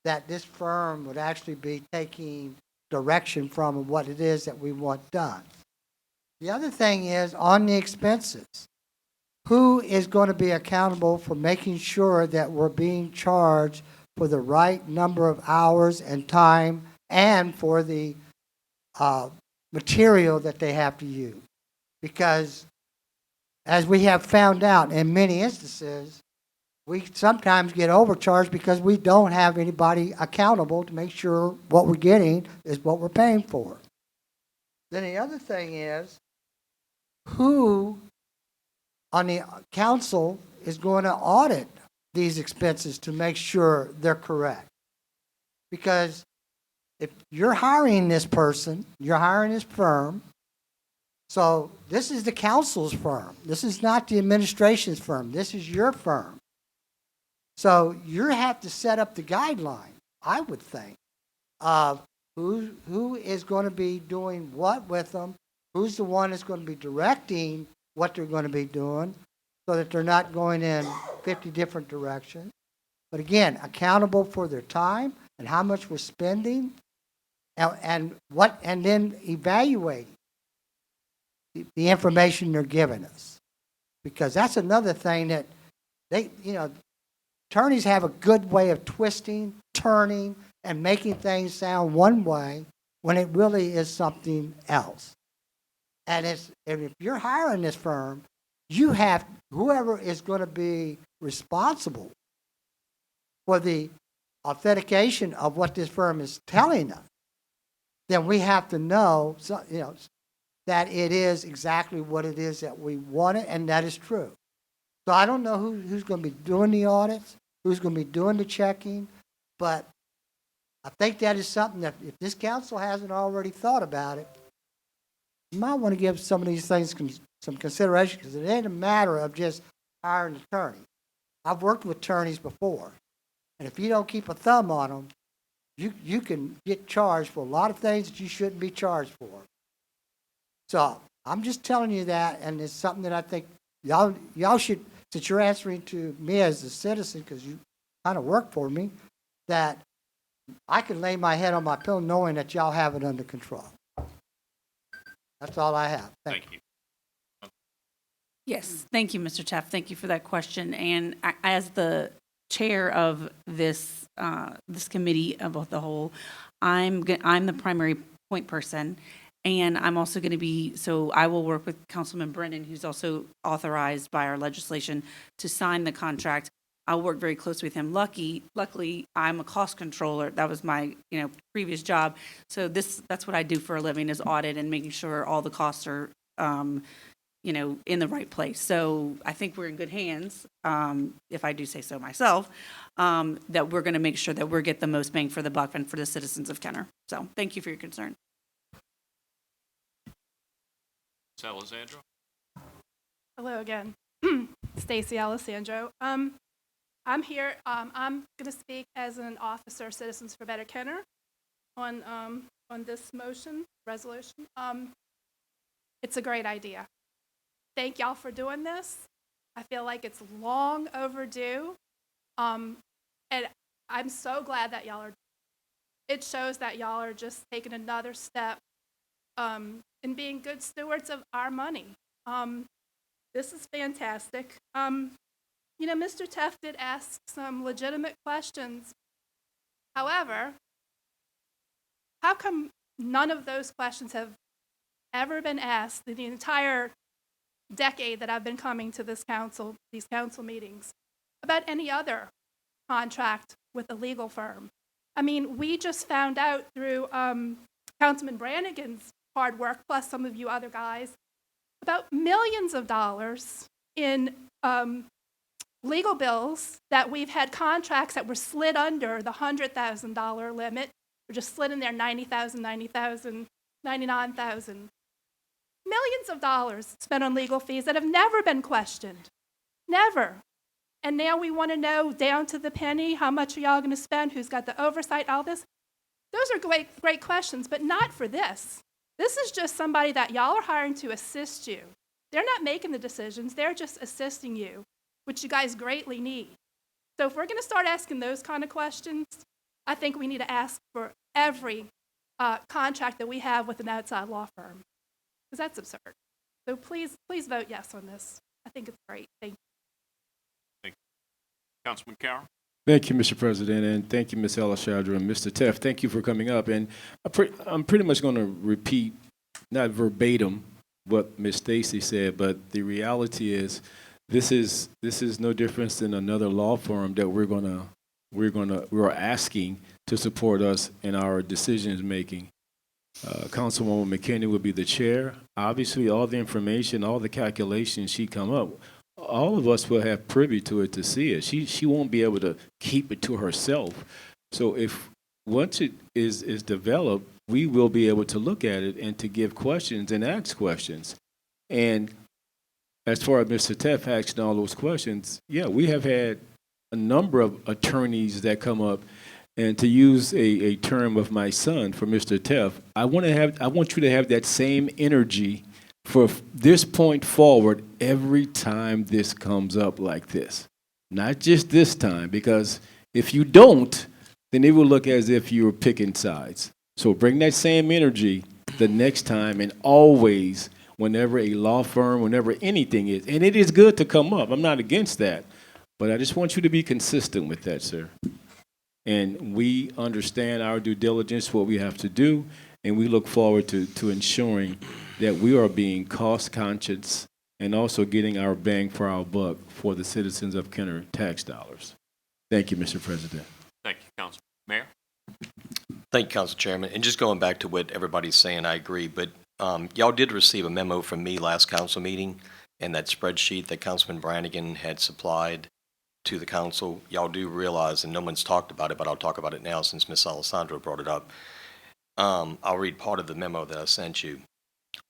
that this firm would actually be taking direction from, and what it is that we want done. The other thing is on the expenses. Who is going to be accountable for making sure that we're being charged for the right number of hours and time, and for the material that they have to use? Because as we have found out in many instances, we sometimes get overcharged because we don't have anybody accountable to make sure what we're getting is what we're paying for. Then the other thing is, who on the council is going to audit these expenses to make sure they're correct? Because if you're hiring this person, you're hiring this firm, so this is the council's firm. This is not the administration's firm. This is your firm. So you have to set up the guideline, I would think, of who is going to be doing what with them, who's the one that's going to be directing what they're going to be doing, so that they're not going in 50 different directions. But again, accountable for their time and how much we're spending, and then evaluating the information they're giving us. Because that's another thing that attorneys have a good way of twisting, turning, and making things sound one way when it really is something else. And if you're hiring this firm, you have, whoever is going to be responsible for the authentication of what this firm is telling us, then we have to know, that it is exactly what it is that we wanted, and that is true. So I don't know who's going to be doing the audits, who's going to be doing the checking, but I think that is something that if this council hasn't already thought about it, you might want to give some of these things some consideration, because it ain't a matter of just hiring an attorney. I've worked with attorneys before, and if you don't keep a thumb on them, you can get charged for a lot of things that you shouldn't be charged for. So I'm just telling you that, and it's something that I think y'all should, since you're answering to me as a citizen, because you kind of work for me, that I can lay my head on my pillow knowing that y'all have it under control. That's all I have. Thank you. Yes, thank you, Mr. Teff. Thank you for that question. And as the chair of this this committee of the whole, I'm the primary point person, and I'm also going to be, so I will work with Councilman Brennan, who's also authorized by our legislation to sign the contract. I'll work very closely with him. Luckily, I'm a cost controller. That was my previous job. So that's what I do for a living, is audit and making sure all the costs are in the right place. So I think we're in good hands, if I do say so myself, that we're going to make sure that we get the most bang for the buck and for the citizens of Kenner. So thank you for your concern. Ms. Alessandro? Hello again. Stacy Alessandro. I'm here. I'm going to speak as an officer of Citizens for Better Kenner on this resolution. It's a great idea. Thank y'all for doing this. I feel like it's long overdue. And I'm so glad that y'all are. It shows that y'all are just taking another step in being good stewards of our money. This is fantastic. Mr. Teff did ask some legitimate questions. However, how come none of those questions have ever been asked in the entire decade that I've been coming to these council meetings about any other contract with a legal firm? I mean, we just found out through Councilman Brannigan's hard work, plus some of you other guys, about millions of dollars in legal bills that we've had contracts that were slid under the $100,000 limit, or just slid in there $90,000, $90,000, $99,000. Millions of dollars spent on legal fees that have never been questioned. Never. And now we want to know down to the penny, how much are y'all going to spend, who's got the oversight, all this. Those are great questions, but not for this. This is just somebody that y'all are hiring to assist you. They're not making the decisions, they're just assisting you, which you guys greatly need. So if we're going to start asking those kind of questions, I think we need to ask for every contract that we have with an outside law firm, because that's absurd. So please vote yes on this. I think it's great. Thank you. Thank you. Councilman Carroll? Thank you, Mr. President, and thank you, Ms. Alessandra and Mr. Teff. Thank you for coming up. And I'm pretty much going to repeat, not verbatim, what Ms. Stacy said, but the reality is, this is no different than another law firm that we're asking to support us in our decisions making. Councilwoman McKinney will be the chair. Obviously, all the information, all the calculations she come up, all of us will have privy to it to see it. She won't be able to keep it to herself. So if once it is developed, we will be able to look at it and to give questions and ask questions. And as far as Mr. Teff asking all those questions, yeah, we have had a number of attorneys that come up, and to use a term of my son for Mr. Teff, I want you to have that same energy for this point forward every time this comes up like this. Not just this time, because if you don't, then it will look as if you were picking sides. So bring that same energy the next time, and always, whenever a law firm, whenever anything is, and it is good to come up. I'm not against that, but I just want you to be consistent with that, sir. And we understand our due diligence, what we have to do, and we look forward to ensuring that we are being cost conscious and also getting our bang for our buck for the citizens of Kenner tax dollars. Thank you, Mr. President. Thank you, Council. Mayor? Thank you, Council Chairman. And just going back to what everybody's saying, I agree, but y'all did receive a memo from me last council meeting, and that spreadsheet that Councilman Brannigan had supplied to the council. Y'all do realize, and no one's talked about it, but I'll talk about it now since Ms. Alessandro brought it up. I'll read part of the memo that I sent you.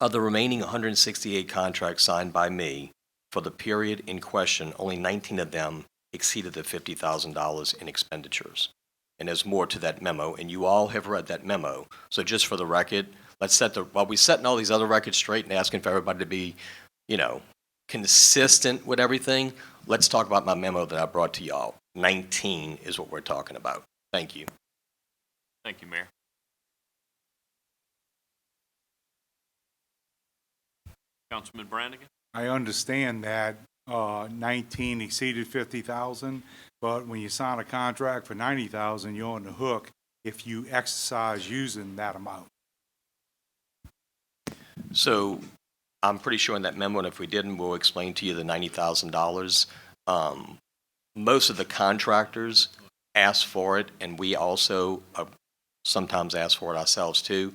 Of the remaining 168 contracts signed by me for the period in question, only 19 of them exceeded the $50,000 in expenditures. And there's more to that memo, and you all have read that memo. So just for the record, while we're setting all these other records straight and asking for everybody to be, consistent with everything, let's talk about my memo that I brought to y'all. 19 is what we're talking about. Thank you. Thank you, Mayor. Councilman Brannigan? I understand that 19 exceeded 50,000, but when you sign a contract for 90,000, you're on the hook if you exercise using that amount. So I'm pretty sure in that memo, and if we didn't, we'll explain to you the $90,000. Most of the contractors ask for it, and we also sometimes ask for it ourselves too.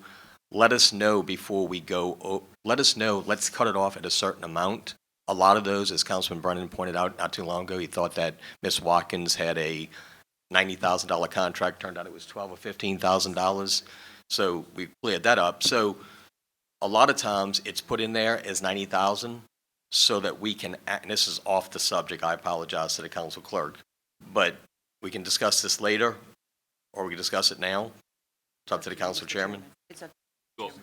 Let us know before we go. Let us know, let's cut it off at a certain amount. A lot of those, as Councilman Brennan pointed out not too long ago, he thought that Ms. Watkins had a $90,000 contract. Turned out it was $12,000 or $15,000. So we cleared that up. So a lot of times it's put in there as 90,000 so that we can, and this is off the subject, I apologize to the council clerk, but we can discuss this later, or we can discuss it now. It's up to the council chairman.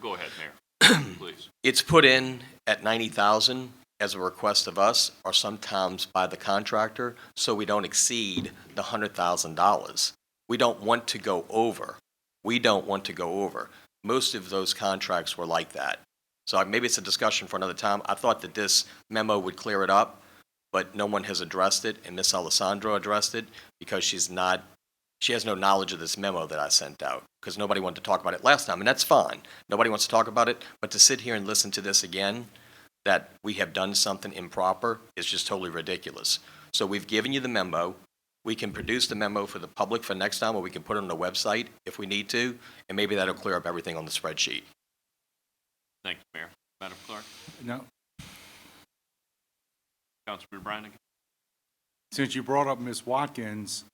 Go ahead, Mayor, please. It's put in at 90,000 as a request of us, or sometimes by the contractor, so we don't exceed the $100,000. We don't want to go over. Most of those contracts were like that. So maybe it's a discussion for another time. I thought that this memo would clear it up, but no one has addressed it, and Ms. Alessandro addressed it because she has no knowledge of this memo that I sent out, because nobody wanted to talk about it last time, and that's fine. Nobody wants to talk about it, but to sit here and listen to this again, that we have done something improper, is just totally ridiculous. So we've given you the memo. We can produce the memo for the public for next time, or we can put it on the website if we need to, and maybe that'll clear up everything on the spreadsheet. Thank you, Mayor. Madam Clerk? No. Councilman Brannigan? Since you brought up Ms. Watkins,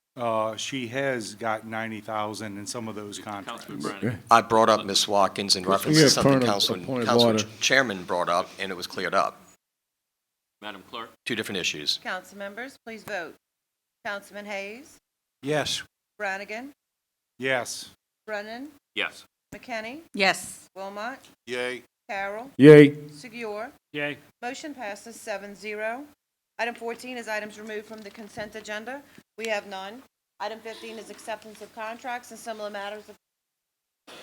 she has got 90,000 in some of those contracts. Councilman Brannigan? I brought up Ms. Watkins in reference to something Council Chairman brought up, and it was cleared up. Madam Clerk? Two different issues. Council members, please vote. Councilman Hayes, Yes. Brannigan, Yes. Brennan, Yes. McKinney, Yes. Wilmot, Yay. Carroll, Yay. Segior. Yay. Motion passes 7-0. Item 14 is items removed from the consent agenda. We have none. Item 15 is acceptance of contracts and similar matters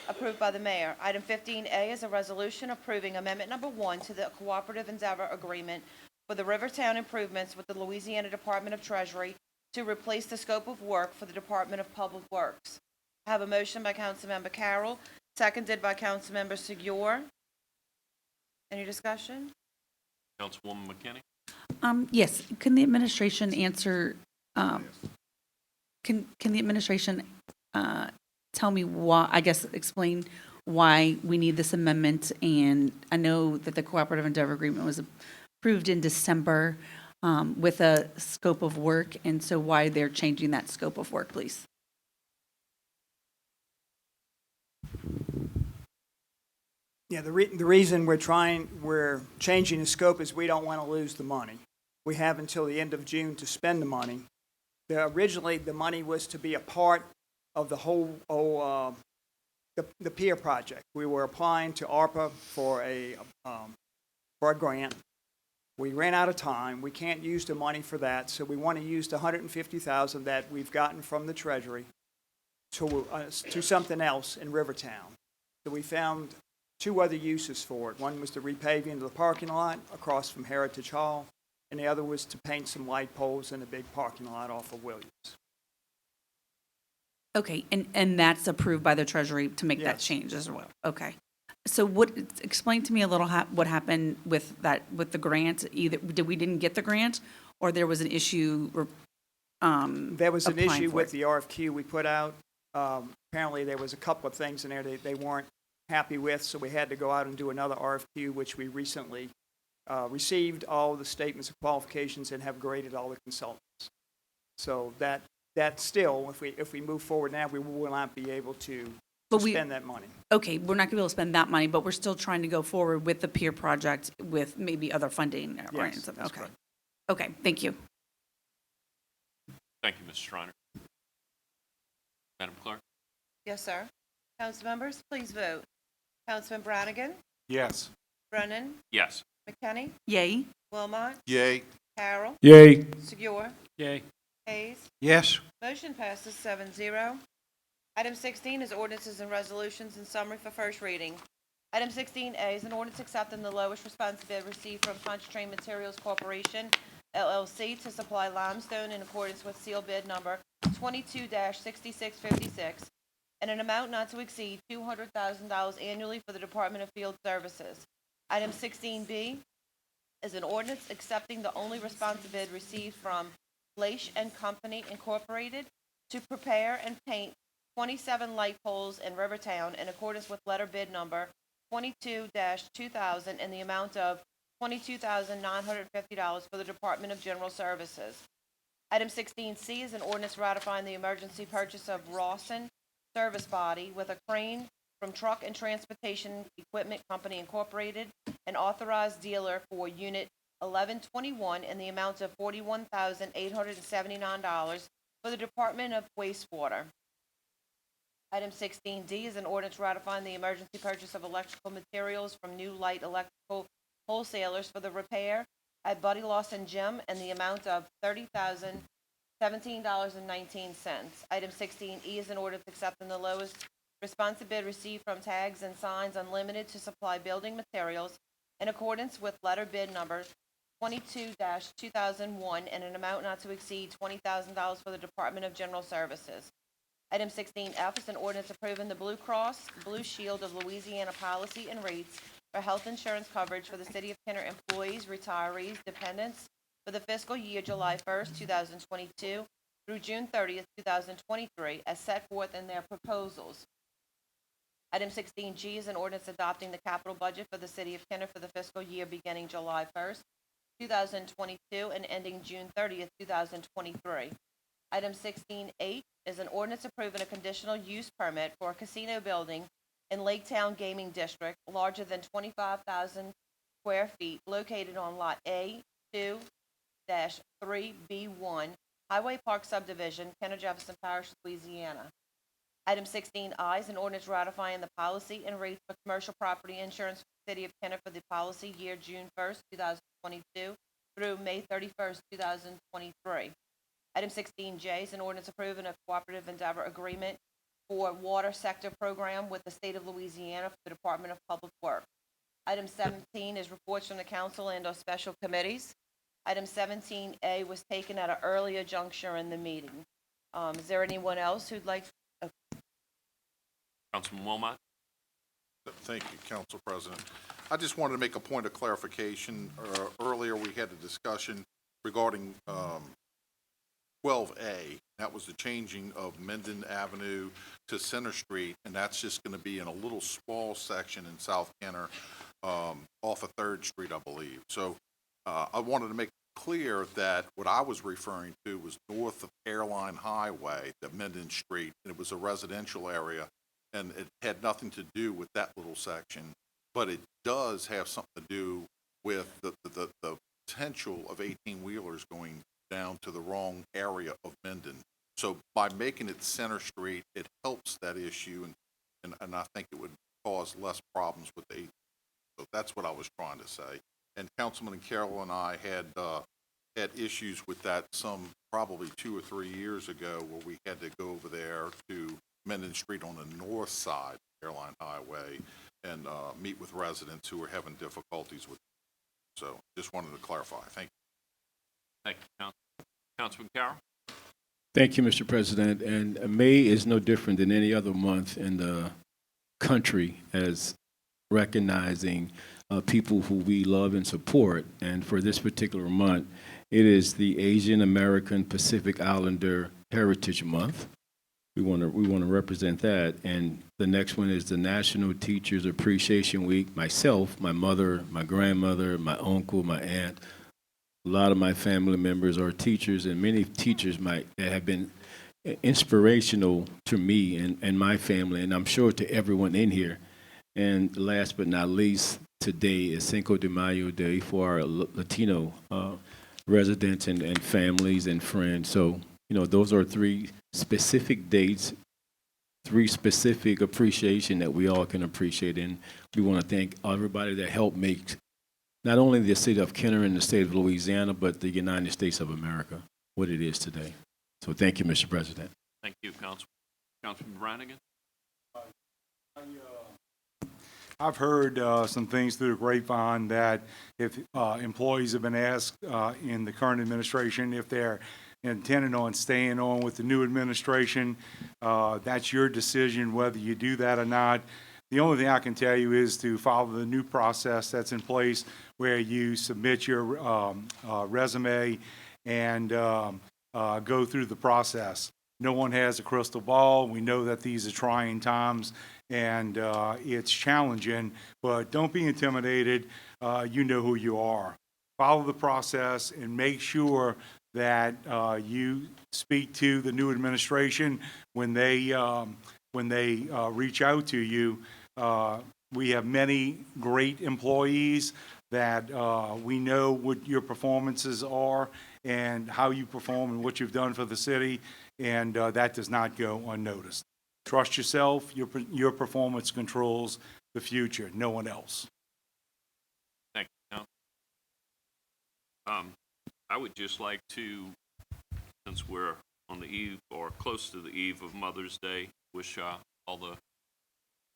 approved by the mayor. Item 15A is a resolution approving amendment number 1 to the Cooperative Endeavor Agreement for the Rivertown improvements with the Louisiana Department of Treasury to replace the scope of work for the Department of Public Works. I have a motion by Councilmember Carroll, seconded by Councilmember Segior. Any discussion? Councilwoman McKinney? Yes, can the administration answer, can the administration tell me why, I guess, explain why we need this amendment? And I know that the Cooperative Endeavor Agreement was approved in December with a scope of work, and so why they're changing that scope of work, please? Yeah, the reason we're changing the scope is we don't want to lose the money. We have until the end of June to spend the money. Originally, the money was to be a part of the whole, the pier project. We were applying to ARPA for a grant. We ran out of time. We can't use the money for that, so we want to use the $150,000 that we've gotten from the Treasury to something else in Rivertown. So we found two other uses for it. One was the repaving of the parking lot across from Heritage Hall, and the other was to paint some light poles in a big parking lot off of Williams. Okay, and that's approved by the Treasury to make that Yes. change as well? Okay. So explain to me a little what happened with the grant? Either, we didn't get the grant, or there was an issue, There was an applying issue for with it? the RFQ we put out. Apparently, there was a couple of things in there that they weren't happy with, so we had to go out and do another RFQ, which we recently received all the statements of qualifications and have graded all the consultants. So that still, if we move forward now, we will not be able to spend that money. Okay, we're not gonna be able to spend that money, but we're still trying to go forward with the peer project with maybe other funding or Yes, something. that's Okay. correct. Okay, thank you. Thank you, Mrs. Shriner. Madam Clerk? Yes, sir. Council members, please vote. Councilman Brannigan, Yes. Brennan, Yes. McKinney, Yay. Wilmot, Yay. Carroll, Yay. Segura, Yay. Hayes. Yes. Motion passes 7-0. Item 16 is ordinances and resolutions in summary for first reading. Item 16A is an ordinance accepting the lowest response bid received from Punch Train Materials Corporation, LLC, to supply limestone in accordance with seal bid number 22-6656, and an amount not to exceed $200,000 annually for the Department of Field Services. Item 16B is an ordinance accepting the only response bid received from Leish and Company Incorporated to prepare and paint 27 light poles in Rivertown in accordance with letter bid number 22-2000 in the amount of $22,950 for the Department of General Services. Item 16C is an ordinance ratifying the emergency purchase of Rawson Service Body with a crane from Truck and Transportation Equipment Company Incorporated, an authorized dealer for Unit 1121 in the amount of $41,879 for the Department of Wastewater. Item 16D is an ordinance ratifying the emergency purchase of electrical materials from New Light Electrical Wholesalers for the repair at Buddy Lawson Gym in the amount of $30,017.19. Item 16E is an ordinance accepting the lowest responsive bid received from Tags and Signs Unlimited to supply building materials in accordance with letter bid number 22-2001 and an amount not to exceed $20,000 for the Department of General Services. Item 16F is an ordinance approving the Blue Cross Blue Shield of Louisiana policy and rates for health insurance coverage for the City of Kenner employees, retirees, dependents for the fiscal year July 1st, 2022 through June 30th, 2023, as set forth in their proposals. Item 16G is an ordinance adopting the capital budget for the City of Kenner for the fiscal year beginning July 1st, 2022 and ending June 30th, 2023. Item 16H is an ordinance approving a conditional use permit for a casino building in Lake Town Gaming District larger than 25,000 square feet located on Lot A2-3B1, Highway Park Subdivision, Kenner Jefferson Parish, Louisiana. Item 16I is an ordinance ratifying the policy and rates for commercial property insurance for the City of Kenner for the policy year June 1st, 2022 through May 31st, 2023. Item 16J is an ordinance approving a cooperative endeavor agreement for water sector program with the State of Louisiana for the Department of Public Works. Item 17 is reports from the council and or special committees. Item 17A was taken at an earlier juncture in the meeting. Is there anyone else who'd like? Councilman Wilmot? Thank you, Council President. I just wanted to make a point of clarification. Earlier, we had a discussion regarding 12A. That was the changing of Menden Avenue to Center Street, and that's just going to be in a little small section in South Kenner off of 3rd Street, I believe. So I wanted to make clear that what I was referring to was north of Airline Highway, the Menden Street, and it was a residential area, and it had nothing to do with that little section, but it does have something to do with the potential of 18-wheelers going down to the wrong area of Menden. So by making it Center Street, it helps that issue, and I think it would cause less problems with the 18. So that's what I was trying to say. And Councilman Carroll and I had issues with that probably 2 or 3 years ago, where we had to go over there to Menden Street on the north side of Airline Highway and meet with residents who were having difficulties with it. So just wanted to clarify. Thank you. Thank you, Councilman Carroll. Thank you, Mr. President. And May is no different than any other month in the country as recognizing people who we love and support. And for this particular month, it is the Asian American Pacific Islander Heritage Month. We want to represent that. And the next one is the National Teachers Appreciation Week. Myself, my mother, my grandmother, my uncle, my aunt, a lot of my family members are teachers, and many teachers that have been inspirational to me and my family, and I'm sure to everyone in here. And last but not least, today is Cinco de Mayo Day for our Latino residents and families and friends. So, those are three specific dates, three specific appreciation that we all can appreciate. And we want to thank everybody that helped make not only the city of Kenner and the state of Louisiana, but the United States of America what it is today. So thank you, Mr. President. Thank you, Councilman Brannigan. I've heard some things through the grapevine that if employees have been asked in the current administration if they're intending on staying on with the new administration, that's your decision whether you do that or not. The only thing I can tell you is to follow the new process that's in place where you submit your resume and go through the process. No one has a crystal ball. We know that these are trying times and it's challenging, but don't be intimidated. You know who you are. Follow the process and make sure that you speak to the new administration when they reach out to you. We have many great employees that we know what your performances are and how you perform and what you've done for the city, and that does not go unnoticed. Trust yourself. Your performance controls the future, no one else. Thank you, Council. I would just like to, since we're on the eve or close to the eve of Mother's Day, wish all the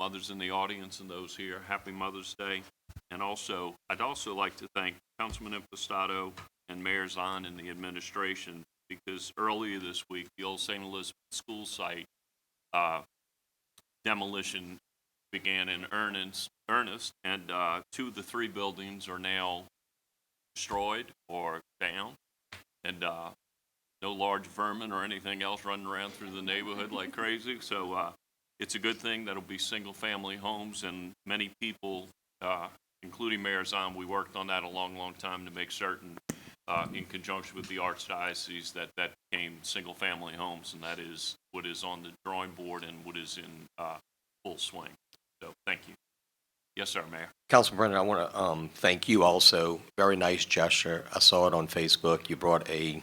mothers in the audience and those here happy Mother's Day. And also, I'd also like to thank Councilman Impastato and Mayor Zahn and the administration, because earlier this week, the old St. Elizabeth school site demolition began in earnest, and 2 of the 3 buildings are now destroyed or down, and no large vermin or anything else running around through the neighborhood like crazy. So it's a good thing that'll be single-family homes, and many people, including Mayor Zahn, we worked on that a long, long time to make certain, in conjunction with the Archdiocese, that became single-family homes, and that is what is on the drawing board and what is in full swing. So thank you. Yes, sir, Mayor. Councilman Brennan, I want to thank you also. Very nice gesture. I saw it on Facebook. You brought a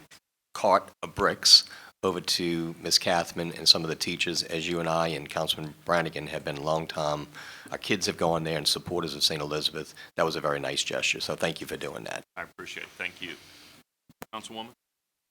cart of bricks over to Ms. Kathman and some of the teachers, as you and I and Councilman Brannigan have been long time. Our kids have gone there and supporters of St. Elizabeth. That was a very nice gesture, so thank you for doing that. I appreciate it. Thank you. Councilwoman?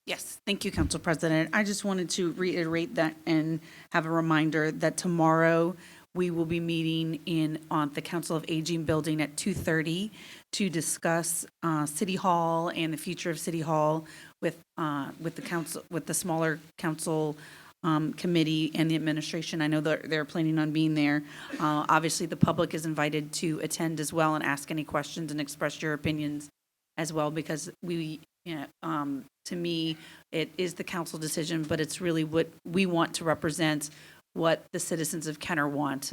Yes, thank you, Council President. I just wanted to reiterate that and have a reminder that tomorrow we will be meeting on the Council of Aging building at 2:30 to discuss City Hall and the future of City Hall with the council, with the smaller council committee and the administration. I know they're planning on being there. Obviously, the public is invited to attend as well and ask any questions and express your opinions as well, because to me, it is the council decision, but it's really what we want to represent, what the citizens of Kenner want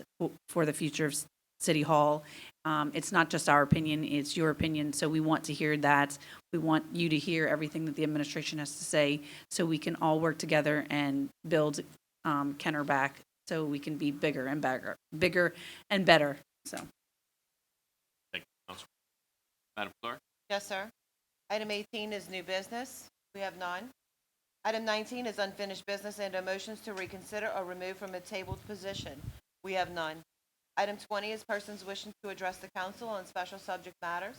for the future of City Hall. It's not just our opinion, it's your opinion, so we want to hear that. We want you to hear everything that the administration has to say, so we can all work together and build Kenner back so we can be bigger and better. So. Thank you, Council. Madam Clerk? Yes, sir. Item 18 is new business. We have none. Item 19 is unfinished business and motions to reconsider or remove from a tabled position. We have none. Item 20 is persons wishing to address the council on special subject matters.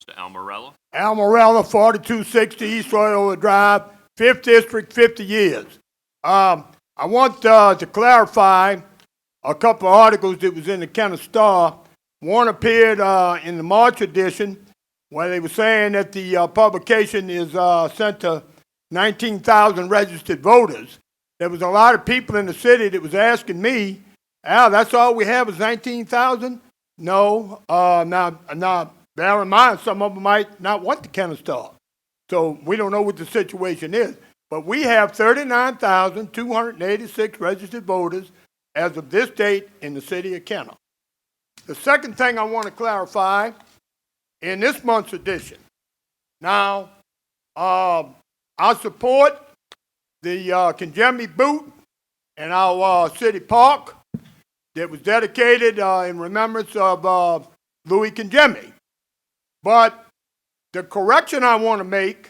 Mr. Almarella? Almarella, 4260 East Royal Drive, 5th District, 50 years. I want to clarify a couple of articles that was in the Kenner Star. One appeared in the March edition where they were saying that the publication is sent to 19,000 registered voters, there was a lot of people in the city that was asking me, Al, that's all we have is 19,000? No. Now, bear in mind, some of them might not want the Kennesaw. So we don't know what the situation is. But we have 39,286 registered voters as of this date in the city of Kenner. The second thing I want to clarify, in this month's edition, now, I support the Kinjemi Boot in our city park that was dedicated in remembrance of Louis Kinjemi. But the correction I want to make,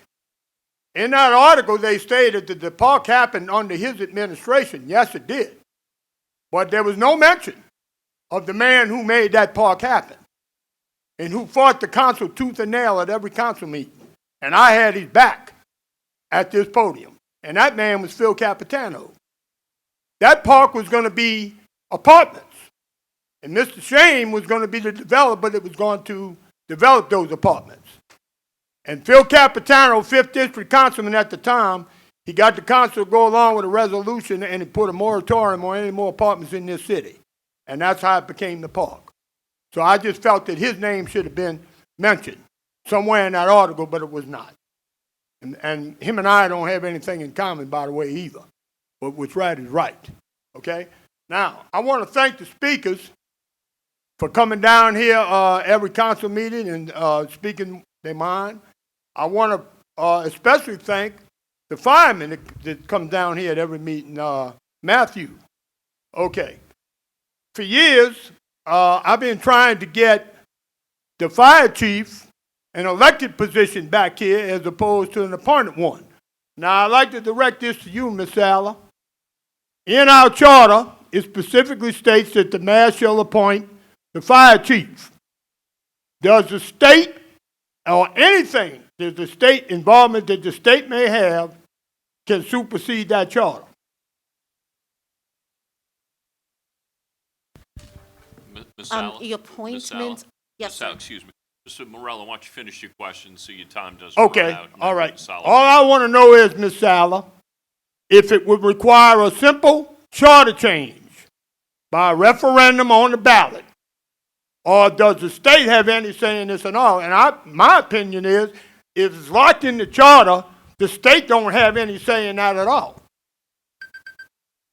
in that article they stated that the park happened under his administration. Yes, it did. But there was no mention of the man who made that park happen and who fought the council tooth and nail at every council meeting. And I had his back at this podium. And that man was Phil Capitano. That park was going to be apartments. And Mr. Shane was going to be the developer that was going to develop those apartments. And Phil Capitano, 5th District Councilman at the time, he got the council to go along with a resolution and he put a moratorium on any more apartments in this city. And that's how it became the park. So I just felt that his name should have been mentioned somewhere in that article, but it was not. And him and I don't have anything in common, by the way, either. But what's right is right. Okay? Now, I want to thank the speakers for coming down here every council meeting and speaking their mind. I want to especially thank the fireman that comes down here at every meeting, Matthew. Okay. For years, I've been trying to get the fire chief an elected position back here as opposed to an appointed one. Now, I'd like to direct this to you, Ms. Sala. In our charter, it specifically states that the mayor shall appoint the fire chief. Does the state or anything that the state involvement that the state may have can supersede that charter? Ms. Sala? The appointment, yes, Ms. Sala, sir. excuse me. Mr. Morello, why don't you finish your question so your time doesn't Okay, run out? all right. All I want to know is, Ms. Sala, if it would require a simple charter change by referendum on the ballot, or does the state have any say in this and all? And my opinion is, if it's locked in the charter, the state don't have any say in that at all.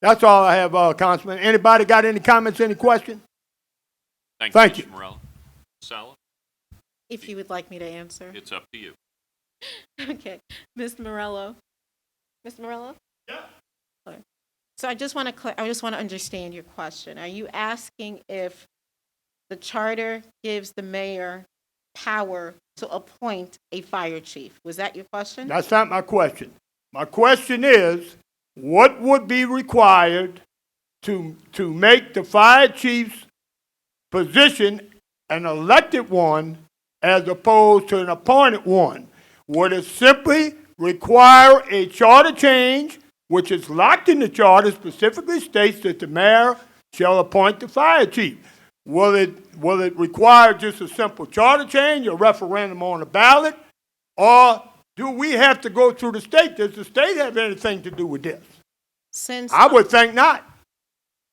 That's all I have, Councilman. Anybody got any comments, any questions? Thank you. Mr. Morello. Sala, If you would like me to answer. it's up to you. Okay. Mr. Morello. Mr. Morello? Yeah. Okay. So I just want to understand your question. Are you asking if the charter gives the mayor power to appoint a fire chief? Was that your question? That's not my question. My question is, what would be required to make the fire chief's position an elected one as opposed to an appointed one? Would it simply require a charter change, which is locked in the charter, specifically states that the mayor shall appoint the fire chief? Will it require just a simple charter change, a referendum on the ballot, or do we have to go through the state? Does the state have anything to do with this? I would think not.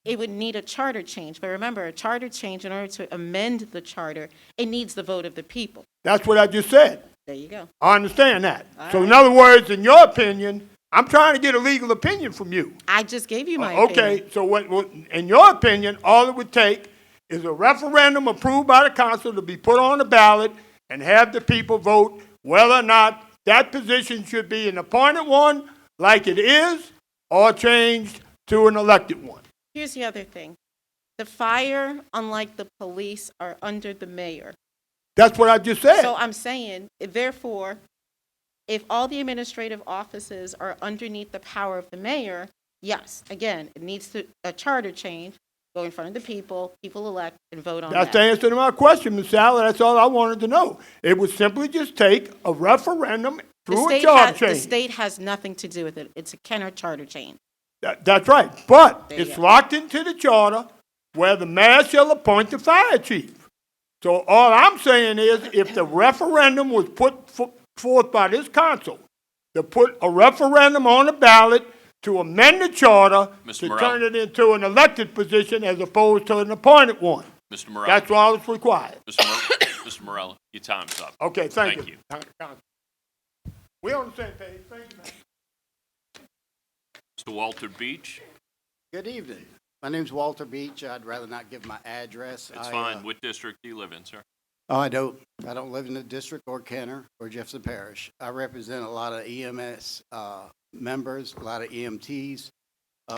It would need a charter change. But remember, a charter change, in order to amend the charter, it needs the vote of the people. That's what I just said. There you go. I understand that. All In other words, in your opinion, I'm trying to get a legal opinion from you. I just gave you my opinion. Okay, so what, in your opinion, all it would take is a referendum approved by the council to be put on the ballot and have the people vote whether or not that position should be an appointed one like it is or changed to an elected one. Here's the other thing. The fire, unlike the police, are under the mayor. That's what I just said. So I'm saying, therefore, if all the administrative offices are underneath the power of the mayor, yes, again, it needs a charter change, go in front of the people elect and vote on That's that. the answer to my question, Ms. Sala. That's all I wanted to know. It would simply just take a referendum through a charter change. The state has nothing to do with it. It's a Kenner charter change. That's right. But There you it's go. locked into the charter where the mayor shall appoint the fire chief. So all I'm saying is if the referendum was put forth by this council to put a referendum on the ballot to amend the charter Mr. to Morel. turn it into an elected position as opposed to an appointed one. Mr. Morel. That's all that's required. Mr. Morella, your time's up. Okay, thank Thank you. We on the same page. Thank you, man. Mr. Walter Beach. Good evening. My name's Walter Beach. I'd rather not give my address. It's fine. What district do you live in, sir? Oh, I don't live in the district or Kenner or Jefferson Parish. I represent a lot of EMS members, a lot of EMTs.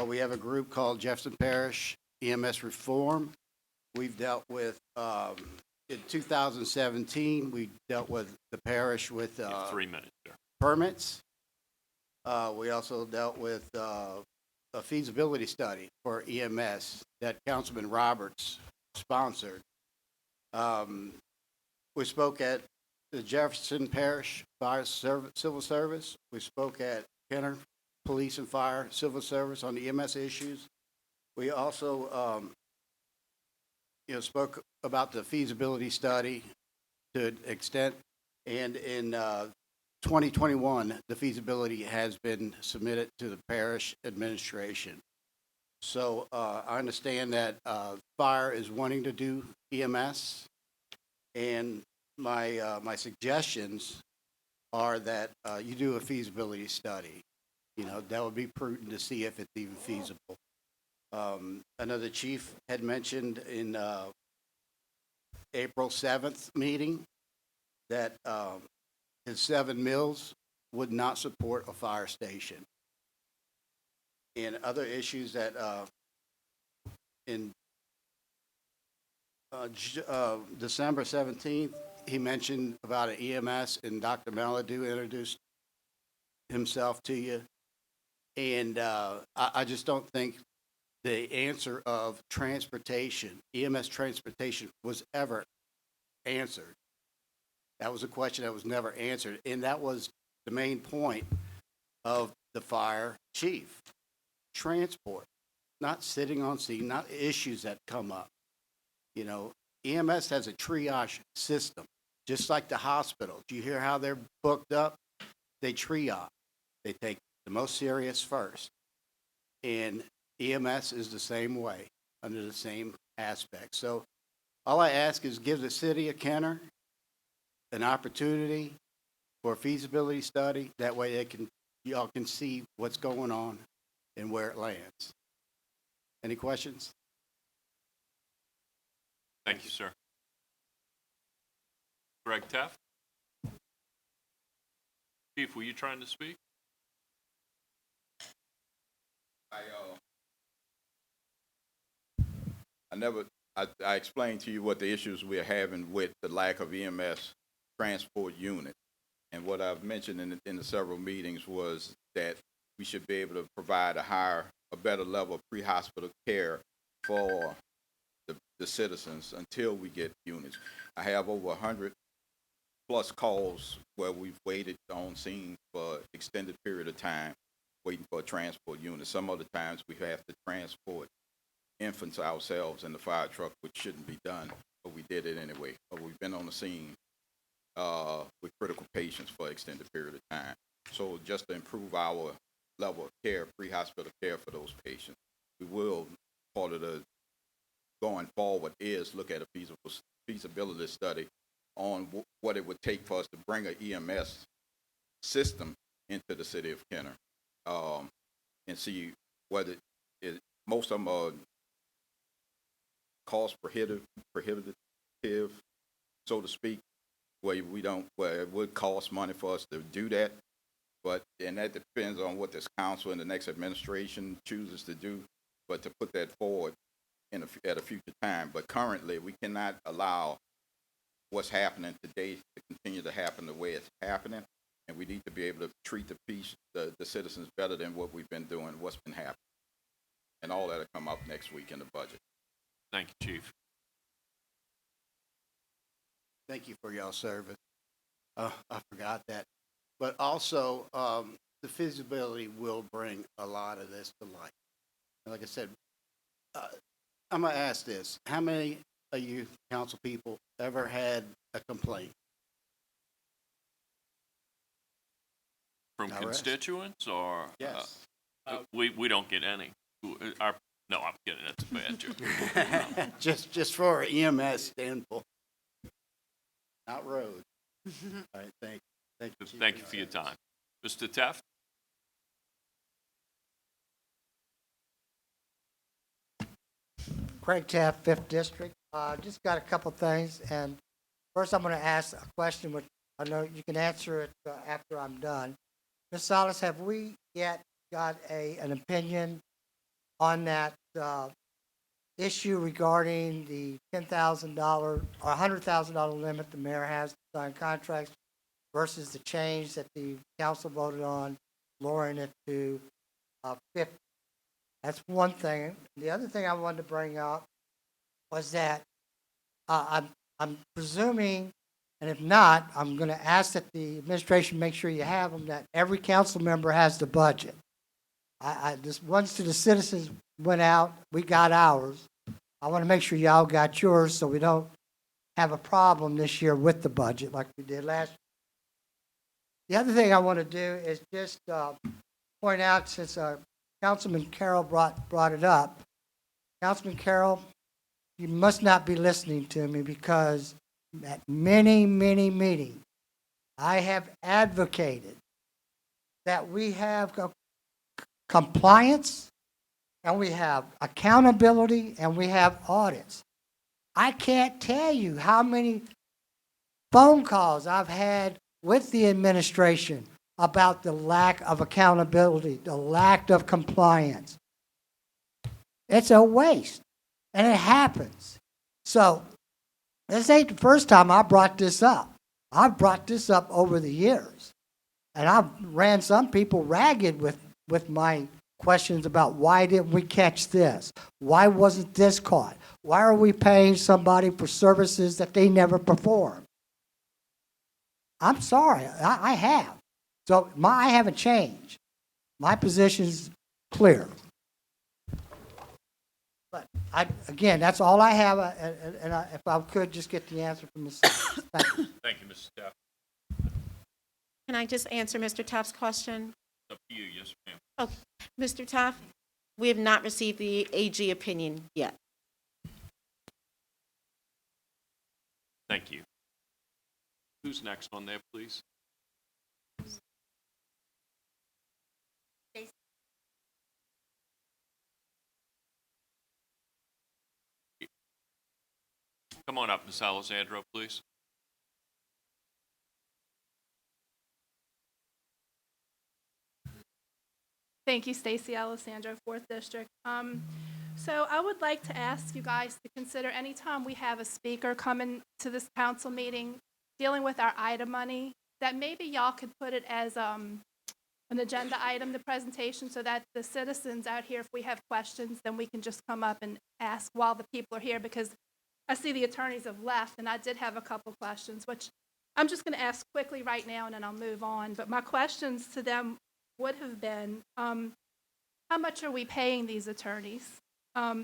We have a group called Jefferson Parish EMS Reform. We've dealt with, in 2017, we dealt with the parish with 3 minutes, sir. permits. We also dealt with a feasibility study for EMS that Councilman Roberts sponsored. We spoke at the Jefferson Parish Fire Civil Service. We spoke at Kenner Police and Fire Civil Service on the EMS issues. We also spoke about the feasibility study to an extent, and in 2021, the feasibility has been submitted to the parish administration. So I understand that fire is wanting to do EMS, and my suggestions are that you do a feasibility study. That would be prudent to see if it's even feasible. Another chief had mentioned in April 7th meeting that his 7 mills would not support a fire station. And other issues that in December 17th, he mentioned about an EMS, and Dr. Meladu introduced himself to you. And I just don't think the answer of transportation, EMS transportation, was ever answered. That was a question that was never answered, and that was the main point of the fire chief. Transport, not sitting on scene, not issues that come up. EMS has a triage system, just like the hospital. Do you hear how they're booked up? They triage. They take the most serious first. And EMS is the same way, under the same aspect. So all I ask is give the city of Kenner an opportunity for a feasibility study. That way y'all can see what's going on and where it lands. Any questions? Thank you, sir. Greg Teff. Chief, were you trying to speak? I explained to you what the issues we're having with the lack of EMS transport unit. And what I've mentioned in the several meetings was that we should be able to provide a better level of pre-hospital care for the citizens until we get units. I have over 100 plus calls where we've waited on scene for extended period of time waiting for a transport unit. Some other times we have to transport infants ourselves in the fire truck, which shouldn't be done, but we did it anyway. But we've been on the scene with critical patients for extended period of time. So just to improve our level of care, pre-hospital care for those patients, we will, part of the going forward is look at a feasibility study on what it would take for us to bring an EMS system into the city of Kenner, and see whether most of them are cost prohibitive, so to speak, where it would cost money for us to do that. And that depends on what this council and the next administration chooses to do. But to put that forward at a future time. But currently, we cannot allow what's happening today to continue to happen the way it's happening. And we need to be able to treat the citizens better than what we've been doing, what's been happening. And all that will come up next week in the budget. Thank you, Chief. Thank you for y'all's service. I forgot that. But also, the feasibility will bring a lot of this to light. And like I said, I'm going to ask this. How many of you council people ever had a complaint? From Now, rest. constituents or? Yes. We don't get any. No, I'm kidding, that's a bad joke. Just for EMS standpoint, not road. All right, thank you. Thank you for your time. Mr. Taft? Craig Taft, 5th District. Just got a couple things, and first I'm going to ask a question, which I know you can answer it after I'm done. Ms. Salas, have we yet got an opinion on that issue regarding the $10,000 or $100,000 limit the mayor has to sign contracts versus the change that the council voted on, lowering it to 50? That's one thing. The other thing I wanted to bring up was that I'm presuming, and if not, I'm going to ask that the administration make sure you have them, that every council member has the budget. Just once to the citizens went out, we got ours. I want to make sure y'all got yours so we don't have a problem this year with the budget like we did last year. The other thing I want to do is just point out, since Councilman Carroll brought it up, Councilman Carroll, you must not be listening to me, because at many, many meetings, I have advocated that we have compliance, and we have accountability, and we have audits. I can't tell you how many phone calls I've had with the administration about the lack of accountability, the lack of compliance. It's a waste, and it happens. So this ain't the first time I brought this up. I've brought this up over the years, and I've ran some people ragged with my questions about why didn't we catch this? Why wasn't this caught? Why are we paying somebody for services that they never perform? I'm sorry, I have. So I haven't changed. My position's clear. But again, that's all I have, and if I could just get the answer from Ms. Thank you. Thank you, Mr. Taft. Can I just answer Mr. Taft's question? It's up to you, yes, ma'am. Okay. Mr. Taft, we have not received the AG opinion yet. Thank you. Who's next on there, please? Come on up, Ms. Alessandro, please. Thank you, Stacy Alessandro, 4th District. So I would like to ask you guys to consider anytime we have a speaker coming to this council meeting dealing with our item money, that maybe y'all could put it as an agenda item, the presentation, so that the citizens out here, if we have questions, then we can just come up and ask while the people are here, because I see the attorneys have left, and I did have a couple questions, which I'm just going to ask quickly right now, and then I'll move on. But my questions to them would have been, how much are we paying these attorneys?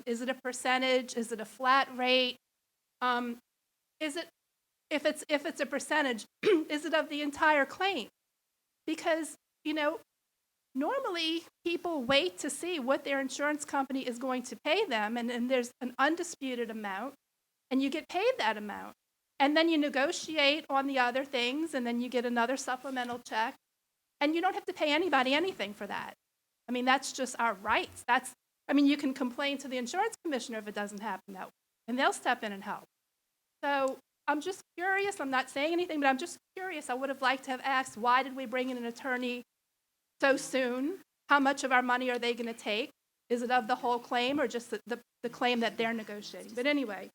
Is it a percentage? Is it a flat rate? Is it, if it's a percentage, is it of the entire claim? Because, you know, normally people wait to see what their insurance company is going to pay them, and there's an undisputed amount, and you get paid that amount. And then you negotiate on the other things, and then you get another supplemental check, and you don't have to pay anybody anything for that. I mean, that's just our rights. You can complain to the insurance commissioner if it doesn't happen that way, and they'll step in and help. So I'm just curious. I'm not saying anything, but I'm just curious. I would have liked to have asked, why did we bring in an attorney so soon? How much of our money are they going to take? Is it of the whole claim or just the claim that they're negotiating? But anyway,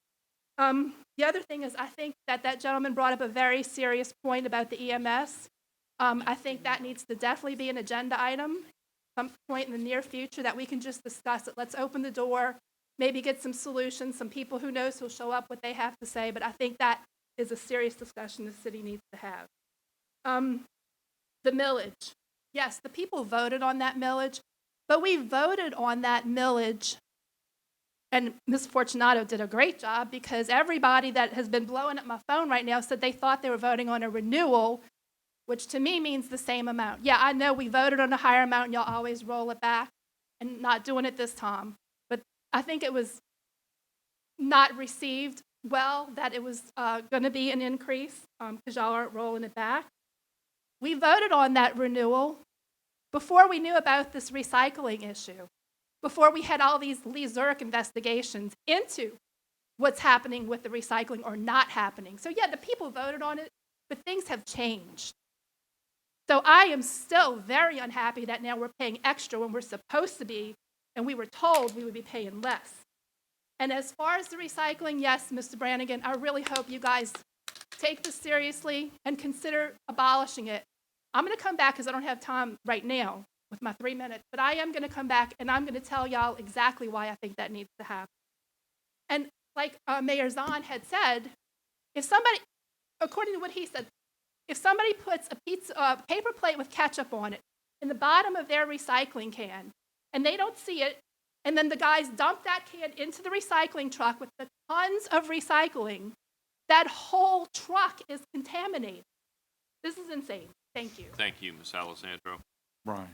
the other thing is, I think that gentleman brought up a very serious point about the EMS. I think that needs to definitely be an agenda item some point in the near future, that we can just discuss it. Let's open the door, maybe get some solutions, some people who knows who'll show up, what they have to say. But I think that is a serious discussion the city needs to have. The millage. Yes, the people voted on that millage, but we voted on that millage, and Ms. Fortunato did a great job, because everybody that has been blowing up my phone right now said they thought they were voting on a renewal which to me means the same amount. Yeah, I know we voted on a higher amount, and y'all always roll it back, and not doing it this time. But I think it was not received well that it was going to be an increase because y'all aren't rolling it back. We voted on that renewal before we knew about this recycling issue, before we had all these Lee Zurich investigations into what's happening with the recycling or not happening. So yeah, the people voted on it, but things have changed. So I am still very unhappy that now we're paying extra when we're supposed to be, and we were told we would be paying less. And as far as the recycling, yes, Mr. Brannigan, I really hope you guys take this seriously and consider abolishing it. I'm going to come back because I don't have time right now with my 3 minutes, but I am going to come back and I'm going to tell y'all exactly why I think that needs to happen. And like Mayor Zahn had said, if somebody, according to what he said, if somebody puts a paper plate with ketchup on it in the bottom of their recycling can and they don't see it, and then the guys dump that can into the recycling truck with the tons of recycling, that whole truck is contaminated. This is insane. Thank you. Thank you, Ms. Alessandro. Brian.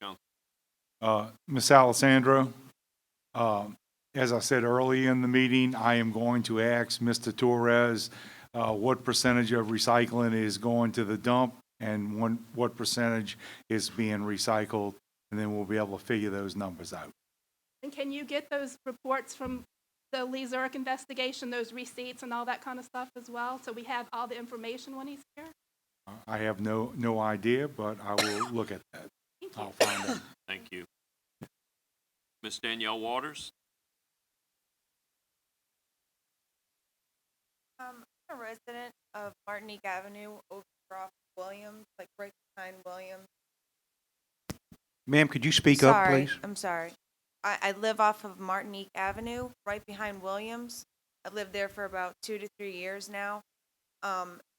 Council. Ms. Alessandro, as I said early in the meeting, I am going to ask Mr. Torres what percentage of recycling is going to the dump and what percentage is being recycled, and then we'll be able to figure those numbers out. And can you get those reports from the Lee Zurich investigation, those receipts and all that kind of stuff as well, so we have all the information when he's here? I have no idea, but I will look at that. I'll find out. Thank you. Ms. Danielle Waters? I'm a resident of Martinique Avenue, over off Williams, like right behind Williams. Ma'am, could you speak up, please? I'm sorry. I live off of Martinique Avenue, right behind Williams. I've lived there for about 2 to 3 years now.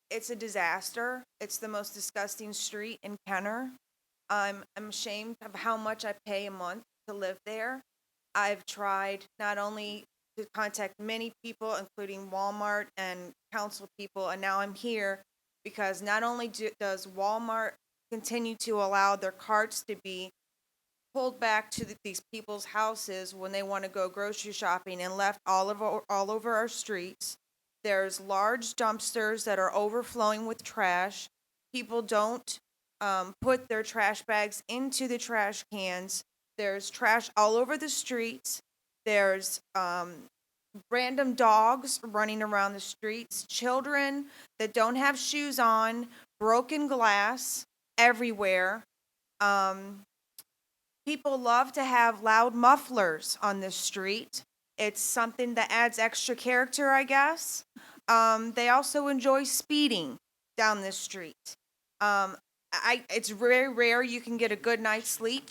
It's a disaster. It's the most disgusting street in Kenner. I'm ashamed of how much I pay a month to live there. I've tried not only to contact many people, including Walmart and council people, and now I'm here because not only does Walmart continue to allow their carts to be pulled back to these people's houses when they want to go grocery shopping and left all over our streets. There's large dumpsters that are overflowing with trash. People don't put their trash bags into the trash cans. There's trash all over the streets. There's random dogs running around the streets, children that don't have shoes on, broken glass everywhere. People love to have loud mufflers on this street. It's something that adds extra character, I guess. They also enjoy speeding down this street. It's very rare you can get a good night's sleep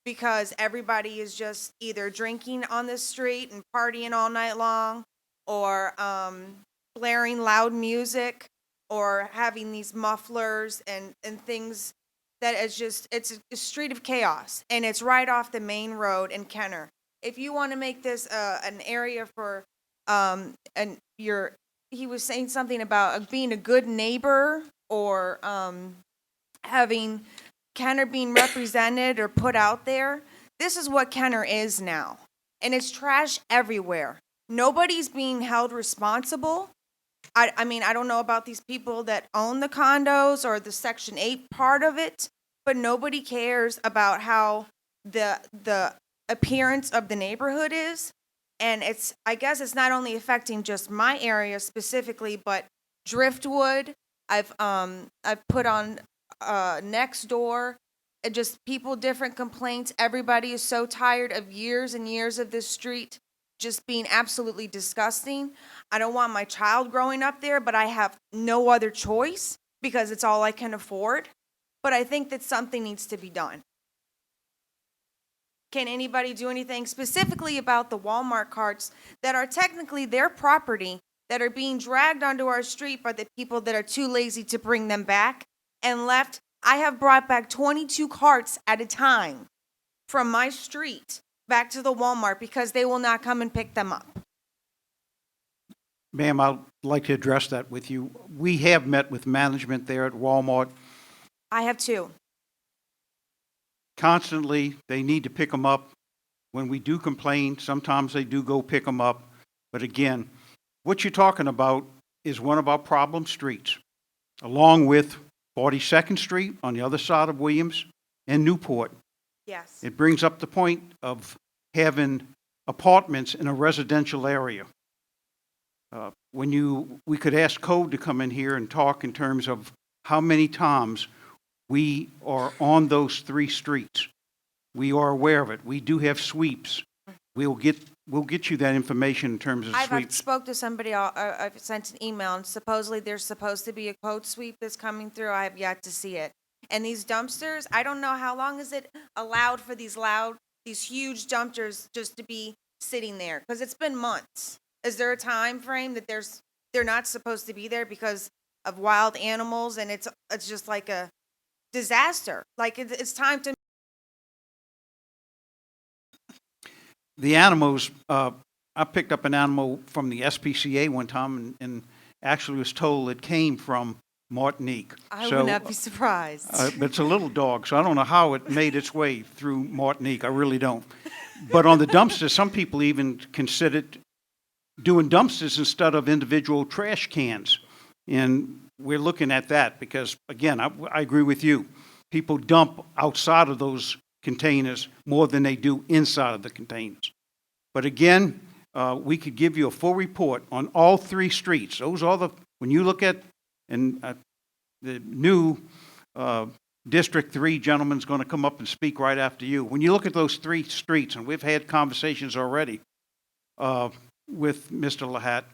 because everybody is just either drinking on this street and partying all night long or blaring loud music or having these mufflers and things that is just, it's a street of chaos, and it's right off the main road in Kenner. If you want to make this an area for, he was saying something about being a good neighbor or having Kenner being represented or put out there. This is what Kenner is now, and it's trash everywhere. Nobody's being held responsible. I mean, I don't know about these people that own the condos or the Section 8 part of it, but nobody cares about how the appearance of the neighborhood is. And I guess it's not only affecting just my area specifically, but Driftwood. I've put on next door, and just people, different complaints. Everybody is so tired of years and years of this street just being absolutely disgusting. I don't want my child growing up there, but I have no other choice because it's all I can afford. But I think that something needs to be done. Can anybody do anything specifically about the Walmart carts that are technically their property that are being dragged onto our street by the people that are too lazy to bring them back and left? I have brought back 22 carts at a time from my street back to the Walmart because they will not come and pick them up. Ma'am, I'd like to address that with you. We have met with management there at Walmart. I have two. Constantly, they need to pick them up. When we do complain, sometimes they do go pick them up. But again, what you're talking about is one of our problem streets, along with 42nd Street on the other side of Williams and Newport. Yes. It brings up the point of having apartments in a residential area. We could ask code to come in here and talk in terms of how many times we are on those three streets. We are aware of it. We do have sweeps. We'll get you that information in terms of I've sweeps. spoke to somebody, I've sent an email, and supposedly there's supposed to be a code sweep that's coming through. I have yet to see it. And these dumpsters, I don't know how long is it allowed for these huge dumpsters just to be sitting there? Because it's been months. Is there a time frame that they're not supposed to be there because of wild animals, and it's just like a disaster? Like it's time to. The animals, I picked up an animal from the SPCA one time and actually was told it came from Martinique. I would not be surprised. But it's a little dog, so I don't know how it made its way through Martinique. I really don't. But on the dumpsters, some people even considered doing dumpsters instead of individual trash cans. And we're looking at that because, again, I agree with you. People dump outside of those containers more than they do inside of the containers. But again, we could give you a full report on all three streets. Those are when you look at, and the new District 3 gentleman's going to come up and speak right after you. When you look at those three streets, and we've had conversations already with Mr. Lahat,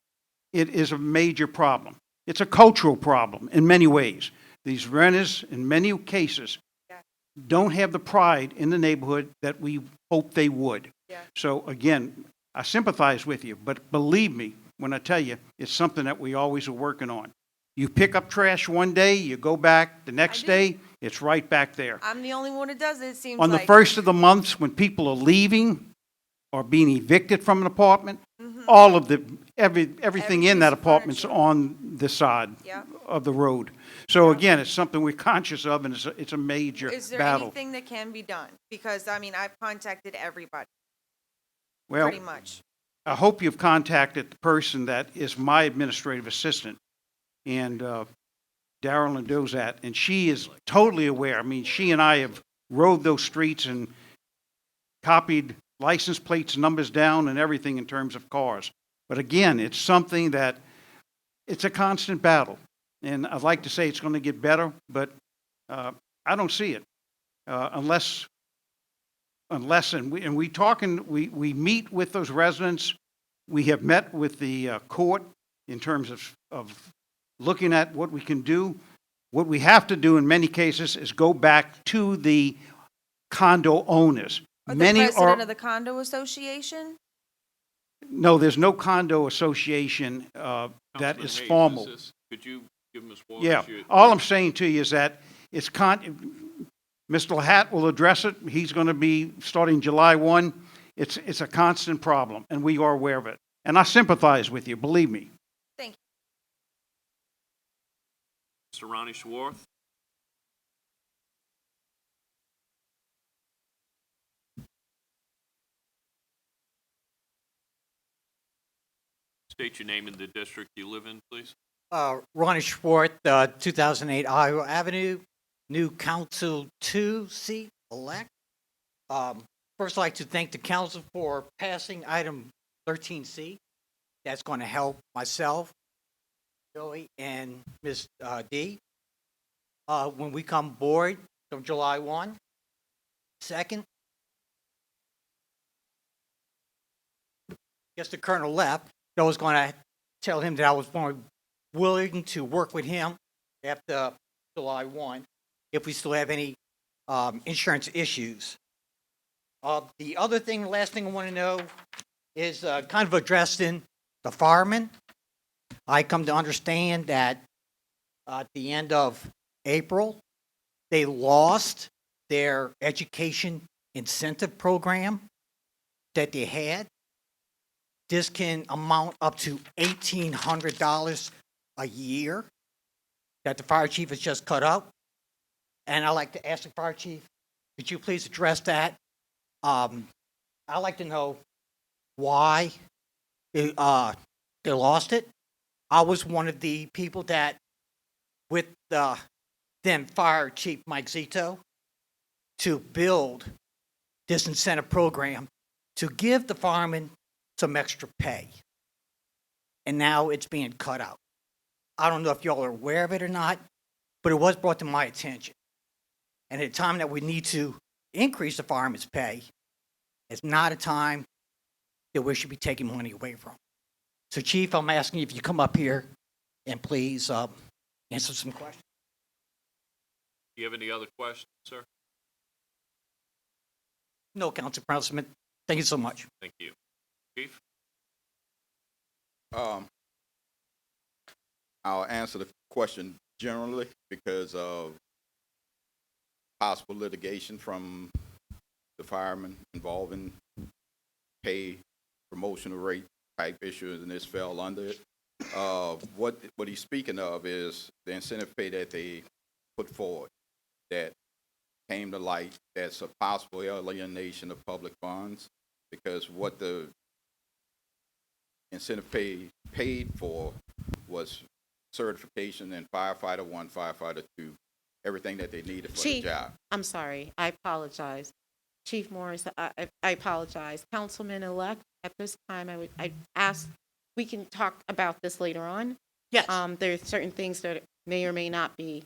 it is a major problem. It's a cultural problem in many ways. These renters, in many cases, don't have the pride in the neighborhood that we hope they would. Yeah. So again, I sympathize with you, but believe me when I tell you, it's something that we always are working on. You pick up trash one day, you go back the next day, it's right back there. I'm the only one that does it, it seems On like. the first of the months, when people are leaving or being evicted from an apartment, all of everything in that apartment's on the side of the road. So again, it's something we're conscious of, and it's a major Is there battle. anything that can be done? Because, I mean, I've contacted everybody, Well, pretty much. I hope you've contacted the person that is my administrative assistant, and Darrell Dozat, and she is totally aware. I mean, she and I have rode those streets and copied license plates, numbers down, and everything in terms of cars. But again, it's something that it's a constant battle. And I'd like to say it's going to get better, but I don't see it unless we meet with those residents. We have met with the court in terms of looking at what we can do. What we have to do in many cases is go back to the condo owners. Or the president of the condo association? No, there's no condo association that Councilman is Hayes, formal. Could you give Ms. Waters Yeah, your- all I'm saying to you is that it's Mr. Lahat will address it. He's going to be starting July 1. It's a constant problem, and we are aware of it. And I sympathize with you, believe me. Thank Mr. Ronnie Schwartz? State your name and the district you live in, please. Ronnie Schwartz, 2008 Iowa Avenue, new Council 2 seat elect. First, I'd like to thank the council for passing item 13C. That's going to help myself, Joey, and Ms. D. When we come board on July 1. Second, guess the colonel left. I was going to tell him that I was willing to work with him after July 1 if we still have any insurance issues. The other thing, the last thing I want to know is kind of addressing the firemen. I come to understand that at the end of April, they lost their education incentive program that they had. this can amount up to $1,800 a year that the fire chief has just cut out. And I'd like to ask the fire chief, could you please address that? I'd like to know why they lost it. I was one of the people that, with then Fire Chief Mike Zito, to build this incentive program to give the firemen some extra pay. And now it's being cut out. I don't know if y'all are aware of it or not, but it was brought to my attention. And at a time that we need to increase the firemen's pay, it's not a time that we should be taking money away from. So, Chief, I'm asking you if you come up here and please answer some questions. Do you have any other questions, sir? No, Council President. Thank you so much. Thank you. Chief? I'll answer the question generally because of possible litigation from the firemen involving pay, promotional rate type issues, and this fell under it. What he's speaking of is the incentive pay that they put forward that came to light that's a possible alienation of public funds, because what the incentive pay paid for was certification in firefighter 1, firefighter 2, everything that they needed for Chief, the job. I'm sorry. I apologize. Chief Morris, I apologize. Councilman-elect, at this time, I ask, we can talk about this later on. Yes. There are certain things that may or may not be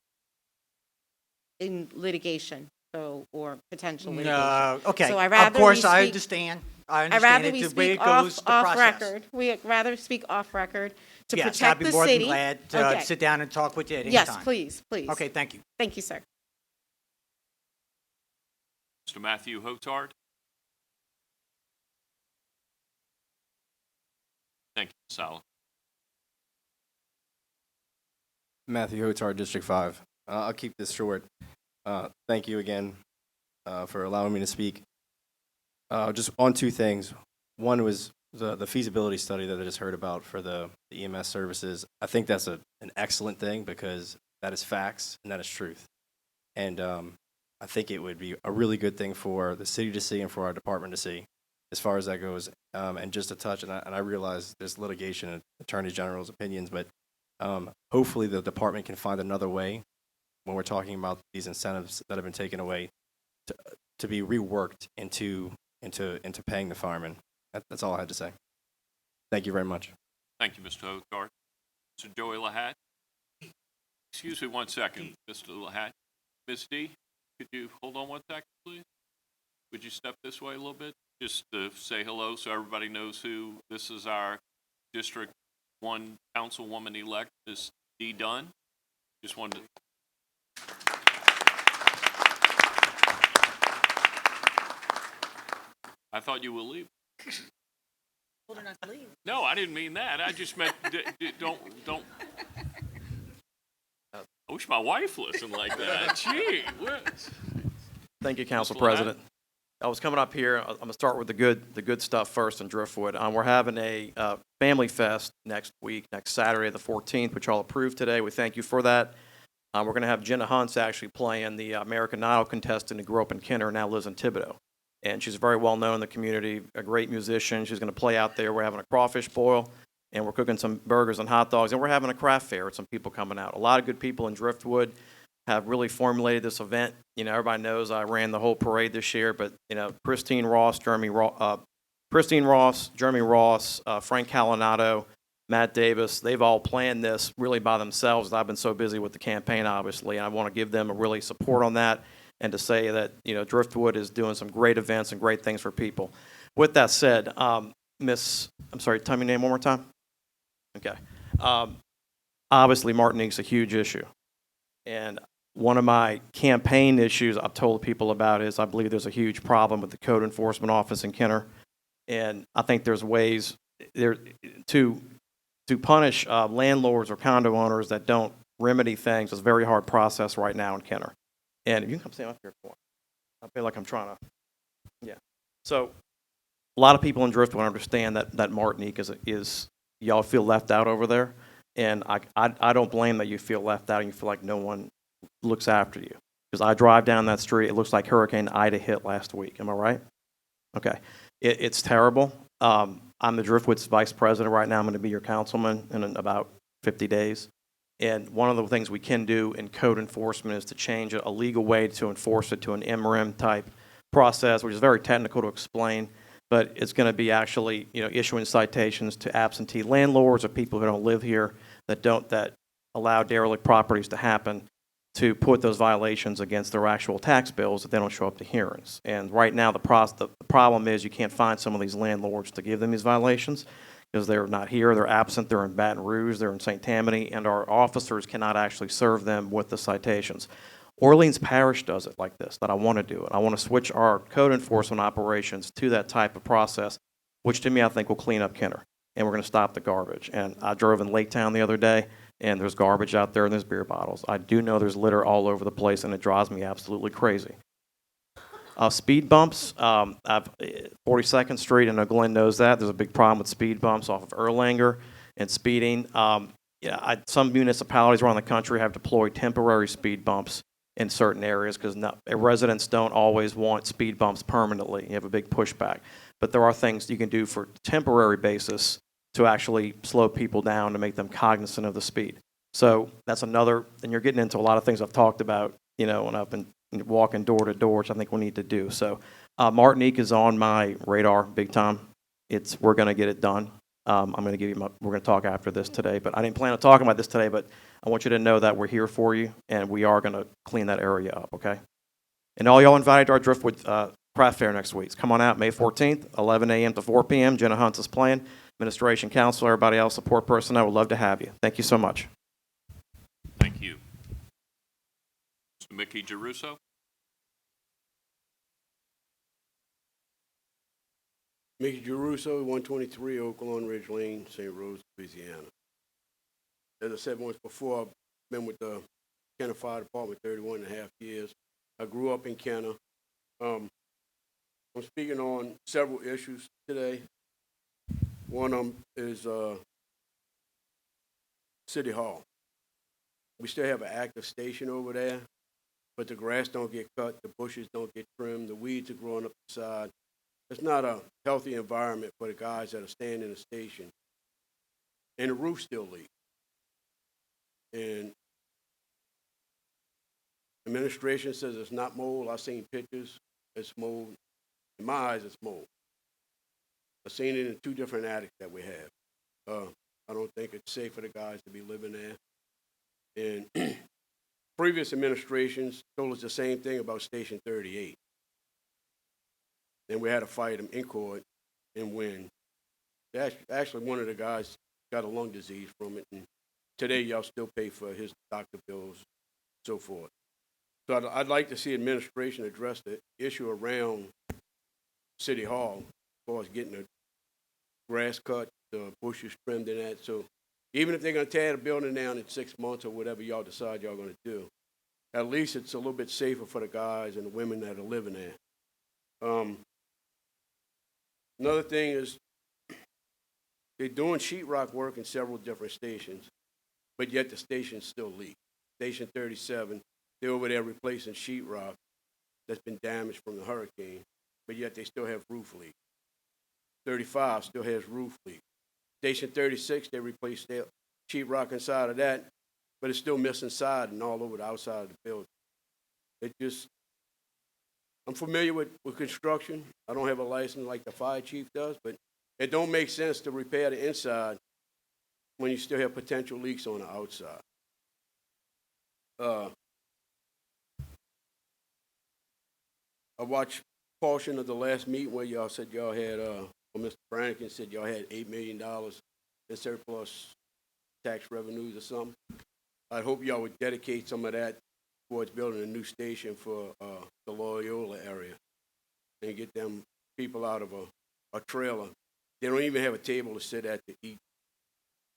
in litigation, so, or potential litigation. No, okay. So Of course, I understand. I I'd rather understand we it, the way speak it goes, the off process. record. We'd rather speak off record to Yes, protect I'd be the more city. than glad to Okay. sit down and talk with you at any Yes, time. please, please. Okay, thank you. Thank you, sir. Mr. Matthew Hotard? Thank you, Sal. Matthew Hotard, District 5. I'll keep this short. Thank you again for allowing me to speak. Just on two things. One was the feasibility study that I just heard about for the EMS services. I think that's an excellent thing because that is facts and that is truth. And I think it would be a really good thing for the city to see and for our department to see as far as that goes. And just to touch, and I realize there's litigation and Attorney General's opinions, but hopefully the department can find another way when we're talking about these incentives that have been taken away to be reworked into paying the firemen. That's all I had to say. Thank you very much. Thank you, Mr. Hotard. Mr. Joey Lahat? Excuse me one second, Mr. Lahat. Ms. D, could you hold on one second, please? Would you step this way a little bit, just to say hello so everybody knows who this is? Our District 1 Councilwoman-elect, Ms. D. Dunn. Just wanted to... I thought you were leaving. Told her not to leave. No, I didn't mean that. I just meant, don't. I wish my wife listened like that. Gee whiz. Thank you, Council Mr. President. I was coming up here, I'm gonna start with the good stuff first in Driftwood. We're having a Family Fest next week, next Saturday, the 14th, which y'all approved today. We thank you for that. We're gonna have Jenna Hunt's actually playing the American Idol contestant who grew up in Kenner and now lives in Thibodeau. And she's very well known in the community, a great musician. She's gonna play out there. We're having a crawfish boil, and we're cooking some burgers and hot dogs, and we're having a craft fair with some people coming out. A lot of good people in Driftwood have really formulated this event. You know, everybody knows I ran the whole parade this year, but, you know, Christine Ross, Jeremy Ross, Frank Calinato, Matt Davis, they've all planned this really by themselves. I've been so busy with the campaign, obviously, and I want to give them a really support on that and to say that, you know, Driftwood is doing some great events and great things for people. With that said, I'm sorry, tell me your name one more time. Okay. Obviously, Martinique's a huge issue. And one of my campaign issues I've told people about is I believe there's a huge problem with the Code Enforcement Office in Kenner. And I think there's ways there to punish landlords or condo owners that don't remedy things. It's a very hard process right now in Kenner. And if you can come stand up here for I feel like I'm trying to, yeah. So a lot of people in Driftwood understand that Martinique is y'all feel left out over there, and I don't blame that you feel left out and you feel like no one looks after you. Because I drive down that street, it looks like Hurricane Ida hit last week. Am I right? Okay. It's terrible. I'm the Driftwood's vice president right now. I'm going to be your councilman in about 50 days. And one of the things we can do in code enforcement is to change a legal way to enforce it to an MRIM type process, which is very technical to explain, but it's going to be actually, issuing citations to absentee landlords or people who don't live here that allow derelict properties to happen, to put those violations against their actual tax bills if they don't show up to hearings. And right now, the problem is you can't find some of these landlords to give them these violations because they're not here, they're absent, they're in Baton Rouge, they're in St. Tammany, and our officers cannot actually serve them with the citations. Orleans Parish does it like this, that I want to do it. I want to switch our code enforcement operations to that type of process, which to me I think will clean up Kenner, and we're going to stop the garbage. And I drove in Lake Town the other day, and there's garbage out there and there's beer bottles. I do know there's litter all over the place, and it drives me absolutely crazy. Speed bumps, 42nd Street, I know Glenn knows that. There's a big problem with speed bumps off of Erlanger and speeding. Some municipalities around the country have deployed temporary speed bumps in certain areas because residents don't always want speed bumps permanently. You have a big pushback. But there are things you can do for temporary basis to actually slow people down to make them cognizant of the speed. So that's another, and you're getting into a lot of things I've talked about, when I've been walking door to door, which I think we need to do. So Martinique is on my radar big time. We're going to get it done. I'm going to give you we're going to talk after this today, but I didn't plan on talking about this today, but I want you to know that we're here for you, and we are going to clean that area up, okay? And all y'all invited to our Driftwood craft fair next week. Come on out May 14th, 11 a.m. to 4 p.m. Jenna Hunt's is playing. Administration, council, everybody else, support personnel, would love to have you. Thank you so much. Thank you. Mr. Mickey Geruso? Mickey Geruso, 123 Oak Lawn Ridge Lane, St. Rose, Louisiana. As I said once before, I've been with the Kenner Fire Department 31 and a half years. I grew up in Kenner. I'm speaking on several issues today. One of them is City Hall. We still have an active station over there, but the grass don't get cut, the bushes don't get trimmed, the weeds are growing up the side. It's not a healthy environment for the guys that are staying in the station. And the roof still leaks. And administration says it's not mold. I've seen pictures, it's mold. In my eyes, it's mold. I've seen it in 2 different attics that we have. I don't think it's safe for the guys to be living there. And previous administrations told us the same thing about Station 38. Then we had to fight them in court and win. Actually, one of the guys got a lung disease from it, and today y'all still pay for his doctor bills, so forth. So I'd like to see administration address the issue around City Hall as far as getting the grass cut, the bushes trimmed and that. So even if they're going to tear the building down in 6 months or whatever y'all decide y'all going to do, at least it's a little bit safer for the guys and the women that are living there. Another thing is they're doing sheetrock work in several different stations, but yet the stations still leak. Station 37, they're over there replacing sheetrock that's been damaged from the hurricane, but yet they still have roof leaks. 35 still has roof leaks. Station 36, they replaced their sheetrock inside of that, but it's still missing siding all over the outside of the building. I'm familiar with construction. I don't have a license like the fire chief does, but it don't make sense to repair the inside when you still have potential leaks on the outside. I watched a portion of the last meeting where y'all said y'all had, Mr. Brannigan said y'all had $8 million in surplus tax revenues or something. I hope y'all would dedicate some of that towards building a new station for the Loyola area and get them people out of a trailer. They don't even have a table to sit at to eat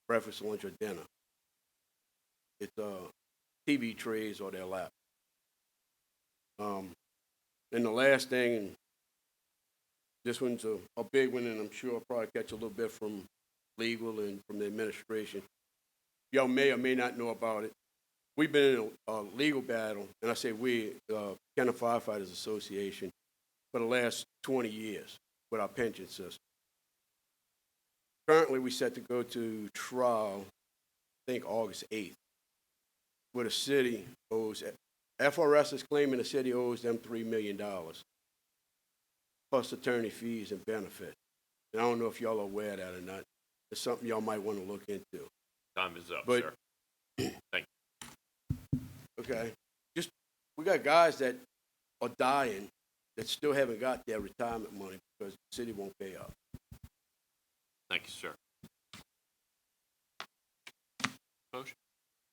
breakfast, lunch, or dinner. It's TV trays or their lap. And the last thing, This one's a big one, and I'm sure I'll probably catch a little bit from legal and from the administration. Y'all may or may not know about it. We've been in a legal battle, and I say we, Kenner Firefighters Association, for the last 20 years with our pension system. Currently, we set to go to trial, I think August 8th, where the city owes, FRS is claiming the city owes them $3 million, plus attorney fees and benefits. And I don't know if y'all are aware of that or not. It's something y'all might want to look into. Time is up, But- sir. Thank Okay, just, we got guys that are dying that still haven't got their retirement money because the city won't pay up. Thank you, sir. Motion?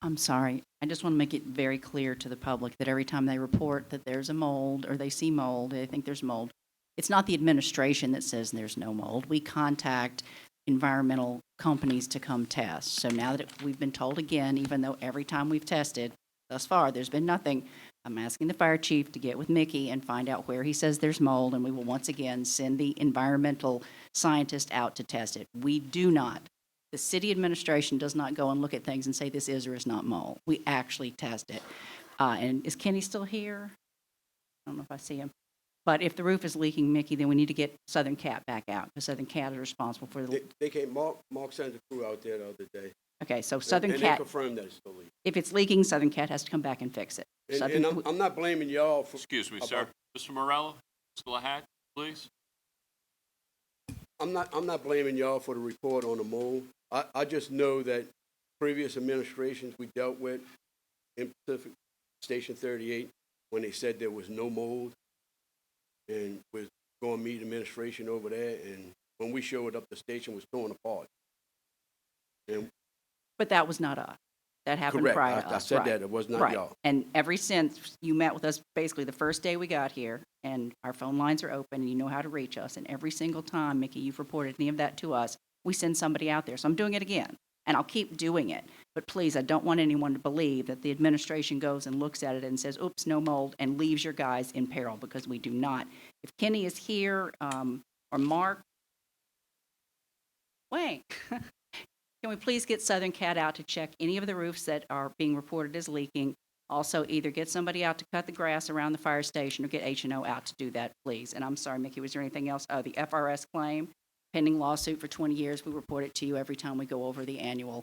I'm sorry. I just want to make it very clear to the public that every time they report that there's a mold or they see mold, they think there's mold, it's not the administration that says there's no mold. We contact environmental companies to come test. So now that we've been told again, even though every time we've tested thus far, there's been nothing, I'm asking the fire chief to get with Mickey and find out where he says there's mold, and we will once again send the environmental scientist out to test it. We do not. The city administration does not go and look at things and say this is or is not mold. We actually test it. And is Kenny still here? I don't know if I see him. But if the roof is leaking, Mickey, then we need to get Southern Cat back out, because Southern Cat is responsible for the, They came, Mark sent a crew out there the other day. okay, so Southern And Cat, they confirmed that it's still leaking. if it's leaking, Southern Cat has to come back and fix it. And I'm not blaming y'all for. Excuse me, sir. Mr. Morello, Mr. Lahat, please. I'm not blaming y'all for the report on the mold. I just know that previous administrations we dealt with in Pacific Station 38, when they said there was no mold, and was going to meet administration over there, and when we showed up, the station was torn apart. And But that was not us. That happened correct, prior to us. I said right. that, it was not Right. y'all. And ever since you met with us, basically the first day we got here, and our phone lines are open, and you know how to reach us, and every single time, Mickey, you've reported any of that to us, we send somebody out there. So I'm doing it again, and I'll keep doing it. But please, I don't want anyone to believe that the administration goes and looks at it and says, oops, no mold, and leaves your guys in peril, because we do not. If Kenny is here, or Mark, Wayne, can we please get Southern Cat out to check any of the roofs that are being reported as leaking? Also, either get somebody out to cut the grass around the fire station or get H&O out to do that, please. And I'm sorry, Mickey, was there anything else? Oh, the FRS claim, pending lawsuit for 20 years. We report it to you every time we go over the annual,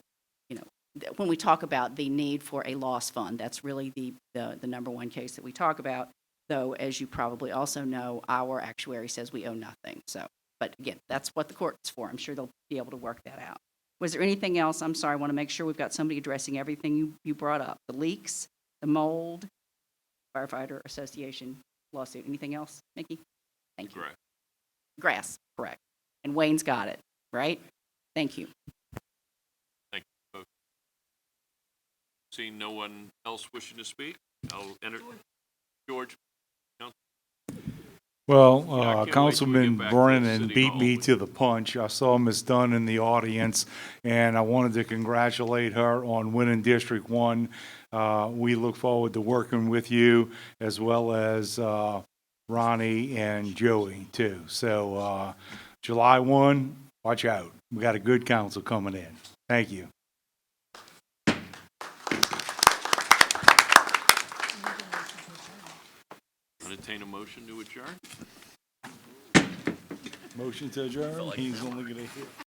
when we talk about the need for a loss fund. That's really the number one case that we talk about. Though, as you probably also know, our actuary says we owe nothing. So, but again, that's what the court's for. I'm sure they'll be able to work that out. Was there anything else? I'm sorry, I want to make sure we've got somebody addressing everything you brought up. The leaks, the mold, firefighter association lawsuit. Anything else, Mickey? Thank you. Grass, correct. And Wayne's got it, right? Thank you. Thank you, folks. Seeing no one else wishing to speak, I'll enter. George. Well, Yeah, I can't wait till we Councilman get back to Brennan City beat Hall. me to the punch. I saw Ms. Dunn in the audience, and I wanted to congratulate her on winning District 1. We look forward to working with you, as well as Ronnie and Joey, too. So July 1, watch out. We got a good council coming in. Thank you. Entertain a motion to adjourn. Motion to adjourn. He's only going to hear.